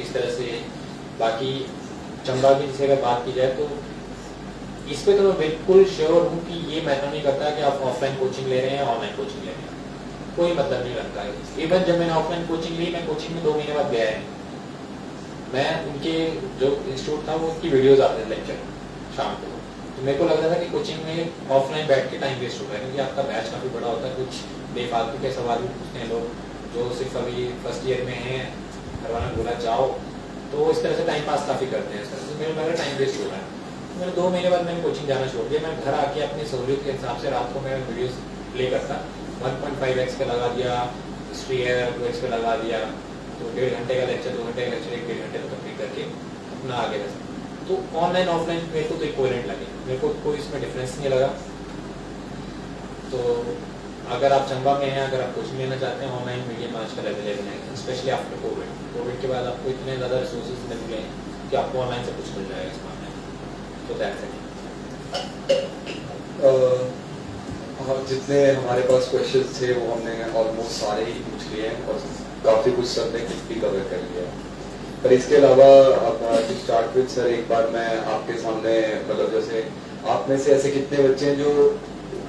S4: इस तरह से बाकी चंबा की जैसे अगर बात की जाए तो इस पे तो मैं बिल्कुल श्योर हूँ कि ये मैटर नहीं करता कि आप ऑफलाइन कोचिंग ले रहे हैं ऑनलाइन कोचिंग ले रहे हैं, कोई मतलब नहीं रखता है। इवन जब मैंने ऑफलाइन कोचिंग ली, मैं कोचिंग में 2 महीने बाद गया है, मैं उनके जो इंस्टीट्यूट था वो उनकी वीडियोज आते थे लेक्चर शाम को, तो मेरे को लग रहा था कि कोचिंग में ऑफलाइन बैठ के टाइम वेस्ट हो रहा है, क्योंकि आपका बैच काफ़ी बड़ा होता है, कुछ बेफालतू के सवाल भी पूछते हैं लोग जो सिर्फ अभी फर्स्ट ईयर में हैं, घर वालों ने बोला जाओ, तो इस तरह से टाइम पास काफ़ी करते हैं। इस तरह से मेरे लग रहा टाइम वेस्ट हो रहा है। तो मैंने 2 महीने बाद मैंने कोचिंग जाना छोड़ दिया। मैं घर आके अपनी सहूलियत के हिसाब से रात को मैं वीडियोस प्ले करता, 1.5x पे लगा दिया, हिस्ट्री है 2x पे लगा दिया, तो 1.5 घंटे का लेक्चर, 2 घंटे का लेक्चर 1-1.5 घंटे तक कंप्लीट करके अपना आगे रह सकता। तो ऑनलाइन ऑफलाइन मेरे को तो इक्विवेलेंट लगे, मेरे को कोई इसमें डिफरेंस नहीं लगा। तो अगर आप चंबा में हैं, अगर आप कोचिंग लेना चाहते हैं, ऑनलाइन मीडियम आजकल अवेलेबल है, स्पेशली आफ्टर कोविड के बाद आपको इतने ज़्यादा रिसोर्सेज मिल गए हैं कि आपको ऑनलाइन सब कुछ मिल जाएगा इस मामले में। तो दैट्स इट।
S3: जितने हमारे पास क्वेश्चंस थे वो हमने ऑलमोस्ट सारे ही पूछ लिए हैं और काफ़ी कुछ सर ने भी कवर कर लिया है। पर इसके अलावा अब टू स्टार्ट विद सर, एक बार मैं आपके सामने मतलब जैसे आप में से ऐसे कितने बच्चे हैं जो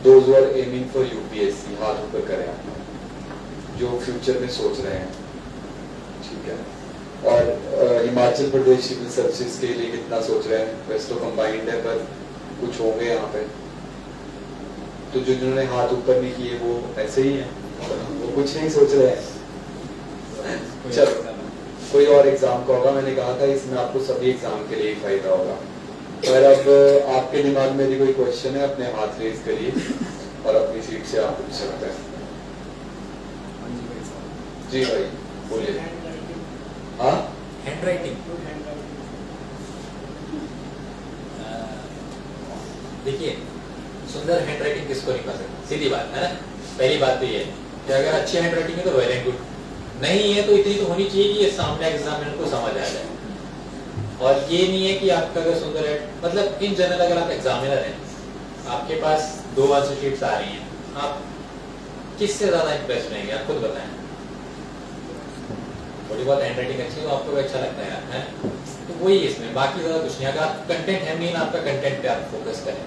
S3: those are aiming for UPSC, हाथ ऊपर करें आप, जो फ्यूचर में सोच रहे हैं, ठीक है। और हिमाचल प्रदेश सिविल सर्विसेज के लिए कितना सोच रहे हैं? वैसे तो कंबाइंड है पर कुछ होंगे यहाँ पे, तो जो जिन्होंने हाथ ऊपर नहीं किए वो ऐसे ही हैं, वो कुछ नहीं सोच रहे हैं। चलो कोई और एग्जाम का होगा, मैंने कहा था इसमें आपको सभी एग्जाम के लिए फायदा होगा। पर अब आपके दिमाग में यदि कोई क्वेश्चन है अपने हाथ रेज करिए और अपनी सीट से आप पूछ सकते हैं। जी भाई बोलिए। हाँ,
S4: हैंड राइटिंग, देखिए सुंदर हैंड राइटिंग किसको नहीं पसंद, सीधी बात है ना। पहली बात तो ये है कि अगर अच्छी हैंड राइटिंग है तो वेल एंड गुड, नहीं है तो इतनी तो होनी चाहिए कि ये सामने एग्जामिनर को समझ आ जाए। और ये नहीं है कि आपका अगर सुंदर है, मतलब इन जनरल अगर आप एग्जामिनर हैं, आपके पास 2 आंसर शीट्स आ रही हैं, आप किससे ज्यादा इंप्रेस रहेंगे? आप खुद बताएं। थोड़ी बहुत हैंड राइटिंग अच्छी है तो आपको भी अच्छा लगता है, है? तो वही इसमें, बाकी ज्यादा कुछ नहीं। अगर आप कंटेंट है नहीं, आपका कंटेंट पे आप फोकस करें,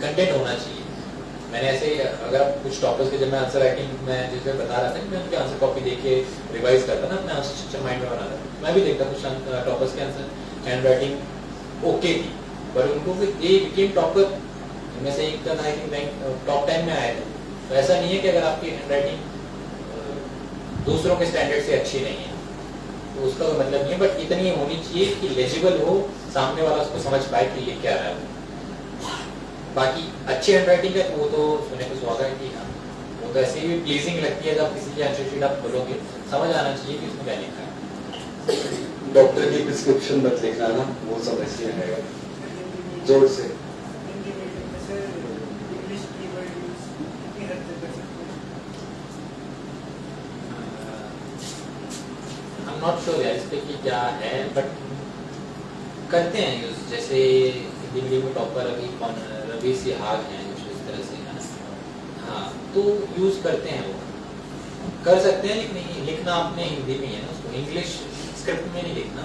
S4: कंटेंट होना चाहिए। मैंने ऐसे अगर आप कुछ टॉपर्स के, जब मैं आंसर राइटिंग में जैसे बता रहा था कि मैं उनके आंसर कॉपी देख के रिवाइज करता था, अपने आंसर स्ट्रक्चर माइंड में बनाता था, मैं भी देखता कुछ टॉपर्स के आंसर हैंड राइटिंग ओके थी, पर उनको ये बिकेम टॉपर में से एक आई थिंक रैंक टॉप 10 में आए थे। तो ऐसा नहीं है कि अगर आपकी हैंड राइटिंग दूसरों के स्टैंडर्ड से अच्छी नहीं है तो उसका कोई मतलब नहीं है, बट इतनी होनी चाहिए कि लेजिबल हो, सामने वाला उसको समझ पाए कि ये क्या है। बाकी अच्छी हैंड राइटिंग है तो वो तो सुनने को सुहागा है कि हाँ, वो तो ऐसे ही प्लीजिंग लगती है। जब किसी की आंसर शीट आप खोलोगे समझ आना चाहिए कि उसमें क्या लिखा है।
S3: डॉक्टर की प्रिस्क्रिप्शन मत लिखना ना, वो समझ नहीं आएगा। जोर से।
S4: नॉट श्योर यार इस पे कि क्या है, बट करते हैं यूज। जैसे हिंदी मीडियम में टॉपर अभी कौन, रवि सिहाग हैं कुछ इस तरह से है, हाँ, तो यूज करते हैं, वो कर सकते हैं। लेकिन लिखना आपने हिंदी में है ना, उसको इंग्लिश स्क्रिप्ट में नहीं लिखना,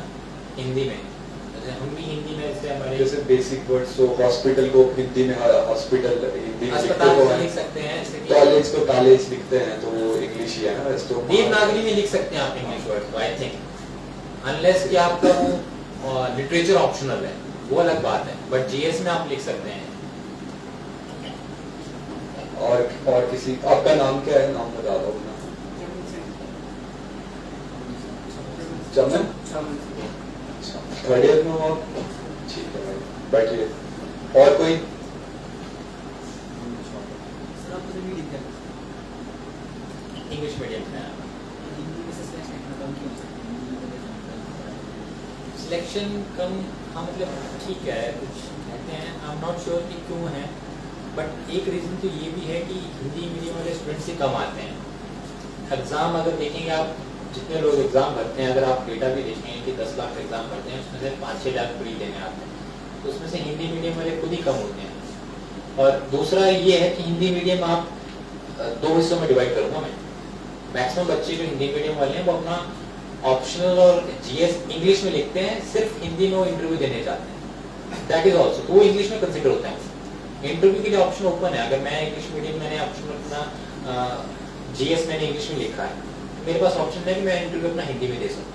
S4: हिंदी में। जैसे हम भी हिंदी में, जैसे हमारे
S3: जैसे बेसिक वर्ड्स, तो हॉस्पिटल को हिंदी में हॉस्पिटल हिंदी में
S4: अस्पताल में लिख सकते हैं,
S3: कॉलेज को कॉलेज लिखते हैं तो वो इंग्लिश ही है ना। तो
S4: देवनागरी में लिख सकते हैं आप इंग्लिश वर्ड को, आई थिंक, अनलेस कि आपका वो लिटरेचर ऑप्शनल है, वो अलग बात है, बट जीएस में आप लिख सकते हैं।
S3: और किसी, आपका नाम क्या है? नाम बता दो ना। चमन, थर्ड ईयर में हो आप? ठीक है भाई, बैठिए। और कोई?
S4: इंग्लिश मीडियम में सिलेक्शन कम, हाँ मतलब ठीक है, कुछ कहते हैं, आई एम नॉट श्योर कि क्यों है, बट एक रीज़न तो ये भी है कि हिंदी मीडियम वाले स्टूडेंट्स ही कम आते हैं। एग्ज़ाम अगर देखेंगे आप, जितने लोग एग्ज़ाम भरते हैं, अगर आप डेटा भी देखेंगे कि 10 लाख एग्ज़ाम भरते हैं, उसमें से 5-6 लाख प्री देने आते हैं, तो उसमें से हिंदी मीडियम वाले खुद ही कम होते हैं। और दूसरा ये है कि हिंदी मीडियम आप 2 हिस्सों में डिवाइड करूँगा मैं, मैक्सिमम बच्चे जो हिंदी मीडियम वाले हैं वो अपना ऑप्शनल और जीएस इंग्लिश में लिखते हैं, सिर्फ हिंदी में वो इंटरव्यू देने जाते हैं, दैट इज ऑल्सो, तो वो इंग्लिश में कंसिडर होता है। इंटरव्यू के लिए ऑप्शन ओपन है, अगर मैं इंग्लिश मीडियम मैंने ऑप्शन अपना जीएस मैंने इंग्लिश में लिखा है, मेरे पास ऑप्शन है कि मैं इंटरव्यू अपना हिंदी में दे सकूँ।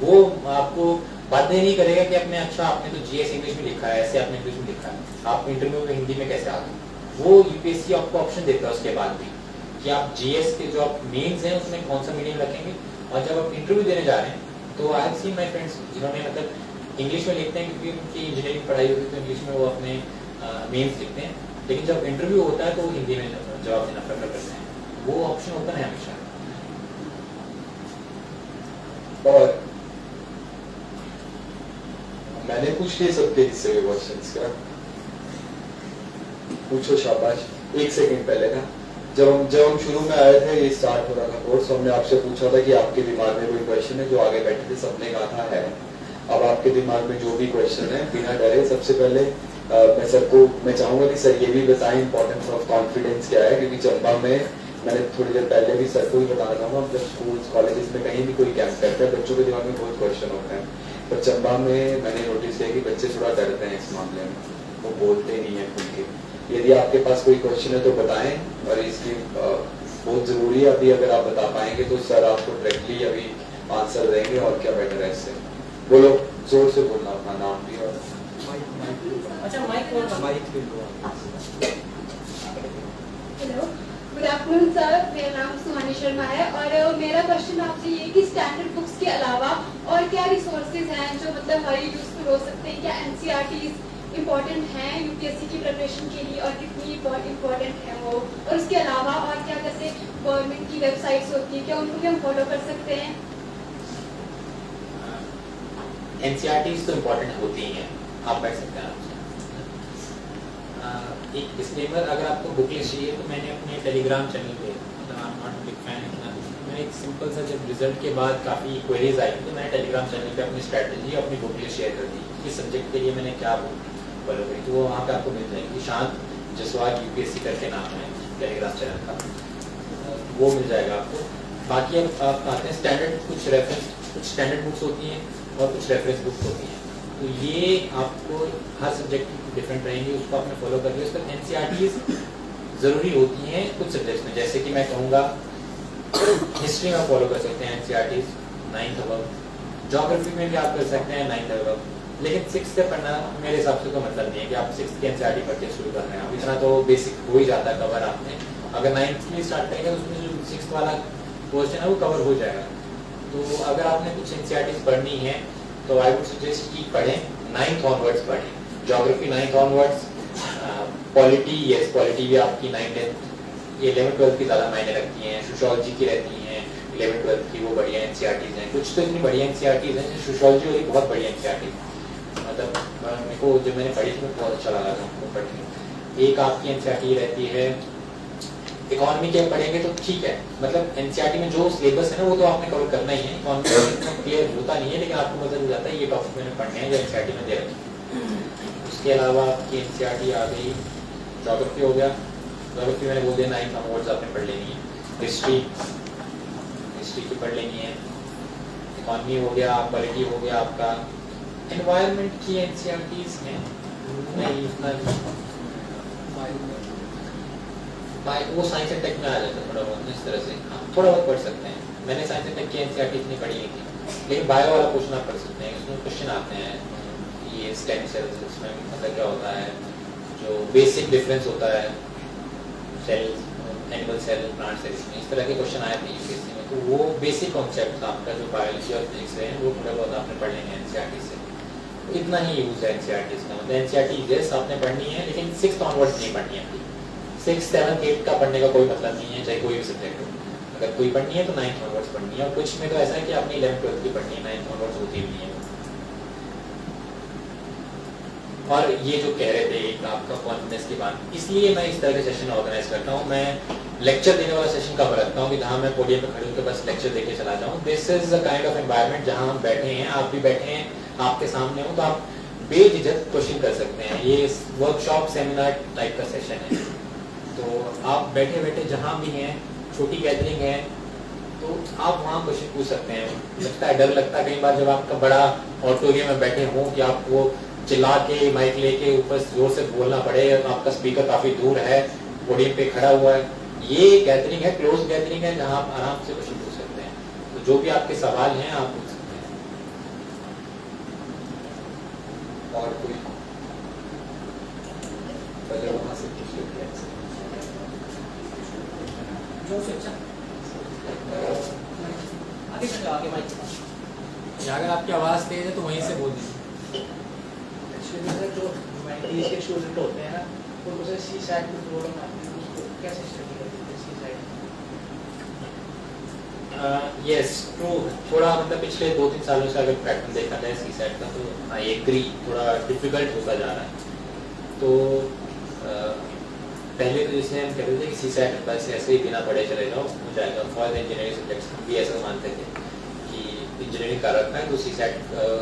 S4: वो आपको बाध्य नहीं करेगा कि आपने अच्छा आपने तो जीएस इंग्लिश में लिखा है, ऐसे आपने इंग्लिश में लिखा है, आप इंटरव्यू में हिंदी में कैसे आ गए। वो यूपीएससी आपको ऑप्शन देता है उसके बाद भी कि आप जीएस के जो आप मेंस हैं उसमें कौन सा मीडियम रखेंगे, और जब आप इंटरव्यू देने जा रहे हैं तो आई हैव सीन माय फ्रेंड्स जिन्होंने मतलब इंग्लिश में लिखते हैं क्योंकि उनकी इंजीनियरिंग पढ़ाई होती है तो इंग्लिश में वो अपने मेंस लिखते हैं, लेकिन जब इंटरव्यू होता है तो वो हिंदी में जवाब देना प्रेफर करते हैं। वो ऑप्शन ओपन है हमेशा।
S3: और मैंने पूछ लिए सबके हिस्से के क्वेश्चंस का, पूछो शाबाश। एक सेकंड पहले ना जब हम शुरू में आए थे, ये स्टार्ट हो रहा था कोर्स, हमने आपसे पूछा था कि आपके दिमाग में कोई क्वेश्चन है, जो आगे बैठे थे सबने कहा था है। अब आपके दिमाग में जो भी क्वेश्चन है बिना डरे, सबसे पहले मैं चाहूंगा कि सर ये भी बताएं इंपॉर्टेंस ऑफ कॉन्फिडेंस क्या है, क्योंकि चंबा में मैंने थोड़ी देर पहले भी सर को ही बताना चाहूंगा, जब स्कूल्स कॉलेजेस में कहीं भी कोई कैंप करता है बच्चों के दिमाग में बहुत क्वेश्चन होते हैं, पर चंबा में मैंने नोटिस किया कि बच्चे थोड़ा डरते हैं इस मामले में, वो बोलते नहीं है खुल के। यदि आपके पास कोई क्वेश्चन है तो बताएं, और इसकी बहुत जरूरी है अभी अगर आप बता पाएंगे तो सर आपको डायरेक्टली अभी आंसर देंगे, और क्या बेटर है इससे। बोलो, जोर से बोलना अपना नाम भी और
S1: अच्छा माइक और माइक भी लो।
S5: हेलो, गुड आफ्टरनून सर, मेरा नाम सुहानी शर्मा है और मेरा क्वेश्चन आपसे ये कि स्टैंडर्ड बुक्स के अलावा और क्या रिसोर्सेज हैं जो मतलब हमारी यूजफुल हो सकते हैं, क्या एनसीईआरटीज इम्पोर्टेंट हैं यूपीएससी की प्रिपरेशन के लिए और कितनी इम्पोर्टेंट है वो, और उसके अलावा और क्या जैसे गवर्नमेंट की वेबसाइट्स होती है क्या उनको भी हम फॉलो कर सकते हैं?
S4: एनसीईआरटीज तो इम्पोर्टेंट होती ही हैं, आप पढ़ सकते हैं। एक डिस्क्लेमर, अगर आपको बुक लिस्ट चाहिए तो मैंने अपने टेलीग्राम चैनल पे, नॉट बिग फैन, मैंने एक सिंपल सा जब रिजल्ट के बाद काफ़ी क्वेरीज आई तो मैंने टेलीग्राम चैनल पे अपनी स्ट्रैटेजी अपनी बुक लिस्ट शेयर कर दी, किस सब्जेक्ट के लिए मैंने क्या बुक फॉलो करी, तो वो वहाँ पे आपको मिल जाएगी। शांत जसवाल यूपीएससी करके नाम है टेलीग्राम चैनल का, वो मिल जाएगा आपको। बाकी अब आप आते हैं स्टैंडर्ड, कुछ स्टैंडर्ड बुक्स होती हैं और कुछ रेफरेंस बुक्स होती हैं, तो ये आपको हर सब्जेक्ट डिफरेंट रहेंगे, उसको आपने फॉलो कर लिया। उसका एनसीईआरटीज ज़रूरी होती हैं कुछ सब्जेक्ट्स में, जैसे कि मैं कहूँगा हिस्ट्री में फॉलो कर सकते हैं एनसीईआरटीज 9th अबव, ज्योग्राफी में भी आप कर सकते हैं 9th अबव, लेकिन 6th से पढ़ना मेरे हिसाब से कोई मतलब नहीं है कि आप 6th की एनसीईआरटी पढ़ के शुरू कर रहे हैं, अब इतना तो बेसिक हो ही जाता है कवर आपने। अगर 9th में स्टार्ट करेंगे तो उसमें जो 6th वाला क्वेश्चन है वो कवर हो जाएगा। तो अगर आपने कुछ एनसीईआरटीज पढ़नी है तो आई वुड सजेस्ट कि पढ़ें 9th ऑनवर्ड्स पढ़ें, geography 9th onwards, polity yes polity भी आपकी 9th 11th-12th की ज़्यादा मायने रखती हैं, सोशियोलॉजी की रहती हैं 11th-12th की, वो बढ़िया एनसीईआरटीज हैं, कुछ तो इतनी बढ़िया एनसीईआरटीज हैं, सोशियोलॉजी वाली बहुत बढ़िया एनसीईआरटीज, मतलब मेरे को जब मैंने पढ़ी थी बहुत अच्छा लगा था उनको पढ़ के। एक आपकी एनसीईआरटी रहती है इकोनॉमी के पढ़ेंगे तो ठीक है, मतलब एनसीईआरटी में जो सिलेबस है ना वो तो आपने कवर करना ही है, इकोनॉमी इतना क्लियर होता नहीं है, लेकिन आपको पता चल जाता है ये टॉपिक मैंने पढ़ने हैं जो एनसीईआरटी में दे रखे। उसके अलावा आपकी एनसीईआरटी आ गई, ज्योग्राफी हो गया, ज्योग्राफी मैंने बोल दिया 9th ऑनवर्ड्स आपने पढ़ लेनी है, हिस्ट्री की पढ़ लेनी है, इकोनॉमी हो गया, पॉलिटी हो गया आपका, एनवायरनमेंट की एनसीईआरटीज हैं नहीं इतना, वो साइंस एंड टेक में आ जाता है थोड़ा बहुत इस तरह से, हाँ थोड़ा बहुत पढ़ सकते हैं। मैंने साइंस एंड टेक की एनसीईआरटी इतनी पढ़ी नहीं थी, लेकिन बायो वाला क्वेश्चन आप पढ़ सकते हैं, इसमें क्वेश्चन आते हैं ये स्टेम सेल्स, इसमें मतलब क्या होता है, जो बेसिक डिफरेंस होता है cell, animal cell, plant cell, इसमें इस तरह के क्वेश्चन आए थे यूपीएससी में, तो वो बेसिक कॉन्सेप्ट आपका जो बायोलॉजी और फिजिक्स है वो थोड़ा बहुत आपने पढ़ लेंगे एनसीईआरटी से, इतना ही यूज है एनसीईआरटी का, मतलब एनसीईआरटी यस आपने पढ़नी है लेकिन 6th ऑनवर्ड्स नहीं पढ़नी है, 6th 7th 8th का पढ़ने का कोई मतलब नहीं है, चाहे कोई भी सब्जेक्ट हो, अगर कोई पढ़नी है तो 9th ऑनवर्ड्स पढ़नी है, और कुछ में तो ऐसा है कि आपने 11th-12th की पढ़नी है, 9th ऑनवर्ड्स होती भी नहीं है। और ये जो कह रहे थे एक आपका कॉन्फिडेंस की बात, इसलिए मैं इस तरह के सेशन ऑर्गेनाइज करता हूँ, मैं लेक्चर देने वाला सेशन कम रखता हूँ कि जहाँ मैं पोडियम पे खड़े होकर बस लेक्चर देके चला जाऊँ। This is the kind of environment जहाँ हम बैठे हैं, आप भी बैठे हैं, आपके सामने हो, तो आप बेझिझक क्वेश्चन कर सकते हैं, ये वर्कशॉप सेमिनार टाइप का सेशन है, तो आप बैठे बैठे जहाँ भी हैं, छोटी गैदरिंग है, तो आप वहाँ क्वेश्चन पूछ सकते हैं। लगता है, डर लगता है कई बार जब आपका बड़ा ऑडिटोरियम में बैठे हों कि आपको चिल्ला के माइक लेके ऊपर जोर से बोलना पड़े, आपका स्पीकर काफी दूर है, पोडियम पे खड़ा हुआ है। ये गैदरिंग है, क्लोज गैदरिंग है, जहाँ आप आराम से क्वेश्चन पूछ सकते हैं। तो जो भी आपके सवाल हैं आप पूछ सकते हैं।
S3: और कोई पहले वहाँ से पूछ लेते हैं।
S1: जो शिक्षा आगे चल जाओ, आगे माइक।
S6: या अगर आपकी आवाज़ तेज है तो वहीं से बोल दीजिए।
S1: एक्चुअली सर जो ह्यूमैनिटीज के स्टूडेंट होते हैं ना, उनको सर सी सैट में प्रॉब्लम आती है, उसको कैसे स्टडी करते हैं सी सैट?
S4: Yes true. थोड़ा मतलब पिछले 2-3 सालों से अगर पैटर्न देखा जाए सी सेट का, तो आई एग्री थोड़ा डिफिकल्ट होता जा रहा है। तो पहले तो जैसे हम कहते थे कि सी सेट बस ऐसे ही बिना पढ़े चले जाओ हो जाएगा। फॉर इंजीनियरिंग सब्जेक्ट्स हम भी ऐसा मानते थे कि इंजीनियरिंग कर रखा है तो सी सेट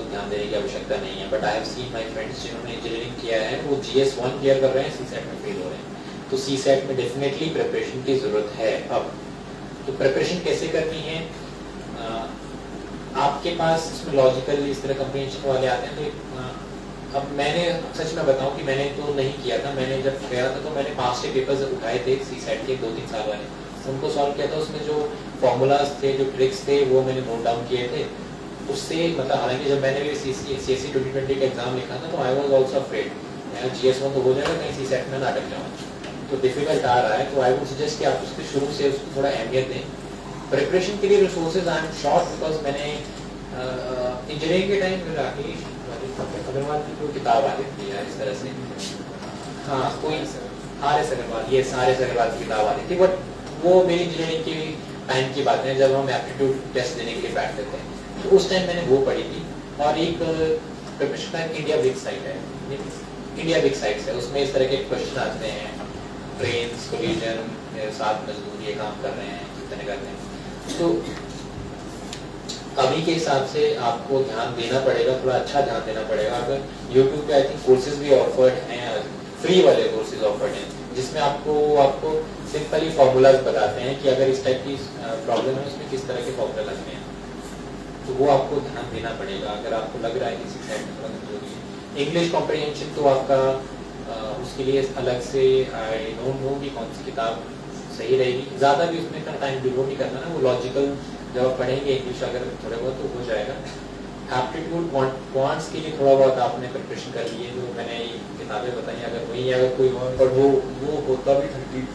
S4: ध्यान देने की आवश्यकता नहीं है। But I have seen my friends जिन्होंने इंजीनियरिंग किया है वो GS1 क्लियर कर रहे हैं, सी सेट में फेल हो रहे हैं। तो सी सेट में डेफिनेटली प्रिपरेशन की जरूरत है। अब तो प्रिपरेशन कैसे करनी है? आपके पास इसमें लॉजिकल इस तरह कंप्रीहेंशन वाले आते हैं। तो अब मैंने सच में बताऊं कि मैंने तो नहीं किया था। मैंने जब गया था तो मैंने पास्ट के पेपर्स उठाए थे सी सेट के 2-3 साल वाले, उनको सॉल्व किया था। उसमें जो फॉर्मूलाज थे, जो ट्रिक्स थे, वो मैंने नोट डाउन किए थे। उससे मतलब हालांकि जब मैंने भी CSE 2020 का एग्जाम लिखा था तो I was also afraid GS1 तो हो जाएगा, कहीं सी सेट में ना अटक जाऊँ। तो डिफिकल्ट आ रहा है। तो आई वुड सजेस्ट कि आप उसके शुरू से उसको थोड़ा अहमियत दें। प्रिपरेशन के लिए resources I am short because मैंने इंजीनियरिंग के टाइम राकेश अग्रवाल की कोई किताब आ रही है इस तरह से, हाँ कोई RS अग्रवाल, ये RS अग्रवाल की किताब आ रही थी। बट वो मेरी इंजीनियरिंग की टाइम की बातें हैं जब हम एप्टीट्यूड टेस्ट देने के लिए बैठते थे, तो उस टाइम मैंने वो पढ़ी थी। और एक प्रिपरेशन का इंडिया बिग साइट है, इंडिया बिग साइट्स है, उसमें इस तरह के क्वेश्चन आते हैं। ट्रेन कोलिजन, 7 मजदूर ये काम कर रहे हैं, कितने कर रहे हैं। तो अभी के हिसाब से आपको ध्यान देना पड़ेगा, थोड़ा अच्छा ध्यान देना पड़ेगा। अगर YouTube पे आई थिंक कोर्सेज भी ऑफर्ड हैं, फ्री वाले कोर्सेज ऑफर्ड हैं, जिसमें आपको सिंपली फॉर्मूलाज बताते हैं कि अगर इस टाइप की प्रॉब्लम है उसमें किस तरह के फॉर्मूला लगने हैं। तो वो आपको ध्यान देना पड़ेगा अगर आपको लग रहा है कि सी सेट में थोड़ा कमजोरी है। इंग्लिश कॉम्प्रिहेंशन तो आपका उसके लिए अलग से आई डोंट नो कि कौन सी किताब सही रहेगी। ज़्यादा भी उसमें इतना टाइम डिवोट नहीं करना ना, वो लॉजिकल जब आप पढ़ेंगे इंग्लिश अगर थोड़े बहुत तो हो जाएगा। एप्टीट्यूड क्वांट्स के लिए थोड़ा बहुत आपने प्रिपरेशन कर लिए, जो मैंने किताबें बताई, अगर वही अगर कोई और
S3: वो होता भी 30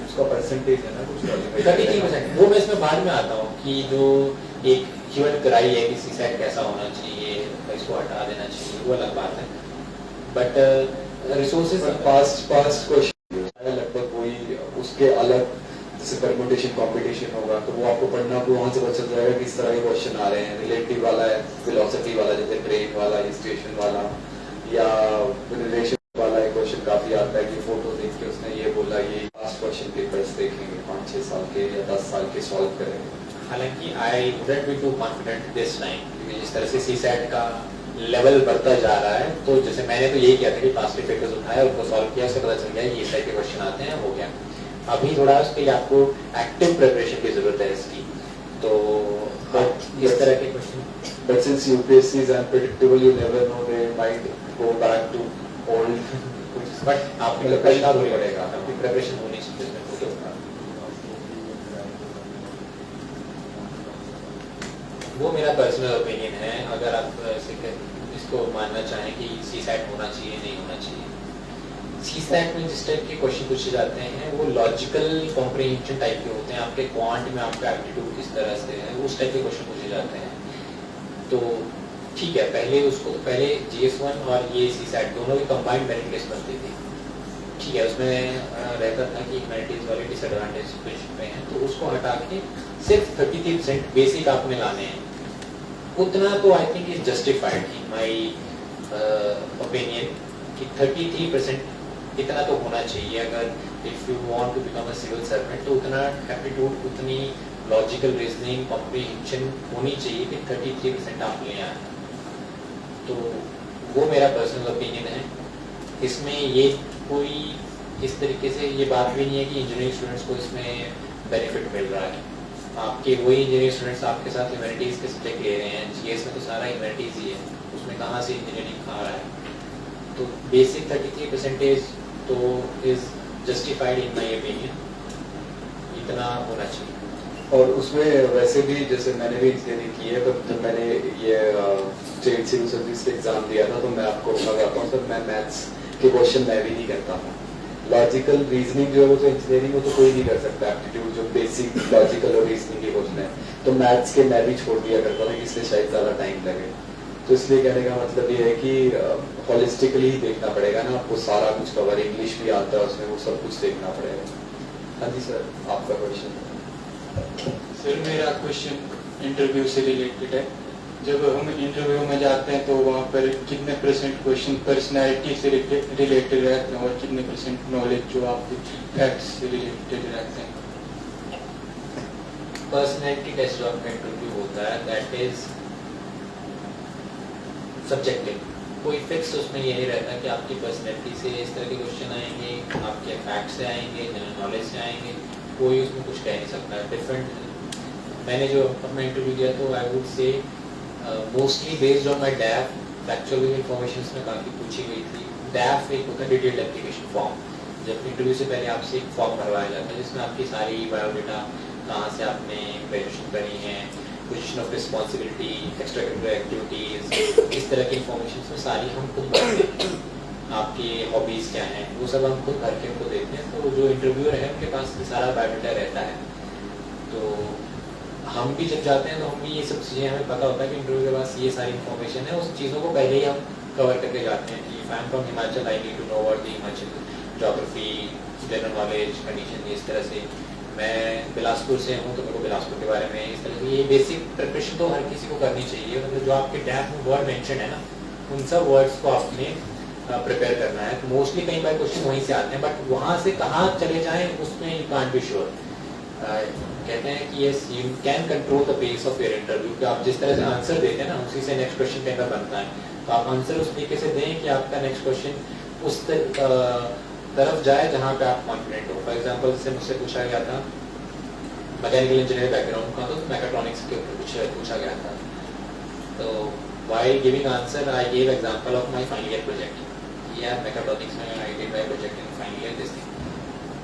S3: उसका परसेंटेज है ना कुछ
S4: 33%। वो मैं इसमें बाद में आता हूँ कि जो एक ह्यूमन कराई है कि सी सेट कैसा होना चाहिए, इसको हटा देना चाहिए, वो अलग बात है। बट रिसोर्सेज
S3: पास्ट क्वेश्चन लगभग वही, उसके अलग जैसे परम्यूटेशन कॉम्पिटिशन होगा तो वो आपको पढ़ना, आपको वहाँ से पता चल जाएगा किस तरह के क्वेश्चन आ रहे हैं। रिलेटिव वाला है, फिलोसफी वाला जैसे ट्रेन वाला, स्टेशन वाला, या रिलेशन वाला एक क्वेश्चन काफी आता है कि फोटो देख के उसने ये बोला, ये पास्ट क्वेश्चन पेपर्स देखेंगे 5-6 साल के या 10 साल के सॉल्व करेंगे।
S4: हालांकि I wouldn't be too confident this time, क्योंकि जिस तरह से सी सेट का लेवल बढ़ता जा रहा है, तो जैसे मैंने तो यही किया था कि पास्ट पेपर्स उठाया, उनको सॉल्व किया, उससे पता चल गया कि इस टाइप के क्वेश्चन आते हैं, हो गया। अभी थोड़ा उसके लिए आपको एक्टिव प्रिपरेशन की जरूरत है इसकी। तो इस तरह के question,
S3: But since UPSC is unpredictable, you never know, they might go back to old.
S4: But आपको करना तो पड़ेगा, आपकी प्रिपरेशन होनी चाहिए इसमें कुछ होगा। वो मेरा पर्सनल ओपिनियन है। अगर आप इसको मानना चाहें कि सी सेट होना चाहिए, नहीं होना चाहिए, सी सेट में जिस टाइप के क्वेश्चन पूछे जाते हैं वो लॉजिकल कॉम्प्रिहेंशन टाइप के होते हैं। आपके क्वांट में आपका एप्टीट्यूड किस तरह से है, उस टाइप के क्वेश्चन पूछे जाते हैं। तो ठीक है, पहले GS1 और ये सी सेट दोनों की कंबाइंड मेरिट लिस्ट बनती थी। ठीक है, उसमें रहता था कि ह्यूमैनिटीज वाले डिसएडवांटेज पे हैं, तो उसको हटा के सिर्फ 33% बेसिक आपने लाने हैं। उतना तो I think is justified in my opinion कि 33% इतना तो होना चाहिए। अगर if you want to become a civil servant तो उतना एप्टीट्यूड, उतनी लॉजिकल रीजनिंग कॉम्प्रिहेंशन होनी चाहिए कि 33% आप ले आए। तो वो मेरा पर्सनल ओपिनियन है। इसमें ये कोई इस तरीके से ये बात भी नहीं है कि इंजीनियरिंग स्टूडेंट्स को इसमें बेनिफिट मिल रहा है। आपके वही इंजीनियरिंग स्टूडेंट्स आपके साथ ह्यूमैनिटीज़ के सब्जेक्ट ले रहे हैं, जीएस में तो सारा ह्यूमैनिटीज़ ही है, उसमें कहाँ से इंजीनियरिंग खा रहा है। तो बेसिक 33% तो is justified in my opinion, इतना होना चाहिए।
S3: और उसमें वैसे भी जैसे मैंने भी इंजीनियरिंग की है, पर जब मैंने ये स्टेट सिविल सर्विस का एग्जाम दिया था तो मैं आपको बताता हूँ सर, मैं मैथ्स के क्वेश्चन मैं भी नहीं करता हूँ। लॉजिकल रीजनिंग जो है वो तो इंजीनियरिंग में तो कोई नहीं कर सकता, एप्टीट्यूड जो बेसिक लॉजिकल और रीजनिंग के क्वेश्चन है, तो मैथ्स के मैं भी छोड़ दिया करता था, इसलिए शायद ज़्यादा टाइम लगे। तो इसलिए कहने का मतलब ये है कि होलिस्टिकली देखना पड़ेगा ना, आपको सारा कुछ कवर, इंग्लिश भी आता है उसमें, वो सब कुछ देखना पड़ेगा। हाँ जी सर, आपका क्वेश्चन।
S7: सर मेरा क्वेश्चन इंटरव्यू से रिलेटेड है। जब हम इंटरव्यू में जाते हैं तो वहाँ पर कितने % क्वेश्चन पर्सनैलिटी से रिलेटेड रहते हैं और कितने % नॉलेज जो आपके फैक्ट्स से रिलेटेड रहते हैं?
S4: पर्सनैलिटी टेस्ट जो आपका इंटरव्यू होता है दैट इज सब्जेक्टिव, कोई फिक्स उसमें यही रहता है कि आपकी पर्सनैलिटी से इस तरह के क्वेश्चन आएंगे, आपके फैक्ट से आएंगे, जनरल नॉलेज से आएंगे, कोई उसमें कुछ कह नहीं सकता। डिफरेंट मैंने जो अपना इंटरव्यू दिया तो I would say mostly based on my डैफ, factual information में काफ़ी पूछी गई थी। डैफ एक होता है डिटेल्ड एप्लीकेशन फॉर्म, जब इंटरव्यू से पहले आपसे एक फॉर्म भरवाया जाता है जिसमें आपकी सारी बायोडाटा, कहाँ से आपने ग्रेजुएशन करी है, position of responsibility, extra curricular activities, इस तरह की इन्फॉर्मेशन में सारी हम खुद भरते हैं। आपकी हॉबीज़ क्या हैं वो सब हम खुद भर के उनको देते हैं, तो जो इंटरव्यूअर है उनके पास सारा बायोडाटा रहता है। तो हम भी जब जाते हैं तो हम भी ये सब चीज़ें हमें पता होता है कि इंटरव्यू के पास ये सारी इन्फॉर्मेशन है, उस चीज़ों को पहले ही हम कवर करके जाते हैं कि I am from Himachal, I need to know about the Himachal geography, general knowledge, condition, इस तरह से। मैं बिलासपुर से हूँ तो मेरे को बिलासपुर के बारे में इस तरह की ये बेसिक प्रिपरेशन तो हर किसी को करनी चाहिए। मतलब जो आपके डैफ में वर्ड मेंशन है ना, उन सब वर्ड्स को आपने प्रिपेयर करना है। तो मोस्टली कई बार क्वेश्चन वहीं से आते हैं, बट वहाँ से कहाँ चले जाएँ उसमें यू कांट बी श्योर। कहते हैं कि yes you can control the pace of your interview, कि आप जिस तरह से आंसर देते हैं ना उसी से नेक्स्ट क्वेश्चन कैसा बनता है। तो आप आंसर उस तरीके से दें कि आपका नेक्स्ट क्वेश्चन उस तरफ जाए जहाँ पे आप कॉन्फिडेंट हो। फॉर एग्जांपल जैसे मुझसे पूछा गया था मैकेनिकल इंजीनियर बैकग्राउंड का, तो मैकेट्रॉनिक्स के ऊपर कुछ पूछा गया था। तो while giving answer I give example of my final year project. यार मैकेट्रॉनिक्स में I did my project in final year this thing.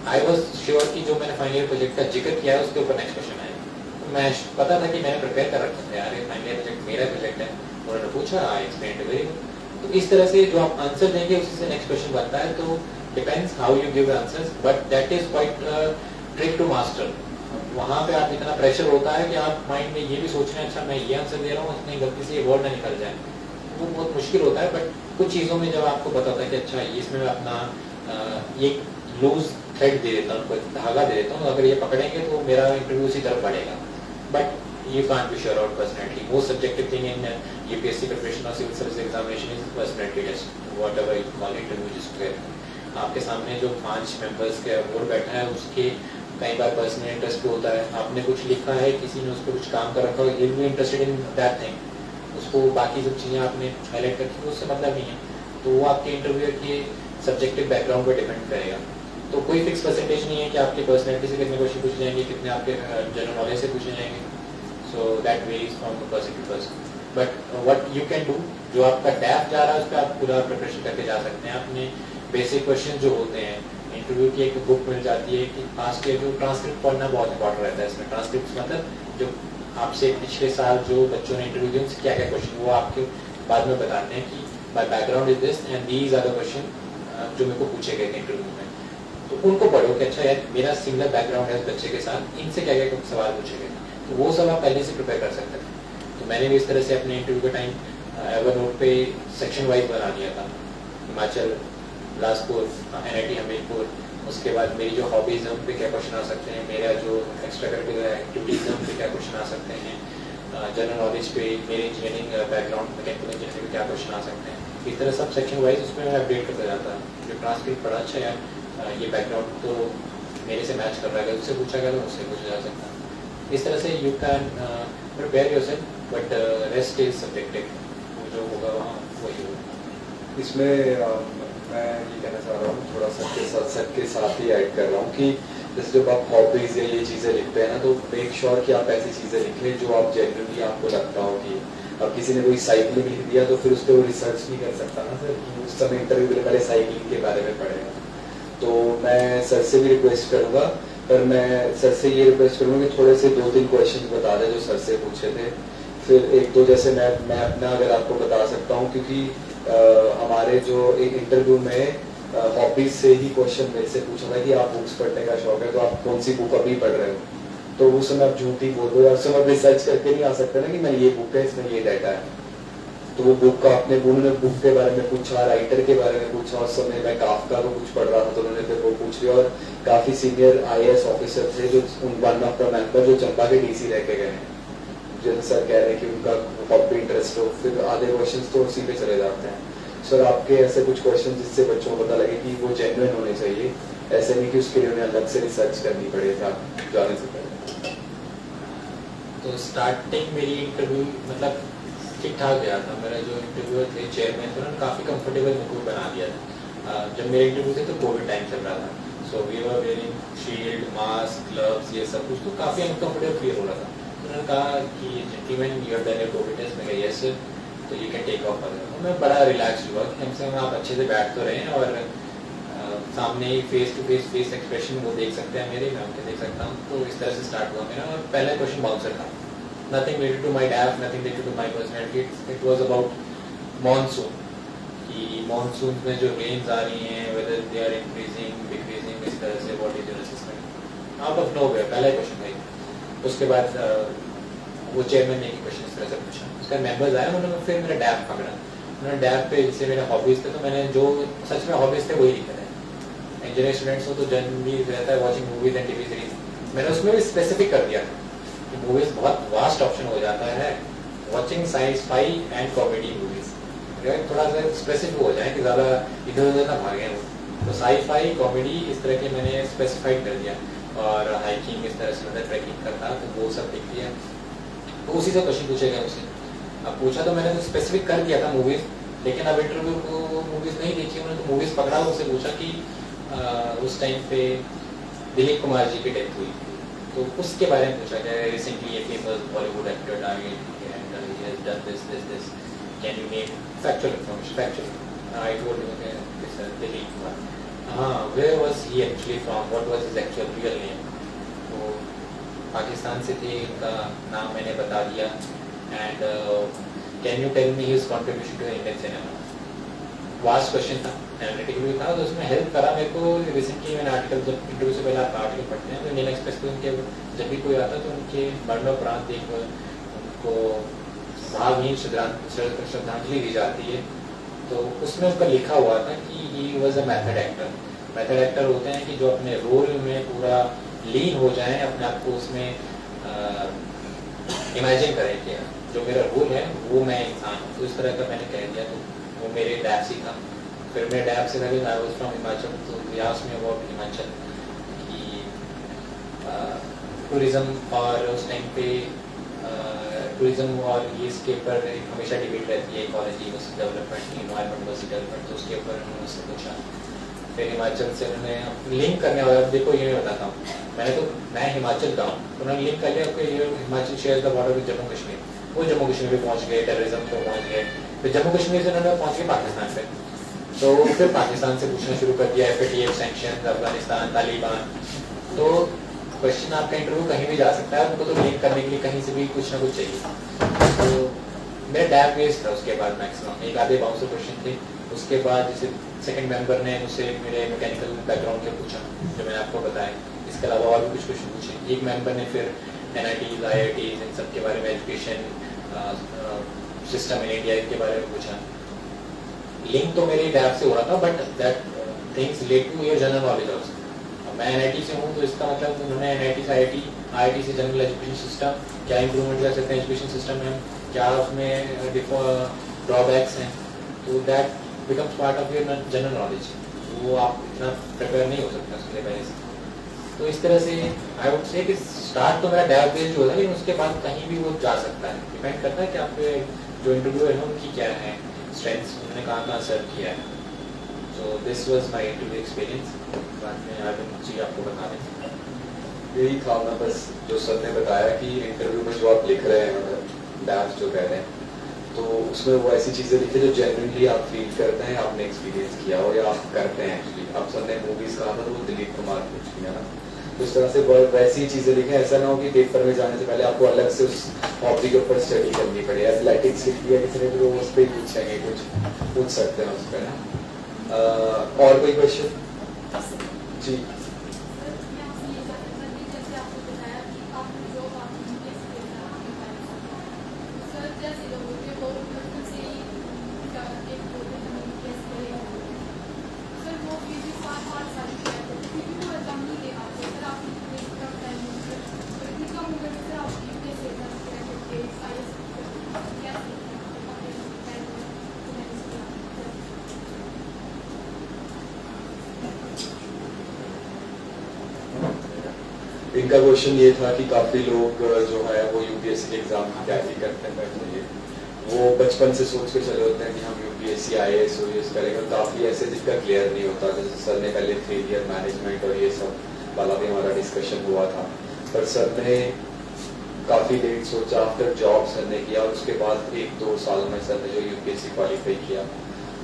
S4: I was sure कि जो मैंने फाइनल ईयर प्रोजेक्ट का जिक्र किया है उसके ऊपर नेक्स्ट क्वेश्चन आएगा। तो मैं पता था कि मैंने प्रिपेयर कर रखा था, यार ये फाइनल ईयर प्रोजेक्ट मेरा प्रोजेक्ट है। उन्होंने पूछा, आई एक्सप्लेन्ड वेरी गुड। तो इस तरह से जो आप आंसर देंगे उसी से नेक्स्ट क्वेश्चन बनता है। तो depends how you give answers, but that is quite trick to master. वहाँ पे आप इतना प्रेशर होता है कि आप माइंड में ये भी सोच रहे हैं अच्छा मैं ये आंसर दे रहा हूँ, इतनी गलती से ये वर्ड ना निकल जाए, वो बहुत मुश्किल होता है। बट कुछ चीज़ों में जब आपको पता होता है कि अच्छा इसमें मैं अपना ये लूज थ्रेड दे देता हूँ, धागा दे देता हूँ, अगर ये पकड़ेंगे तो मेरा इंटरव्यू उसी तरफ बढ़ेगा। But you can't be sure about personality. Most subjective thing in UPSC preparation or civil service examination is personality test, whatever you call it, interview जिसको कहते हैं। आपके सामने जो 5 मेंबर्स के बोर्ड बैठा है उसके कई बार पर्सनल इंटरेस्ट होता है। आपने कुछ लिखा है, किसी ने उस पर कुछ काम कर रखा है, ये भी इंटरेस्टेड इन दैट थिंग, उसको बाकी सब चीज़ें आपने हाईलाइट करके उससे मतलब नहीं है। तो वो आपके इंटरव्यूअर के सब्जेक्टिव बैकग्राउंड पर डिपेंड करेगा। तो कोई फिक्स परसेंटेज नहीं है कि आपके पर्सनैलिटी से कितने क्वेश्चन पूछे जाएंगे, कितने आपके जनरल नॉलेज से पूछे जाएंगे। So that varies from the person to person. But what you can do, जो आपका डैफ जा रहा है उस पर आप पूरा प्रिपरेशन करके जा सकते हैं। अपने बेसिक क्वेश्चन जो होते हैं, इंटरव्यू की एक बुक मिल जाती है कि पास्ट के जो ट्रांसक्रिप्ट पढ़ना बहुत इंपॉर्टेंट रहता है। इसमें ट्रांसक्रिप्ट मतलब जो आपसे पिछले साल जो बच्चों ने इंटरव्यू दिए उनसे क्या क्या क्वेश्चन, वो आपके बाद में बताते हैं कि my background is this and these are the question जो मेरे को पूछे गए थे इंटरव्यू में। तो उनको पढ़ो कि अच्छा यार मेरा सिमिलर बैकग्राउंड है इस बच्चे के साथ, इनसे क्या क्या सवाल पूछे गए, तो वो सब आप पहले से प्रिपेयर कर सकते थे। तो मैंने भी इस तरह से अपने इंटरव्यू का टाइम एवर नोट पे सेक्शन वाइज बना दिया था, हिमाचल, बिलासपुर, NIT हमीरपुर, उसके बाद मेरी जो हॉबीज़ हैं उन पर क्या क्वेश्चन आ सकते हैं, मेरा जो एक्स्ट्रा करिकुलर एक्टिविटीज़ हैं उन पर क्या क्वेश्चन आ सकते हैं, जनरल नॉलेज पे मेरे इंजीनियरिंग बैकग्राउंड मैकेनिकल इंजीनियरिंग में क्या क्वेश्चन आ सकते हैं। इस तरह सब सेक्शन वाइज उसमें मैं अपडेट करता जाता। जो ट्रांसक्रिप्ट पढ़ा अच्छा यार ये बैकग्राउंड तो मेरे से मैच कर रहा है, उससे पूछा गया तो उससे पूछा जा सकता है। इस तरह से you can prepare yourself, but rest is subjective, जो होगा वहाँ वही होगा।
S3: इसमें मैं ये कहना चाह रहा हूँ थोड़ा सबके साथ ही ऐड कर रहा हूँ कि जैसे जब आप हॉबीज या ये चीज़ें लिखते हैं ना, तो मेक श्योर कि आप ऐसी चीज़ें लिखें जो आप जेन्युइनली आपको लगता हो कि अब किसी ने कोई साइकिलिंग लिख दिया तो फिर उस पर वो रिसर्च नहीं कर सकता ना सर, कि उस समय इंटरव्यू के लिए पहले साइकिलिंग के बारे में पढ़ेगा। तो मैं सर से भी रिक्वेस्ट करूँगा, पर मैं सर से ये रिक्वेस्ट करूँगा कि थोड़े से 2-3 क्वेश्चन बता दें जो सर से पूछे थे। फिर एक दो जैसे मैं अपना अगर आपको बता सकता हूँ, क्योंकि हमारे जो एक इंटरव्यू में हॉबीज से ही क्वेश्चन मेरे से पूछा था कि आप बुक्स पढ़ने का शौक है तो आप कौन सी बुक अभी पढ़ रहे हो, तो उस समय आप झूठी बोल रहे हो, उस समय रिसर्च करके नहीं आ सकते ना कि मैं ये बुक है इसमें ये डाटा है। तो वो बुक का अपने उन्होंने बुक के बारे में पूछा, राइटर के बारे में पूछा, उस समय मैं काफका को कुछ पढ़ रहा था तो उन्होंने फिर वो पूछ लिया। और काफी सीनियर IAS ऑफिसर थे जो वन ऑफ द मेंबर जो चंबा के DC रह के गए हैं, जो सर कह रहे हैं कि उनका हॉबी इंटरेस्ट हो, फिर आधे क्वेश्चन तो उसी पे चले जाते हैं। सर आपके ऐसे कुछ क्वेश्चन जिससे बच्चों को पता लगे कि वो जेन्युइन होने चाहिए, ऐसे नहीं कि उसके लिए उन्हें अलग से रिसर्च करनी पड़े था जाने से पहले।
S4: तो स्टार्टिंग मेरी इंटरव्यू मतलब ठीक ठाक गया था। मेरा जो इंटरव्यूअर थे चेयरमैन थे, उन्होंने काफ़ी कंफर्टेबल मेरे को बना दिया था। जब मेरे इंटरव्यू थे तो कोविड टाइम चल रहा था, so we were wearing shield, mask, gloves, ये सब कुछ, तो काफ़ी अनकंफर्टेबल फील हो रहा था। तो उन्होंने कहा कि gentleman you have done your covid test. मैं कहा यस सर, तो यू कैन टेक ऑफ। मैं बड़ा रिलैक्स हुआ कि कम से कम आप अच्छे से बैठ तो रहे हैं और सामने फेस टू फेस एक्सप्रेशन वो देख सकते हैं मेरे, मैं उनके देख सकता हूँ। तो इस तरह से स्टार्ट हुआ मेरा। और पहला क्वेश्चन बाउंसर था, nothing related to my DAF, nothing related to my personality, it was about monsoon, कि मानसून में जो रेन्स आ रही हैं, whether they are increasing decreasing, इस तरह से what is your assessment, out of nowhere पहला क्वेश्चन था। उसके बाद वो चेयरमैन ने एक क्वेश्चन इस तरह से पूछा, उसका मेंबर्स आया, उन्होंने फिर मेरा डैप पकड़ा। उन्होंने डैप पे जैसे मेरे हॉबीज थे, तो मैंने जो सच में हॉबीज थे वही लिखे थे। इंजीनियरिंग स्टूडेंट्स हो तो जनरली रहता है watching movies and TV series, मैंने उसमें भी स्पेसिफिक कर दिया कि मूवीज बहुत वास्ट ऑप्शन हो जाता है, watching science fi and comedy movies, थोड़ा सा स्पेसिफिक हो जाए कि ज़्यादा इधर उधर ना भागे वो, तो साई फाई कॉमेडी इस तरह के मैंने स्पेसिफाइड कर दिया। और हाइकिंग इस तरह से मतलब ट्रैकिंग करता तो वो सब लिख दिया। तो उसी से क्वेश्चन पूछे गए मुझसे। अब पूछा तो मैंने तो स्पेसिफिक कर दिया था मूवीज, लेकिन अब इंटरव्यू को मूवीज नहीं देखी, उन्होंने तो मूवीज पकड़ा, उससे पूछा कि उस टाइम पे दिलीप कुमार जी की डेथ हुई, तो उसके बारे में पूछा गया। रिसेंटली ये famous Bollywood actor died and he has done this, can you name factual information, factual I told you this Dilip Kumar, हाँ where was he actually from, what was his actual real name. तो पाकिस्तान से थे, इनका नाम मैंने बता दिया। And can you tell me his contribution to Indian cinema, vast question था, एनालिटिकल भी था, तो उसमें हेल्प करा मेरे को। रिसेंटली मैंने आर्टिकल, जब इंटरव्यू से पहले आप आर्टिकल पढ़ते हैं तो इंडियन एक्सप्रेस पे उनके जब भी कोई आता तो उनके मरणोपरांत एक उनको भावहीन श्रद्धांजलि दी जाती है, तो उसमें उनका लिखा हुआ था कि he was a method actor. Method actor होते हैं कि जो अपने रोल में पूरा लीन हो जाएं, अपने आप को उसमें इमेजिन करें कि जो मेरा रोल है वो मैं इंसान हूँ। तो इस तरह का मैंने कह दिया, तो वो मेरे डैप से था। फिर मेरे डैप से था कि आई वॉज फ्रॉम हिमाचल, तो व्यास में अबाउट हिमाचल की टूरिज़्म, और उस टाइम पे टूरिज़्म और ये इसके ऊपर हमेशा डिबेट रहती है, ecology versus development, environment versus development, तो उसके ऊपर उन्होंने उससे पूछा। फिर हिमाचल से उन्होंने लिंक करने वाला, देखो ये मैं बताता हूँ, मैं हिमाचल का हूँ, उन्होंने लिंक कर लिया कि Himachal share the border with Jammu Kashmir, वो जम्मू कश्मीर भी पहुँच गए, टेररिज्म को पहुँच गए। फिर जम्मू कश्मीर से उन्होंने पहुँच गए पाकिस्तान पे, तो फिर पाकिस्तान से पूछना शुरू कर दिया, FATF सैंक्शन, अफगानिस्तान, तालिबान। तो क्वेश्चन आपका इंटरव्यू कहीं भी जा सकता है, उनको तो लिंक करने के लिए कहीं से भी कुछ ना कुछ चाहिए। तो मेरा डैप वेस्ट था। उसके बाद मैक्सिमम एक आधे बाउंसर क्वेश्चन थे। उसके बाद जैसे सेकंड मेंबर ने मुझसे मेरे मैकेनिकल बैकग्राउंड के पूछा, जो मैंने आपको बताया। इसके अलावा और भी कुछ क्वेश्चन पूछे। एक मेंबर ने फिर NITs, IITs इन सब के बारे में, एजुकेशन सिस्टम इन इंडिया के बारे में पूछा। लिंक तो मेरे डैप से हो रहा था, but that things relate to your general knowledge also. मैं NIT से हूँ, तो इसका मतलब उन्होंने NIT से IIT से जनरल एजुकेशन सिस्टम क्या इंप्रूवमेंट कर सकते हैं एजुकेशन सिस्टम में, क्या उसमें ड्रॉबैक्स हैं, तो that becomes part of your general knowledge. वो आप इतना प्रिपेयर नहीं हो सकता उसके लिए पहले से। तो इस तरह से आई वुड से कि स्टार्ट तो मेरा डैप बेस्ड होता है, लेकिन उसके बाद कहीं भी वो जा सकता है। डिपेंड करता है कि आपके जो इंटरव्यू है उनकी क्या है स्ट्रेंथ्स, उन्होंने कहाँ सर्व किया है। So this was my interview experience. बाद में आगे जी आपको बता दें।
S3: यही था ना, बस जो सर ने बताया कि इंटरव्यू में जो आप लिख रहे हैं, मतलब डैप्स जो कह रहे हैं, तो उसमें वो ऐसी चीज़ें लिखे जो जेन्युइनली आप फील करते हैं, आपने एक्सपीरियंस किया हो या आप करते हैं एक्चुअली। आप सर ने मूवीज़ कहा था तो वो दिलीप कुमार कुछ किया ना, तो इस तरह से वैसी चीज़ें लिखें। ऐसा ना हो कि पेपर में जाने से पहले आपको अलग से उस हॉबी के ऊपर स्टडी करनी पड़े। एथलेटिक्स लिख दिया किसी ने तो वो उस पर ही पूछेंगे, कुछ पूछ सकते हैं उस पर ना। और कोई क्वेश्चन? जी इनका क्वेश्चन ये था कि काफी लोग जो है वो यूपीएससी के एग्जाम की तैयारी करते हैं, बैठे वो बचपन से सोच के चले होते हैं कि हम यूपीएससी आईएएस ओएएस करेंगे, और काफी ऐसे जिनका क्लियर नहीं होता। जैसे सर ने पहले फेलियर मैनेजमेंट और ये सब वाला भी हमारा डिस्कशन हुआ था, पर सर ने काफी लेट सोचा, आफ्टर जॉब सर ने किया, और उसके बाद 1-2 साल में सर ने जो यूपीएससी क्वालिफाई किया,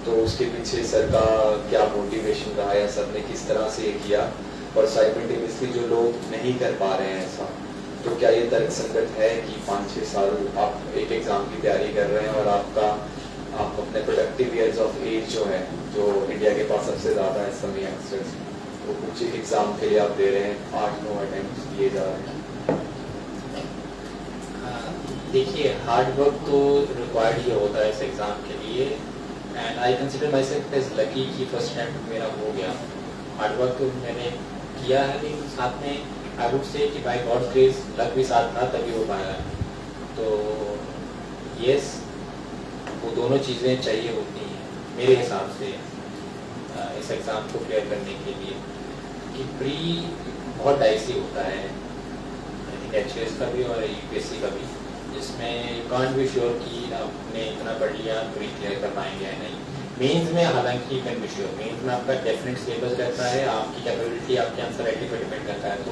S3: तो उसके पीछे सर का क्या मोटिवेशन रहा या सर ने किस तरह से ये किया। और साइमल्टेनियसली जो लोग नहीं कर पा रहे हैं ऐसा, तो क्या ये तर्क संगत है कि 5-6 साल आप एक एग्जाम की तैयारी कर रहे हैं और आप अपने प्रोडक्टिव ईयर्स ऑफ एज जो है, जो इंडिया के पास सबसे ज़्यादा है समय यंगस्टर्स, वो कुछ एग्जाम के लिए आप दे रहे हैं, 8-9 अटेम्प्ट दिए जा रहे हैं।
S4: देखिए, हार्ड वर्क तो रिक्वायर्ड ही होता है इस एग्ज़ाम के लिए, and I consider myself as lucky कि फर्स्ट अटेम्प्ट मेरा हो गया। हार्ड वर्क तो मैंने किया है, लेकिन साथ में आई वुड से कि बाय गॉड्स ग्रेस लक भी साथ था तभी हो पाया है। तो यस, वो दोनों चीज़ें चाहिए होती हैं मेरे हिसाब से इस एग्ज़ाम को क्लियर करने के लिए। कि प्री बहुत डाइसी होता है, एचएस का भी और यूपीएससी का भी, जिसमें यू कांट बी श्योर कि आपने इतना पढ़ लिया प्री क्लियर कर पाएंगे या नहीं। मेंस में हालांकि you can be sure, mains में आपका डेफिनेट सिलेबस रहता है, आपकी कैपेबिलिटी आपके आंसर राइटिंग पर डिपेंड करता है। तो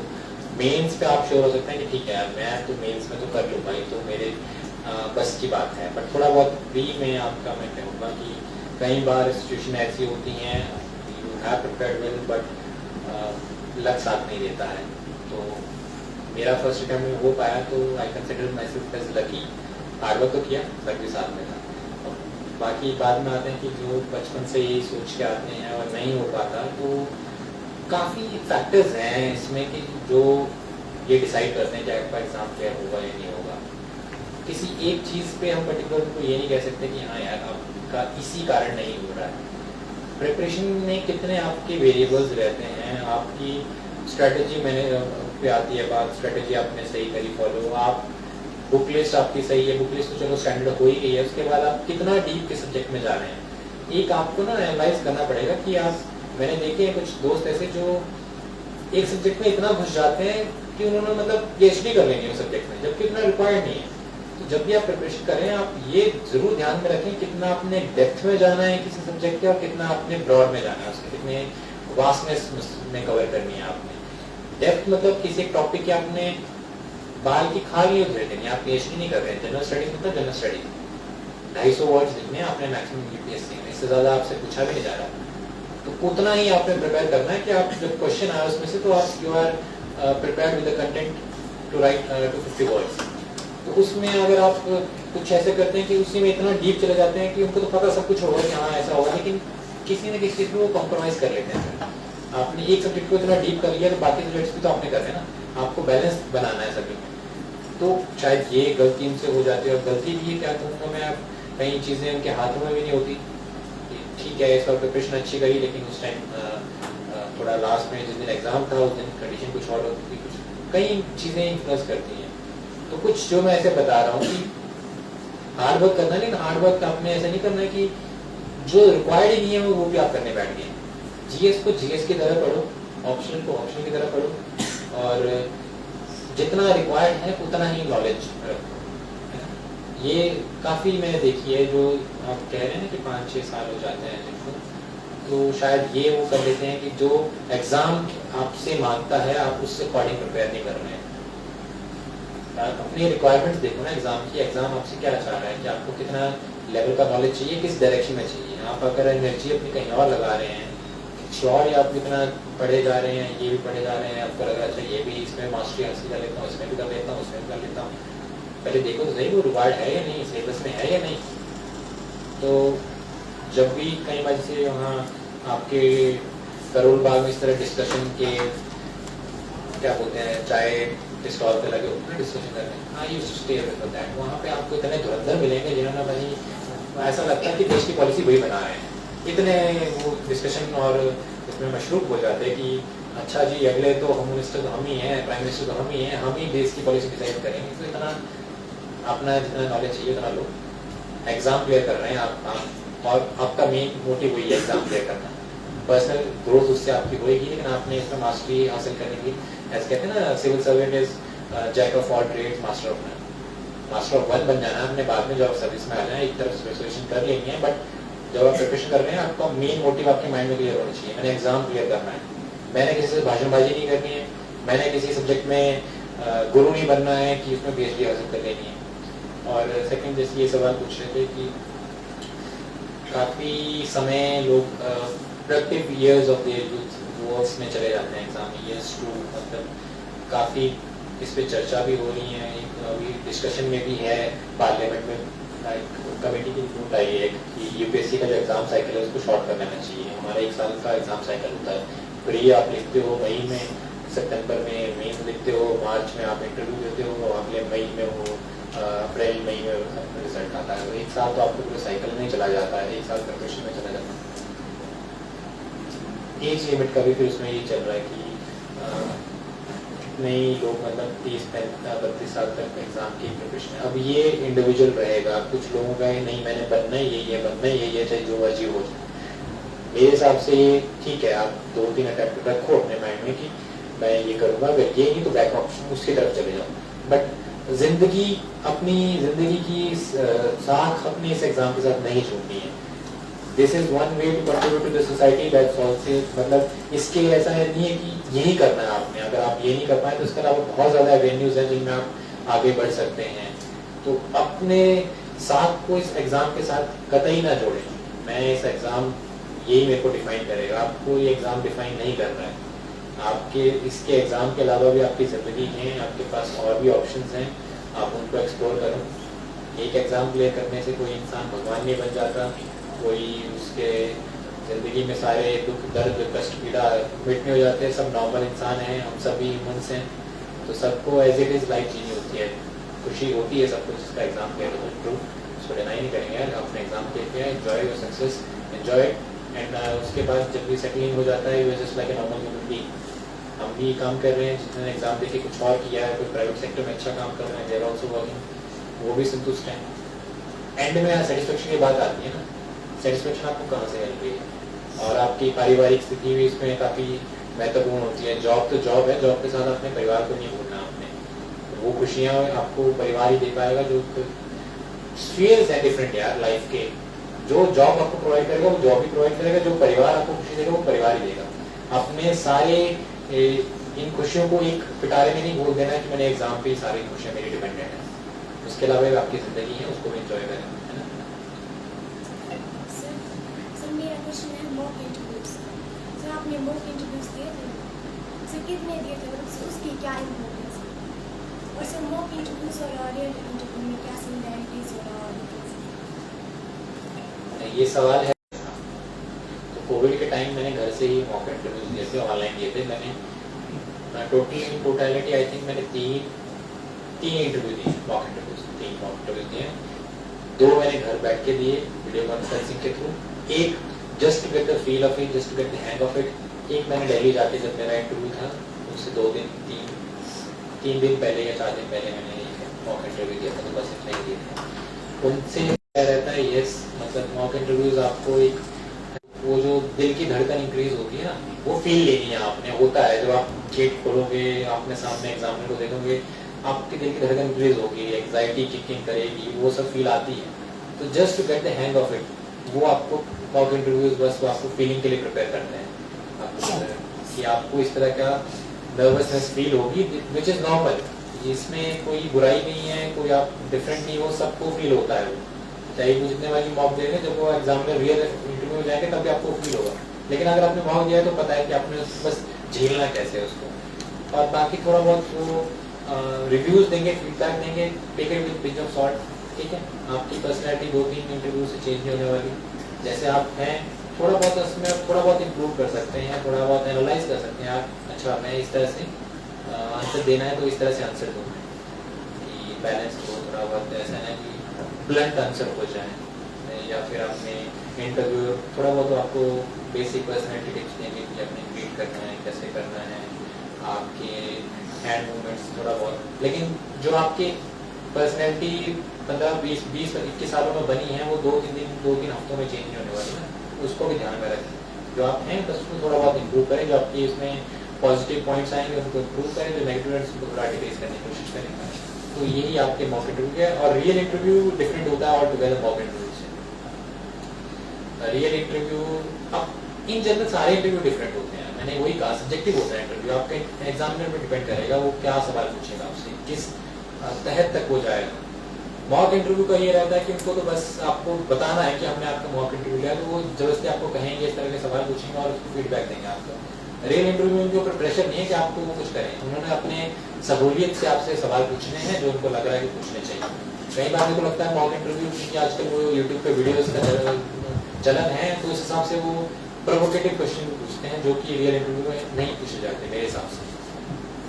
S4: मेंस पे आप श्योर हो सकते हैं कि ठीक है यार, मैं तो मेंस में तो कर लूँगा, ये तो मेरे बस की बात है। बट थोड़ा बहुत प्री में आपका मैं कहूँगा कि कई बार सिचुएशन ऐसी होती हैं, you have prepared well but luck साथ नहीं देता है। तो मेरा फर्स्ट अटेम्प्ट में हो पाया, तो I consider myself as lucky. Hard work तो किया, लक भी साथ में था। बाकी बाद में आते हैं कि जो बचपन से यही सोच के आते हैं और नहीं हो पाता, तो काफ़ी फैक्टर्स हैं इसमें कि जो ये डिसाइड करते हैं कि आपका एग्ज़ाम क्लियर होगा या नहीं होगा। किसी एक चीज़ पे हम पर्टिकुलर को ये नहीं कह सकते कि हाँ यार आपका इसी कारण नहीं हो रहा है। प्रिपरेशन में कितने आपके वेरिएबल्स रहते हैं, आपकी स्ट्रेटजी मैंने पे आती है बात, स्ट्रेटजी आपने सही करी फॉलो, आप बुक लिस्ट आपकी सही है, बुक लिस्ट तो चलो स्टैंडर्ड हो ही गई है, उसके बाद आप कितना डीप के सब्जेक्ट में जा रहे हैं। एक आपको ना एनालाइज करना पड़ेगा कि आप, मैंने देखे हैं कुछ दोस्त ऐसे जो एक सब्जेक्ट में इतना घुस जाते हैं कि उन्होंने मतलब पीएचडी कर लेंगे उस सब्जेक्ट में, जबकि इतना रिक्वायर्ड नहीं है। तो जब भी आप प्रिपरेशन करें, आप ये जरूर ध्यान में रखें कितना आपने डेप्थ में जाना है किसी सब्जेक्ट के और कितना आपने ब्रॉड में जाना है, उसके कितने वास्टनेस में कवर करनी है आपने। डेप्थ मतलब किसी एक टॉपिक के आपने बाल की खाल नहीं उधेड़ देनी, आप पीएचडी नहीं कर रहे हैं। जनरल स्टडीज मतलब जनरल स्टडीज 250 वर्ड्स लिखने आपने मैक्सिमम यूपीएससी में, इससे ज़्यादा आपसे पूछा भी नहीं जा रहा। तो उतना ही आपने प्रिपेयर करना है कि आप जब क्वेश्चन आए उसमें से, तो आप you are prepared with the content to write 250 words. तो उसमें अगर आप कुछ ऐसे करते हैं कि उसी में इतना डीप चले जाते हैं कि उनको तो पता सब कुछ होगा कि हाँ ऐसा होगा, लेकिन किसी न किसी चीज़ में वो कॉम्प्रोमाइज़ कर लेते हैं। आपने एक सब्जेक्ट को इतना डीप कर लिया तो बाकी सब्जेक्ट्स भी तो आपने करने ना, आपको बैलेंस बनाना है सभी में। तो शायद ये गलती उनसे हो जाती है, और गलती भी क्या कहूँगा मैं, कई चीज़ें उनके हाथों में भी नहीं होती। ठीक है, इस बार प्रिपरेशन अच्छी करी, लेकिन उस टाइम थोड़ा लास्ट में जिस दिन एग्जाम था उस दिन कंडीशन कुछ और होती थी, कुछ कई चीज़ें इन्फ्लुएंस करती हैं। तो कुछ जो मैं ऐसे बता रहा हूँ कि हार्ड वर्क करना है, लेकिन हार्ड वर्क आपने ऐसा नहीं करना है कि जो रिक्वायर्ड ही नहीं है वो भी आप करने बैठ गए। जीएस को जीएस की तरह पढ़ो, ऑप्शनल को ऑप्शनल की तरह पढ़ो, और जितना रिक्वायर्ड है उतना ही नॉलेज रखो। ये काफ़ी मैंने देखी है, जो आप कह रहे हैं ना कि 5-6 साल हो जाते हैं जिनको, तो शायद ये वो कर लेते हैं कि जो एग्जाम आपसे मांगता है आप उससे अकॉर्डिंग प्रिपेयर नहीं कर रहे हैं। अपनी रिक्वायरमेंट्स देखो ना एग्जाम की, एग्जाम आपसे क्या चाह रहा है कि आपको कितना लेवल का नॉलेज चाहिए, किस डायरेक्शन में चाहिए। आप अगर एनर्जी अपनी कहीं और लगा रहे हैं, श्योर ही आप जितना पढ़े जा रहे हैं, ये भी पढ़े जा रहे हैं, आपको लग रहा है अच्छा ये भी इसमें मास्टरी हासिल कर लेता हूँ, इसमें भी कर लेता हूँ, उसमें भी कर लेता हूँ। पहले देखो तो सही वो रिवार्ड है या नहीं, सिलेबस में है या नहीं। तो जब भी कई बार जैसे वहाँ आपके करोल बाग में इस तरह डिस्कशन के क्या बोलते हैं चाय स्टॉल पे लगे होते हैं डिस्कशन करने, हाँ यू स्टे विद दैट, वहाँ पे आपको इतने धुरंधर मिलेंगे जिन्होंने भाई ऐसा लगता है कि देश की पॉलिसी वही बना रहे हैं। इतने वो डिस्कशन और इसमें मशरूफ हो जाते हैं कि अच्छा जी अगले तो होम मिनिस्टर तो हम ही हैं, प्राइम मिनिस्टर तो हम ही हैं, हम ही देश की पॉलिसी डिसाइड करेंगे। तो इतना अपना जितना नॉलेज चाहिए उतना लो, एग्जाम क्लियर कर रहे हैं आप और आपका मेन मोटिव वही है एग्जाम क्लियर करना। पर्सनल ग्रोथ उससे आपकी होगी, लेकिन आपने इसमें मास्टरी हासिल करने की, ऐसे कहते हैं ना civil servant is jack of all trades master of none. Master of one बन जाना आपने बाद में जब सर्विस में आना है, एक तरफ स्पेशलाइजेशन कर लेनी है, बट जब आप प्रिपरेशन कर रहे हैं आपका मेन मोटिव आपके माइंड में क्लियर होना चाहिए। मैंने एग्जाम क्लियर करना है, मैंने किसी से भाषणबाजी नहीं करनी है, मैंने किसी सब्जेक्ट में गुरु नहीं बनना है कि उसमें PhD हासिल कर लेनी है। और सेकंड जैसे ये सवाल पूछ रहे थे कि काफ़ी समय लोग productive years of their youth वो इसमें चले जाते हैं एग्जाम ईयर्स टू, मतलब काफ़ी इस पे चर्चा भी हो रही है, अभी डिस्कशन में भी है पार्लियामेंट में, लाइक कमेटी की रिपोर्ट आई है कि UPSC का जो एग्जाम साइकिल है उसको शॉर्ट कर लेना चाहिए। हमारा 1 साल का एग्जाम साइकिल होता है, प्री आप लिखते हो मई में, सितंबर में मेन लिखते हो, मार्च में आप इंटरव्यू देते हो, अगले मई में वो अप्रैल मई में रिजल्ट आता है। तो 1 साल तो आपको पूरा साइकिल नहीं चला जाता है, 1 साल प्रिपरेशन में चला जाता है। एज लिमिट का भी फिर उसमें ये चल रहा है कि नहीं लोग मतलब 30-32 साल तक एग्जाम की प्रिपरेशन है। अब ये इंडिविजुअल रहेगा, कुछ लोगों का है नहीं मैंने बनना ही यही है, बनना ही यही है, चाहे जो मर्जी हो जाए। मेरे हिसाब से ये ठीक है, आप 2-3 अटेम्प्ट रखो अपने माइंड में कि मैं ये करूँगा, अगर ये नहीं तो बैक ऑप्शन उसकी तरफ चले जाओ। बट जिंदगी अपनी जिंदगी की साख अपने इस एग्जाम के साथ नहीं जोड़नी है। This is one way to contribute to the society, that's also मतलब इसके ऐसा नहीं है कि यही करना है आपने, अगर आप ये नहीं कर पाए तो इसके अलावा बहुत ज़्यादा एवेन्यूज हैं जिनमें आप आगे बढ़ सकते हैं। तो अपने साथ को इस एग्ज़ाम के साथ कतई ना जोड़ें, मैं इस एग्ज़ाम यही मेरे को डिफाइन करेगा, आपको ये एग्ज़ाम डिफाइन नहीं कर रहा है। आपके इसके एग्ज़ाम के अलावा भी आपकी ज़िंदगी है, आपके पास और भी ऑप्शंस हैं, आप उनको एक्सप्लोर करो। एक एग्ज़ाम क्लियर करने से कोई इंसान भगवान नहीं बन जाता, कोई उसके ज़िंदगी में सारे दुख दर्द कष्ट पीड़ा मिटने हो जाते हैं। सब नॉर्मल इंसान हैं, हम सभी ह्यूमंस हैं, तो सबको एज इट इज़ लाइफ जीनी होती है, खुशी होती है सबको जिसका एग्ज़ाम क्लियर हो। ट्रू, उसको डिनाई नहीं करेंगे, अपने एग्ज़ाम क्लियर किया, enjoy your success, enjoy and उसके बाद जब भी सेटलिंग हो जाता है you just like a normal human being. हम भी काम कर रहे हैं, जिन्होंने एग्जाम देके कुछ और किया है, कोई प्राइवेट सेक्टर में अच्छा काम कर रहे हैं, देयर आल्सो वर्किंग, वो भी संतुष्ट हैं। एंड में सेटिस्फेक्शन की बात आती है ना, सेटिस्फेक्शन आपको कहाँ से मिल रही है और आपकी पारिवारिक स्थिति भी इसमें काफ़ी महत्वपूर्ण होती है। जॉब तो जॉब है, जॉब के साथ अपने परिवार को नहीं भूलना आपने, वो खुशियाँ आपको परिवार ही दे पाएगा। जो स्फीयर्स है डिफरेंट यार लाइफ के, जो जॉब आपको प्रोवाइड करेगा वो जॉब ही प्रोवाइड करेगा, जो परिवार आपको खुशी देगा वो परिवार ही देगा। अपने सारे इन खुशियों को एक पिटारे में नहीं बोल देना कि मैंने एग्जाम पे सारी खुशियाँ मेरी डिपेंडेंट है, उसके अलावा आपकी ज़िंदगी है उसको भी इंजॉय करें, है ना।
S8: सर मेरा क्वेश्चन है मॉक इंटरव्यूज। सर आपने मॉक इंटरव्यूज दिए थे, सर कितने दिए थे, मतलब उसकी क्या इम्पोर्टेंस है, और सर मॉक इंटरव्यूज और रियल इंटरव्यू में क्या सिमिलैरिटीज और
S4: ये सवाल है। तो कोविड के टाइम मैंने घर से ही मॉक इंटरव्यूज दिए थे, ऑनलाइन दिए थे। मैंने टोटलिटी आई थिंक मैंने तीन इंटरव्यू दिए, मॉक इंटरव्यूज, 3 मॉक इंटरव्यूज दिए। 2 मैंने घर बैठ के दिए वीडियो कॉन्फ्रेंसिंग के थ्रू, एक just to get the feel of it, just to get the hang of it. एक मैंने दिल्ली जाके जब मेरा इंटरव्यू था उससे 3 दिन पहले या 4 दिन पहले मैंने मॉक इंटरव्यू दिया था, तो बस इतना ही दिए थे। उनसे क्या रहता है, यस मतलब मॉक इंटरव्यूज आपको एक वो जो दिल की धड़कन इंक्रीज होती है ना, वो फील लेनी है आपने। होता है जब आप गेट खोलोगे, आपने सामने एग्जामिनर को देखोगे, आपके दिल की धड़कन इंक्रीज होगी, एंग्जाइटी किकिंग करेगी, वो सब फील आती है। तो just to get the hang of it, वो आपको मॉक इंटरव्यूज बस वो आपको फीलिंग के लिए प्रिपेयर करते हैं आपको कि आपको इस तरह का नर्वसनेस फील होगी विच इज़ नॉर्मल। इसमें कोई बुराई नहीं है, कोई आप डिफरेंट नहीं हो, सबको फील होता है वो, चाहे वो जितने वाली मॉक दे रहे हैं, जब वो एग्जाम में रियल इंटरव्यू में जाएंगे तब भी आपको फील होगा। लेकिन अगर आपने मॉक दिया है तो पता है कि आपने बस झेलना कैसे है उसको। और बाकी थोड़ा बहुत वो रिव्यूज देंगे, फीडबैक देंगे, take it with pinch of salt, ठीक है। आपकी पर्सनैलिटी 2-3 इंटरव्यू से चेंज नहीं होने वाली, जैसे आप हैं थोड़ा बहुत उसमें थोड़ा बहुत इम्प्रूव कर सकते हैं, थोड़ा बहुत एनालाइज कर सकते हैं आप, अच्छा मैं इस तरह से आंसर देना है तो इस तरह से आंसर दूँ कि बैलेंस हो, थोड़ा बहुत ऐसा है कि ब्लंट आंसर हो जाए। या फिर आपने इंटरव्यू थोड़ा बहुत आपको बेसिक पर्सनैलिटी टिप्स देंगे कि आपने ग्रीट करना है, कैसे करना है, आपके हैंड मूवमेंट्स थोड़ा बहुत। लेकिन जो आपकी पर्सनैलिटी 15-20-21 सालों में बनी है वो 2-3 हफ्तों में चेंज होने वाली है, उसको भी ध्यान में रखें। जो आप हैं बस उसको थोड़ा बहुत इम्प्रूव करें, जो आपकी इसमें पॉजिटिव पॉइंट्स आएंगे उनको इम्प्रूव करें, जो नेगेटिव है उसको थोड़ा डिक्रीज करने की कोशिश करें। तो यही आपके मॉक इंटरव्यू है। और रियल इंटरव्यू डिफरेंट होता है ऑल टुगेदर मॉक इंटरव्यू से। रियल इंटरव्यू अब इन जनरल सारे इंटरव्यू डिफरेंट होते हैं, मैंने वही कहा सब्जेक्टिव होता है इंटरव्यू, आपके एग्जामिनर पर डिपेंड करेगा वो क्या सवाल पूछेगा आपसे, किस तहत तक वो जाएगा। मॉक इंटरव्यू का ये रहता है कि उनको तो बस आपको बताना है कि हमने आपका मॉक इंटरव्यू लिया, तो वो जबरदस्ती आपको कहेंगे, इस तरह के सवाल पूछेंगे और उसको फीडबैक देंगे आपको। रियल इंटरव्यू में उनके ऊपर प्रेशर नहीं है कि आपको वो कुछ करें, उन्होंने अपने सहूलियत से आपसे सवाल पूछने हैं जो उनको लग रहा है कि पूछने चाहिए। कई बार मेरे को लगता है मॉक इंटरव्यू की आजकल वो यूट्यूब पे वीडियोस का चलन है, तो उस हिसाब से वो प्रोवोकेटिव क्वेश्चन पूछते हैं जो कि रियल इंटरव्यू में नहीं पूछे जाते मेरे हिसाब से।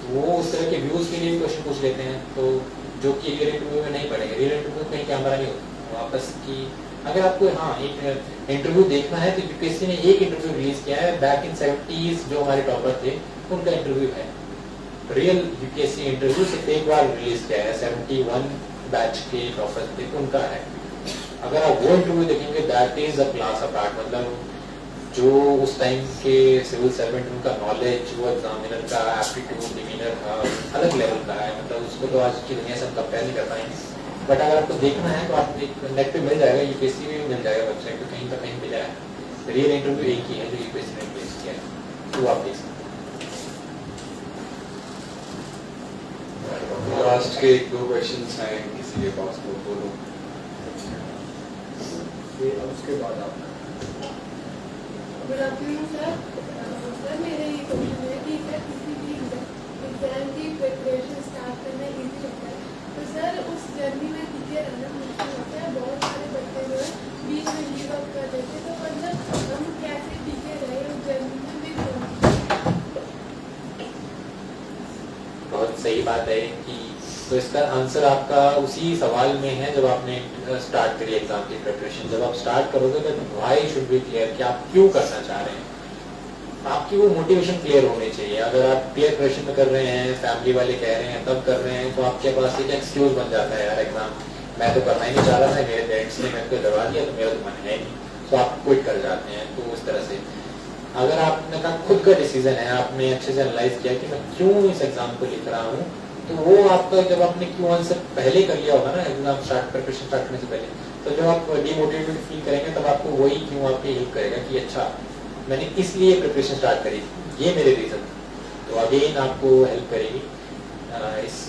S4: तो वो उस तरह के व्यूज के लिए क्वेश्चन पूछ लेते हैं, तो जो कि रियल इंटरव्यू में नहीं पड़ेंगे। रियल इंटरव्यू में कहीं कैमरा नहीं होता, वापस की अगर आपको हाँ एक इंटरव्यू देखना है तो यूपीएससी ने एक इंटरव्यू रिलीज किया है, बैक इन 70s जो हमारे टॉपर थे उनका इंटरव्यू है। रियल यूपीएससी इंटरव्यू सिर्फ एक बार रिलीज किया है, 71 बैच के टॉपर थे उनका है। अगर आप वो इंटरव्यू देखेंगे that is a class apart, मतलब जो उस टाइम के सिविल सर्वेंट उनका नॉलेज, वो एग्जामिनर का एप्टीट्यूड, डिमीनर था अलग लेवल का है, मतलब उसको तो आज की दुनिया से हम कंपेयर नहीं कर पाएंगे। बट अगर आपको देखना है तो आप नेट पे मिल जाएगा, यूपीएससी में मिल जाएगा, वेबसाइट पे कहीं पर कहीं मिल जाएगा। रियल इंटरव्यू एक ही है जो यूपीएससी ने रिलीज किया है, तो आप देख सकते हैं।
S3: लास्ट के 1-2 क्वेश्चंस हैं किसी के पास तो बोलो, उसके बाद आप।
S8: Good afternoon sir. सर मेरा ये क्वेश्चन है कि सर किसी भी एग्जाम की प्रिपरेशन स्टार्ट करना इजी होता है, तो सर उस जर्नी में टीके रहना मुश्किल होता है। बहुत सारे बच्चे जो है बीच में गिव अप कर देते हैं, तो मतलब हम कैसे टीके रहे उस जर्नी में भी।
S4: बहुत सही बात है कि तो इसका आंसर आपका उसी सवाल में है जब आपने स्टार्ट करी एग्जाम की प्रिपरेशन। जब आप स्टार्ट करोगे तो व्हाई शुड बी क्लियर कि आप क्यों करना चाह रहे हैं, आपकी वो मोटिवेशन क्लियर होनी चाहिए। अगर आप पीयर प्रेशर में कर रहे हैं, फैमिली वाले कह रहे हैं तब कर रहे हैं, तो आपके पास एक एक्सक्यूज बन जाता है, यार एग्जाम मैं तो करना ही नहीं चाह रहा था, मेरे पेरेंट्स ने मेरे को डरा दिया तो मेरा तो मन है नहीं, तो आप क्विट कर जाते हैं। तो उस तरह से अगर आपने कहा खुद का डिसीजन है, आपने अच्छे से एनालाइज किया कि मैं क्यों इस एग्जाम को लिख रहा हूँ, तो वो आपका जब आपने क्यों आंसर पहले कर लिया होगा ना एग्जाम प्रिपरेशन स्टार्ट करने से पहले, तो जब आप डिमोटिवेटेड फील करेंगे तब आपको वही क्यों आपकी हेल्प करेगा कि अच्छा मैंने इसलिए प्रिपरेशन स्टार्ट करी, ये मेरे रीजन, तो अगेन आपको हेल्प करेगी इस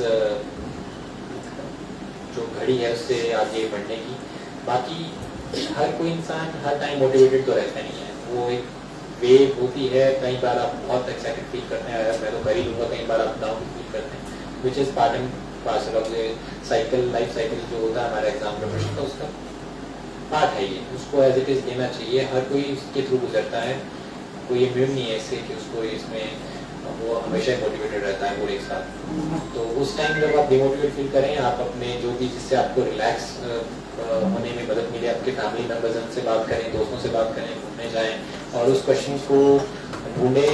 S4: जो घड़ी है उससे आगे बढ़ने की। बाकी हर कोई इंसान हर टाइम मोटिवेटेड तो रहता नहीं है, वो एक वेव होती है, कई बार आप बहुत एक्साइटेड फील करते हैं मैं तो कर ही लूँगा, कई बार आप डाउन फील करते हैं, which is part and parcel of the cycle, life cycle जो होता है हमारा एग्जाम प्रिपरेशन का, उसका पार्ट है ये, उसको एज इट इज़ लेना चाहिए। हर कोई इसके थ्रू गुजरता है, कोई इम्यून नहीं है इससे कि उसको इसमें वो हमेशा मोटिवेटेड रहता है पूरे एक साथ। तो उस टाइम जब आप डिमोटिवेट फील करें, आप अपने जो भी जिससे आपको रिलैक्स होने में मदद मिले, आपके फैमिली मेम्बर्स से बात करें, दोस्तों से बात करें, घूमने जाएं और उस क्वेश्चन को ढूंढें,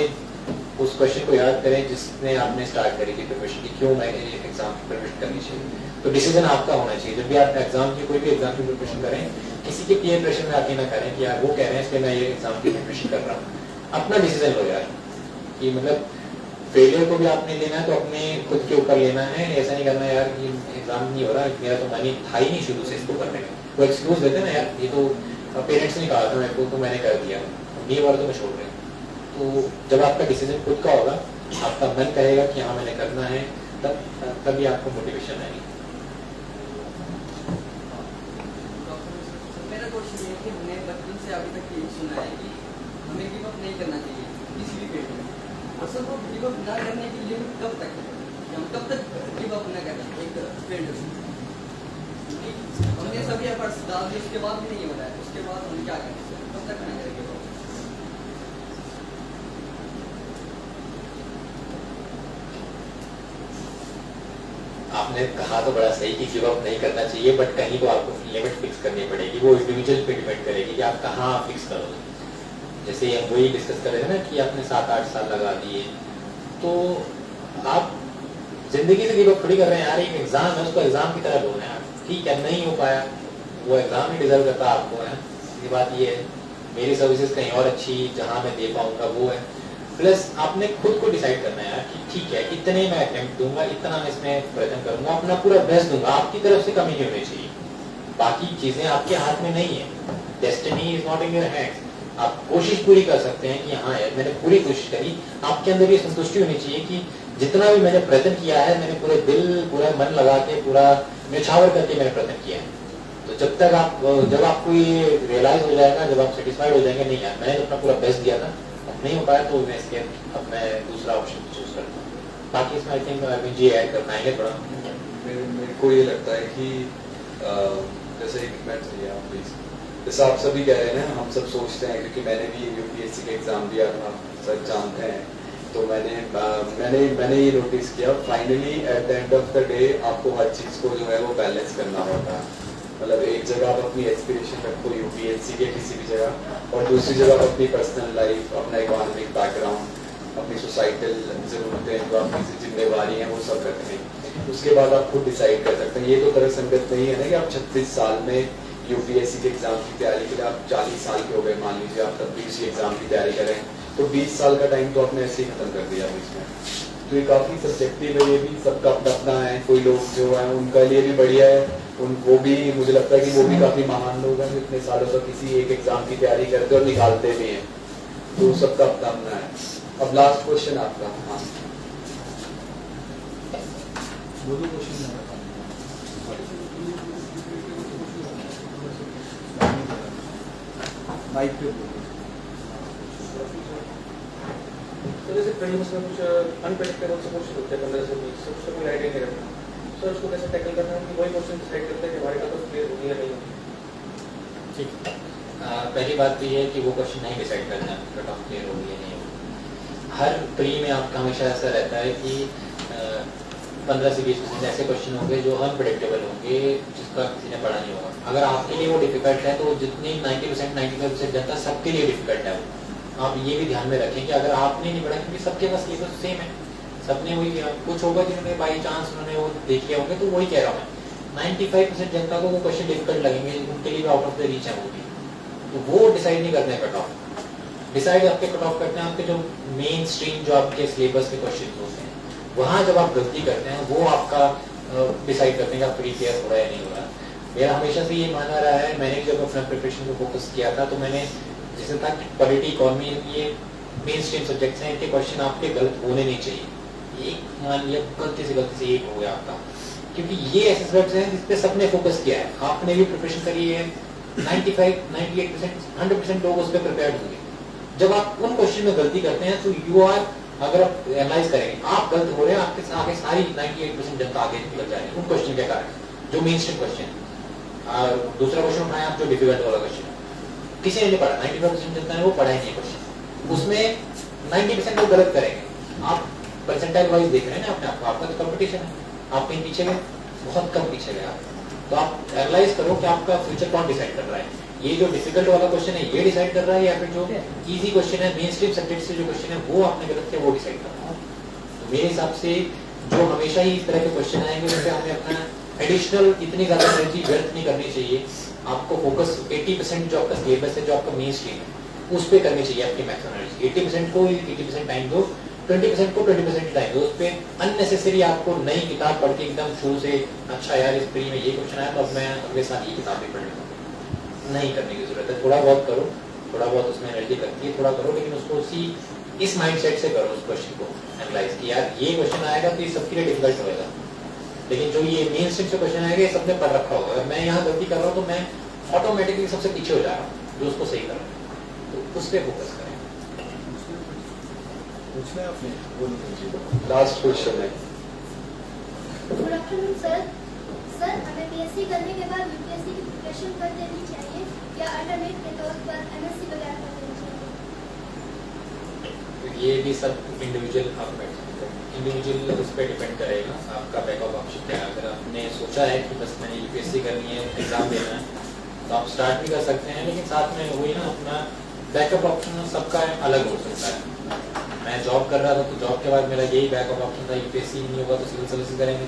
S4: उस क्वेश्चन को याद करें जिसने आपने स्टार्ट करी थी प्रिपरेशन की, क्यों मैं एग्जाम की प्रिपरेशन करनी चाहिए। तो डिसीजन आपका होना चाहिए जब भी आप एग्जाम की कोई भी एग्जाम की प्रिपरेशन करें, किसी के पीयर प्रेशर में आके ना करें कि यार वो कह रहे हैं इसलिए मैं ये एग्जाम की प्रिपरेशन कर रहा हूँ। अपना डिसीजन लो यार, कि मतलब फेलियर को भी आपने लेना है तो अपने खुद के ऊपर लेना है, ऐसा नहीं करना यार कि एग्जाम नहीं हो रहा, मेरा तो मन था ही नहीं शुरू से इसको करने में। वो एक्सक्यूज देते ना यार ये तो पेरेंट्स ने कहा था मेरे को तो मैंने कर दिया, ये बार तो मैं छोड़ रहा हूँ। तो जब आपका डिसीजन खुद का होगा, आपका मन कहेगा कि हाँ मैंने करना है, तभी आपको मोटिवेशन आएगी।
S9: मेरा क्वेश्चन ये है कि हमने बचपन से अभी तक यही सुना है कि हमें गिव अप नहीं करना चाहिए किसी भी फील्ड में। और सब वो गिव अप ना करने की लिमिट कब तक है, हम कब तक गिव अप ना करें एक फील्ड में? हमने सभी एफर्ट्स डाल दिए, उसके बाद भी नहीं हो रहा है, उसके बाद हम क्या करें, कब तक ना करें गिव अप?
S4: आपने कहा तो बड़ा सही कि गिव अप नहीं करना चाहिए, बट कहीं तो आपको लिमिट फिक्स करनी पड़ेगी, वो इंडिविजुअल पे डिपेंड करेगी कि आप कहाँ फिक्स करोगे। जैसे हम वही डिस्कस कर रहे थे ना कि आपने 7-8 साल लगा दिए, तो आप जिंदगी से गिव अप थोड़ी कर रहे हैं यार। एक एग्जाम है, उसको एग्जाम की तरह लो ना यार, ठीक है नहीं हो पाया, वो एग्जाम ही डिजर्व करता है आपको, है। ये बात ये है, मेरी सर्विसेज कहीं और अच्छी जहाँ मैं दे पाऊंगा वो है। प्लस आपने खुद को डिसाइड करना है यार कि ठीक है इतने मैं अटेम्प्ट दूंगा, इतना मैं इसमें प्रयत्न करूंगा, अपना पूरा बेस्ट दूंगा, आपकी तरफ से कमी नहीं होनी चाहिए। बाकी चीजें आपके हाथ में नहीं है, destiny is not in your hands. आप कोशिश पूरी कर सकते हैं कि हाँ यार मैंने पूरी कोशिश करी, आपके अंदर ये संतुष्टि होनी चाहिए कि जितना भी मैंने प्रयत्न किया है, मैंने पूरे दिल पूरा मन लगा के पूरा न्यौछावर करके मैंने प्रयत्न किया है। तो जब तक आप जब आपको ये रियलाइज हो जाएगा, जब आप सेटिस्फाइड हो जाएंगे नहीं यार मैंने अपना पूरा बेस्ट दिया था, नहीं हो पाया तो मैं इसके अब मैं दूसरा ऑप्शन चूज करता हूँ। बाकी इसमें आई थिंक जी ऐड कर पाएंगे थोड़ा।
S3: मेरे को ये लगता है कि जैसे एक मिनट चाहिए आप प्लीज। जैसे आप सभी कह रहे हैं ना, हम सब सोचते हैं, क्योंकि मैंने भी यूपीएससी का एग्जाम दिया था, सब जानते हैं, तो मैंने ये नोटिस किया finally at the end of the day आपको हर चीज को जो है वो बैलेंस करना होता है। मतलब एक जगह आप अपनी एस्पिरेशन रखो यूपीएससी के किसी भी जगह, और दूसरी जगह अपनी पर्सनल लाइफ, अपना इकोनॉमिक बैकग्राउंड, अपनी सोसाइटल जरूरतें, जो आपकी जिम्मेवारी हैं वो सब रखने, उसके बाद आप खुद डिसाइड कर सकते हैं। ये तो तरह संगत नहीं है ना कि आप 36 साल में यूपीएससी के एग्जाम की तैयारी के लिए आप 40 साल के हो गए, मान लीजिए आप तब भी उसी एग्जाम की तैयारी करें, तो 20 साल का टाइम तो आपने ऐसे ही खत्म कर दिया इसमें। तो ये काफी सब्जेक्टिव है, ये भी सबका अपना है। कोई लोग जो है उनका लिए भी बढ़िया है, वो भी मुझे लगता है कि वो भी काफी महान लोग हैं जो इतने सालों तक किसी एक एग्जाम की तैयारी करते और निकालते भी हैं, तो सबका अपना है। अब लास्ट क्वेश्चन आपका। हाँ
S1: माइक पे तो जैसे प्रीलिम्स में कुछ अनप्रेडिक्टेबल से क्वेश्चन होते हैं 15 से 20, सब उसका कोई आइडिया नहीं रहता, सर उसको कैसे टैकल करना है कि वही क्वेश्चन डिसाइड करते हैं कि हमारी कट ऑफ क्लियर होगी या नहीं होगी?
S4: ठीक, पहली बात तो ये है कि वो क्वेश्चन नहीं डिसाइड करना है कट ऑफ क्लियर होगी या नहीं होगी। हर प्री में आपका हमेशा ऐसा रहता है कि 15 से 20% ऐसे क्वेश्चन होंगे जो अनप्रेडिक्टेबल होंगे, जिसका किसी ने पढ़ा नहीं होगा। अगर आपके लिए वो डिफिकल्ट है तो जितनी 90% 95% जनता सबके लिए डिफिकल्ट है वो। आप ये भी ध्यान में रखें कि अगर आपने नहीं पढ़ा, क्योंकि सबके पास सिलेबस सेम है, सबने वही किया, कुछ होगा जिन्होंने बाई चांस उन्होंने वो देख लिया होंगे, तो वही कह रहा हूँ मैं 95% जनता को वो क्वेश्चन डिफिकल्ट लगेंगे, उनके लिए भी आउट ऑफ द रीच है वो भी, तो वो डिसाइड नहीं करते हैं कट ऑफ। डिसाइड आपके कट ऑफ करते हैं आपके जो मेन स्ट्रीम जो आपके सिलेबस के क्वेश्चन होते हैं, वहाँ जब आप गलती करते हैं वो आपका डिसाइड करते हैं कि आप प्री क्लियर हो रहा है नहीं हो रहा। मेरा हमेशा से ये मानना रहा है, मैंने जब अपना प्रिपरेशन को फोकस किया था तो मैंने जैसे था पॉलिटी इकोनॉमी ये मेन स्ट्रीम सब्जेक्ट्स हैं, इनके क्वेश्चन आपके गलत होने नहीं चाहिए। एक मान लिया गलती से एक हो गया आपका, क्योंकि ये ऐसे सब्जेक्ट्स हैं जिस पे सबने फोकस किया है, आपने भी प्रिपरेशन करी है, 95, 98%, 100% लोग उस पर प्रिपेयर्ड होंगे। जब आप उन क्वेश्चन में गलती करते हैं तो यू आर, अगर आप एनालाइज करेंगे आप गलत हो रहे हैं, आपके आगे सारी 98% जनता आगे निकल जाएगी उन क्वेश्चन के कारण जो मेन स्ट्रीम क्वेश्चन है। दूसरा क्वेश्चन उठाएं आप जो डिफिकल्ट वाला क्वेश्चन, किसी ने नहीं पढ़ा, 95% जनता ने वो पढ़ा ही नहीं क्वेश्चन, उसमें 90% लोग गलत करेंगे। आप परसेंटाइल वाइज देख रहे हैं ना अपने आप, आपका तो कंपटीशन है, आप कहीं पीछे गए, बहुत कम पीछे गए आप, तो आप एनालाइज करो कि आपका फ्यूचर कौन डिसाइड कर रहा है, ये जो डिफिकल्ट वाला क्वेश्चन है ये डिसाइड कर रहा है, या फिर जो इजी क्वेश्चन है मेन स्ट्रीम सब्जेक्ट से जो क्वेश्चन है वो आपने गलत किया वो डिसाइड कर रहा है। तो मेरे हिसाब से जो हमेशा ही इस तरह के क्वेश्चन आएंगे उस पर हमें अपना एडिशनल इतनी ज्यादा एनर्जी व्यर्थ नहीं करनी चाहिए। आपको फोकस 80% जो आपका सिलेबस है, जो आपका मेन स्ट्रीम है, उस पर करनी चाहिए आपकी मैक्सिमम एनर्जी। 80% को 80% टाइम दो, 20% को 20% टाइम दो, उस पर अननेसेसरी आपको नई किताब पढ़ के एकदम शुरू से अच्छा यार इस प्री में ये क्वेश्चन आया तो अब मैं अगले साल ये किताब भी पढ़ लूंगा, नहीं करने की जरूरत है। थोड़ा बहुत करो, थोड़ा बहुत उसमें एनर्जी लगती है, थोड़ा करो, लेकिन उसको उसी इस माइंडसेट से करो उस क्वेश्चन को एनालाइज कि यार ये क्वेश्चन आएगा तो ये सबके लिए डिफिकल्ट होएगा, लेकिन जो ये मेन स्ट्रीम से क्वेश्चन आएगा ये सबने पढ़ रखा होगा। अगर मैं यहाँ गलती कर रहा हूँ तो मैं ऑटोमेटिकली सबसे पीछे हो जा रहा हूँ जो उसको सही कर रहा है, तो उस पर फोकस करें।
S3: पूछना है आपने? लास्ट क्वेश्चन है।
S8: Good afternoon sir. सर, हमें बीएससी करने के बाद यूपीएससी की प्रिपरेशन कर देनी चाहिए या अल्टरनेट के तौर पर एमएससी वगैरह कर देनी चाहिए?
S4: ये भी सब इंडिविजुअल इंडिविजुअल उस पर डिपेंड करेगा आपका बैकअप ऑप्शन क्या है। अगर आपने सोचा है कि बस मैंने यूपीएससी करनी है, एग्जाम देना है, तो आप स्टार्ट भी कर सकते हैं, लेकिन साथ में वही ना अपना बैकअप ऑप्शन सबका अलग हो सकता है। मैं जॉब कर रहा था तो जॉब के बाद मेरा यही बैकअप ऑप्शन था, यूपीएससी नहीं होगा तो सिविल सर्विसेज करेंगे,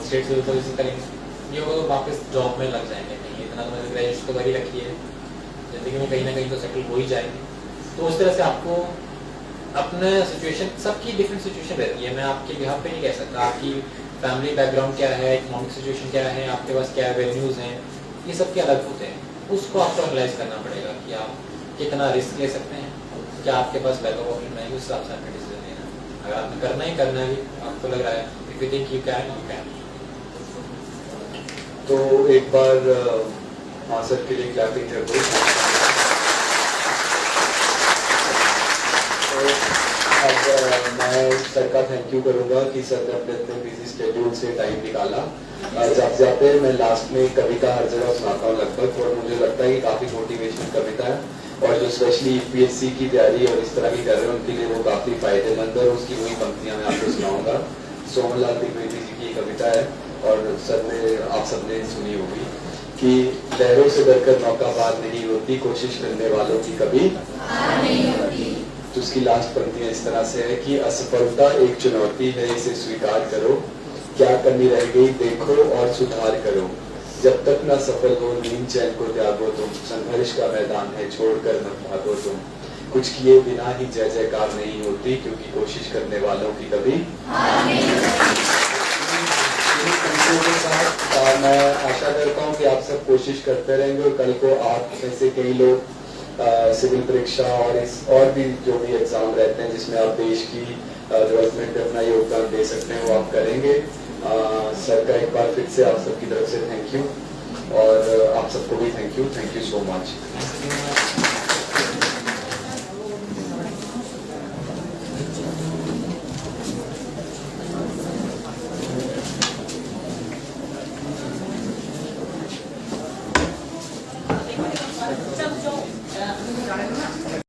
S4: स्टेट सिविल सर्विसेज करेंगे, ये होगा तो वापस जॉब में लग जाएंगे। नहीं इतना तो मैंने ग्रेजुएशन तो कर ही रखी है, जिंदगी में कहीं ना कहीं तो सेटल हो ही जाएंगे। तो उस तरह से आपको अपना सिचुएशन, सबकी डिफरेंट सिचुएशन रहती है, मैं आपके बिहाफ पे नहीं कह सकता आपकी फैमिली बैकग्राउंड क्या है, इकोनॉमिक सिचुएशन क्या है, आपके पास क्या वेन्यूज हैं, ये सब के अलग होते हैं। उसको आपको एनालाइज करना पड़ेगा कि आप कितना रिस्क ले सकते हैं, क्या आपके पास बैकअप ऑप्शन है, उस हिसाब से आपका डिसीजन लेना है। अगर आपने करना ही करना है, आपको लग रहा है, if you think you can, you can.
S3: तो एक बार हाँ सर के लिए क्लैपिंग कर दो। अब मैं सर का थैंक यू करूंगा कि सर ने अपने इतने बिजी शेड्यूल से टाइम निकाला। जाते जाते मैं लास्ट में कविता हर जगह सुनाता हूँ लगभग, और मुझे लगता है कि काफी मोटिवेशनल कविता है, और जो स्पेशली यूपीएससी की तैयारी और इस तरह की कर रहे हैं उनके लिए वो काफी फायदेमंद है। उसकी वही पंक्तियां मैं आपको सुनाऊंगा। सोमलाल त्रिवेदी जी की कविता है और सर ने आप सबने सुनी होगी कि लहरों से डरकर नौका पार नहीं होती, कोशिश करने वालों की कभी नहीं होती। तो उसकी लास्ट पंक्तियां इस तरह से है कि असफलता एक चुनौती है, इसे स्वीकार करो, क्या कमी रह गई देखो और सुधार करो, जब तक न सफल हो नींद चैन को त्यागो तुम, संघर्ष का मैदान है छोड़कर मत भागो तुम, कुछ किए बिना ही जय जयकार नहीं होती, क्योंकि कोशिश करने वालों की कभी के साथ मैं आशा करता हूँ कि आप सब कोशिश करते रहेंगे, और कल को आप में से कई लोग सिविल परीक्षा और भी जो भी एग्जाम रहते हैं जिसमें आप देश की डेवलपमेंट में अपना योगदान दे सकते हैं वो आप करेंगे। सर का एक बार फिर से आप सबकी तरफ से थैंक यू, और आप सबको भी थैंक यू सो मच।
S10: सब जो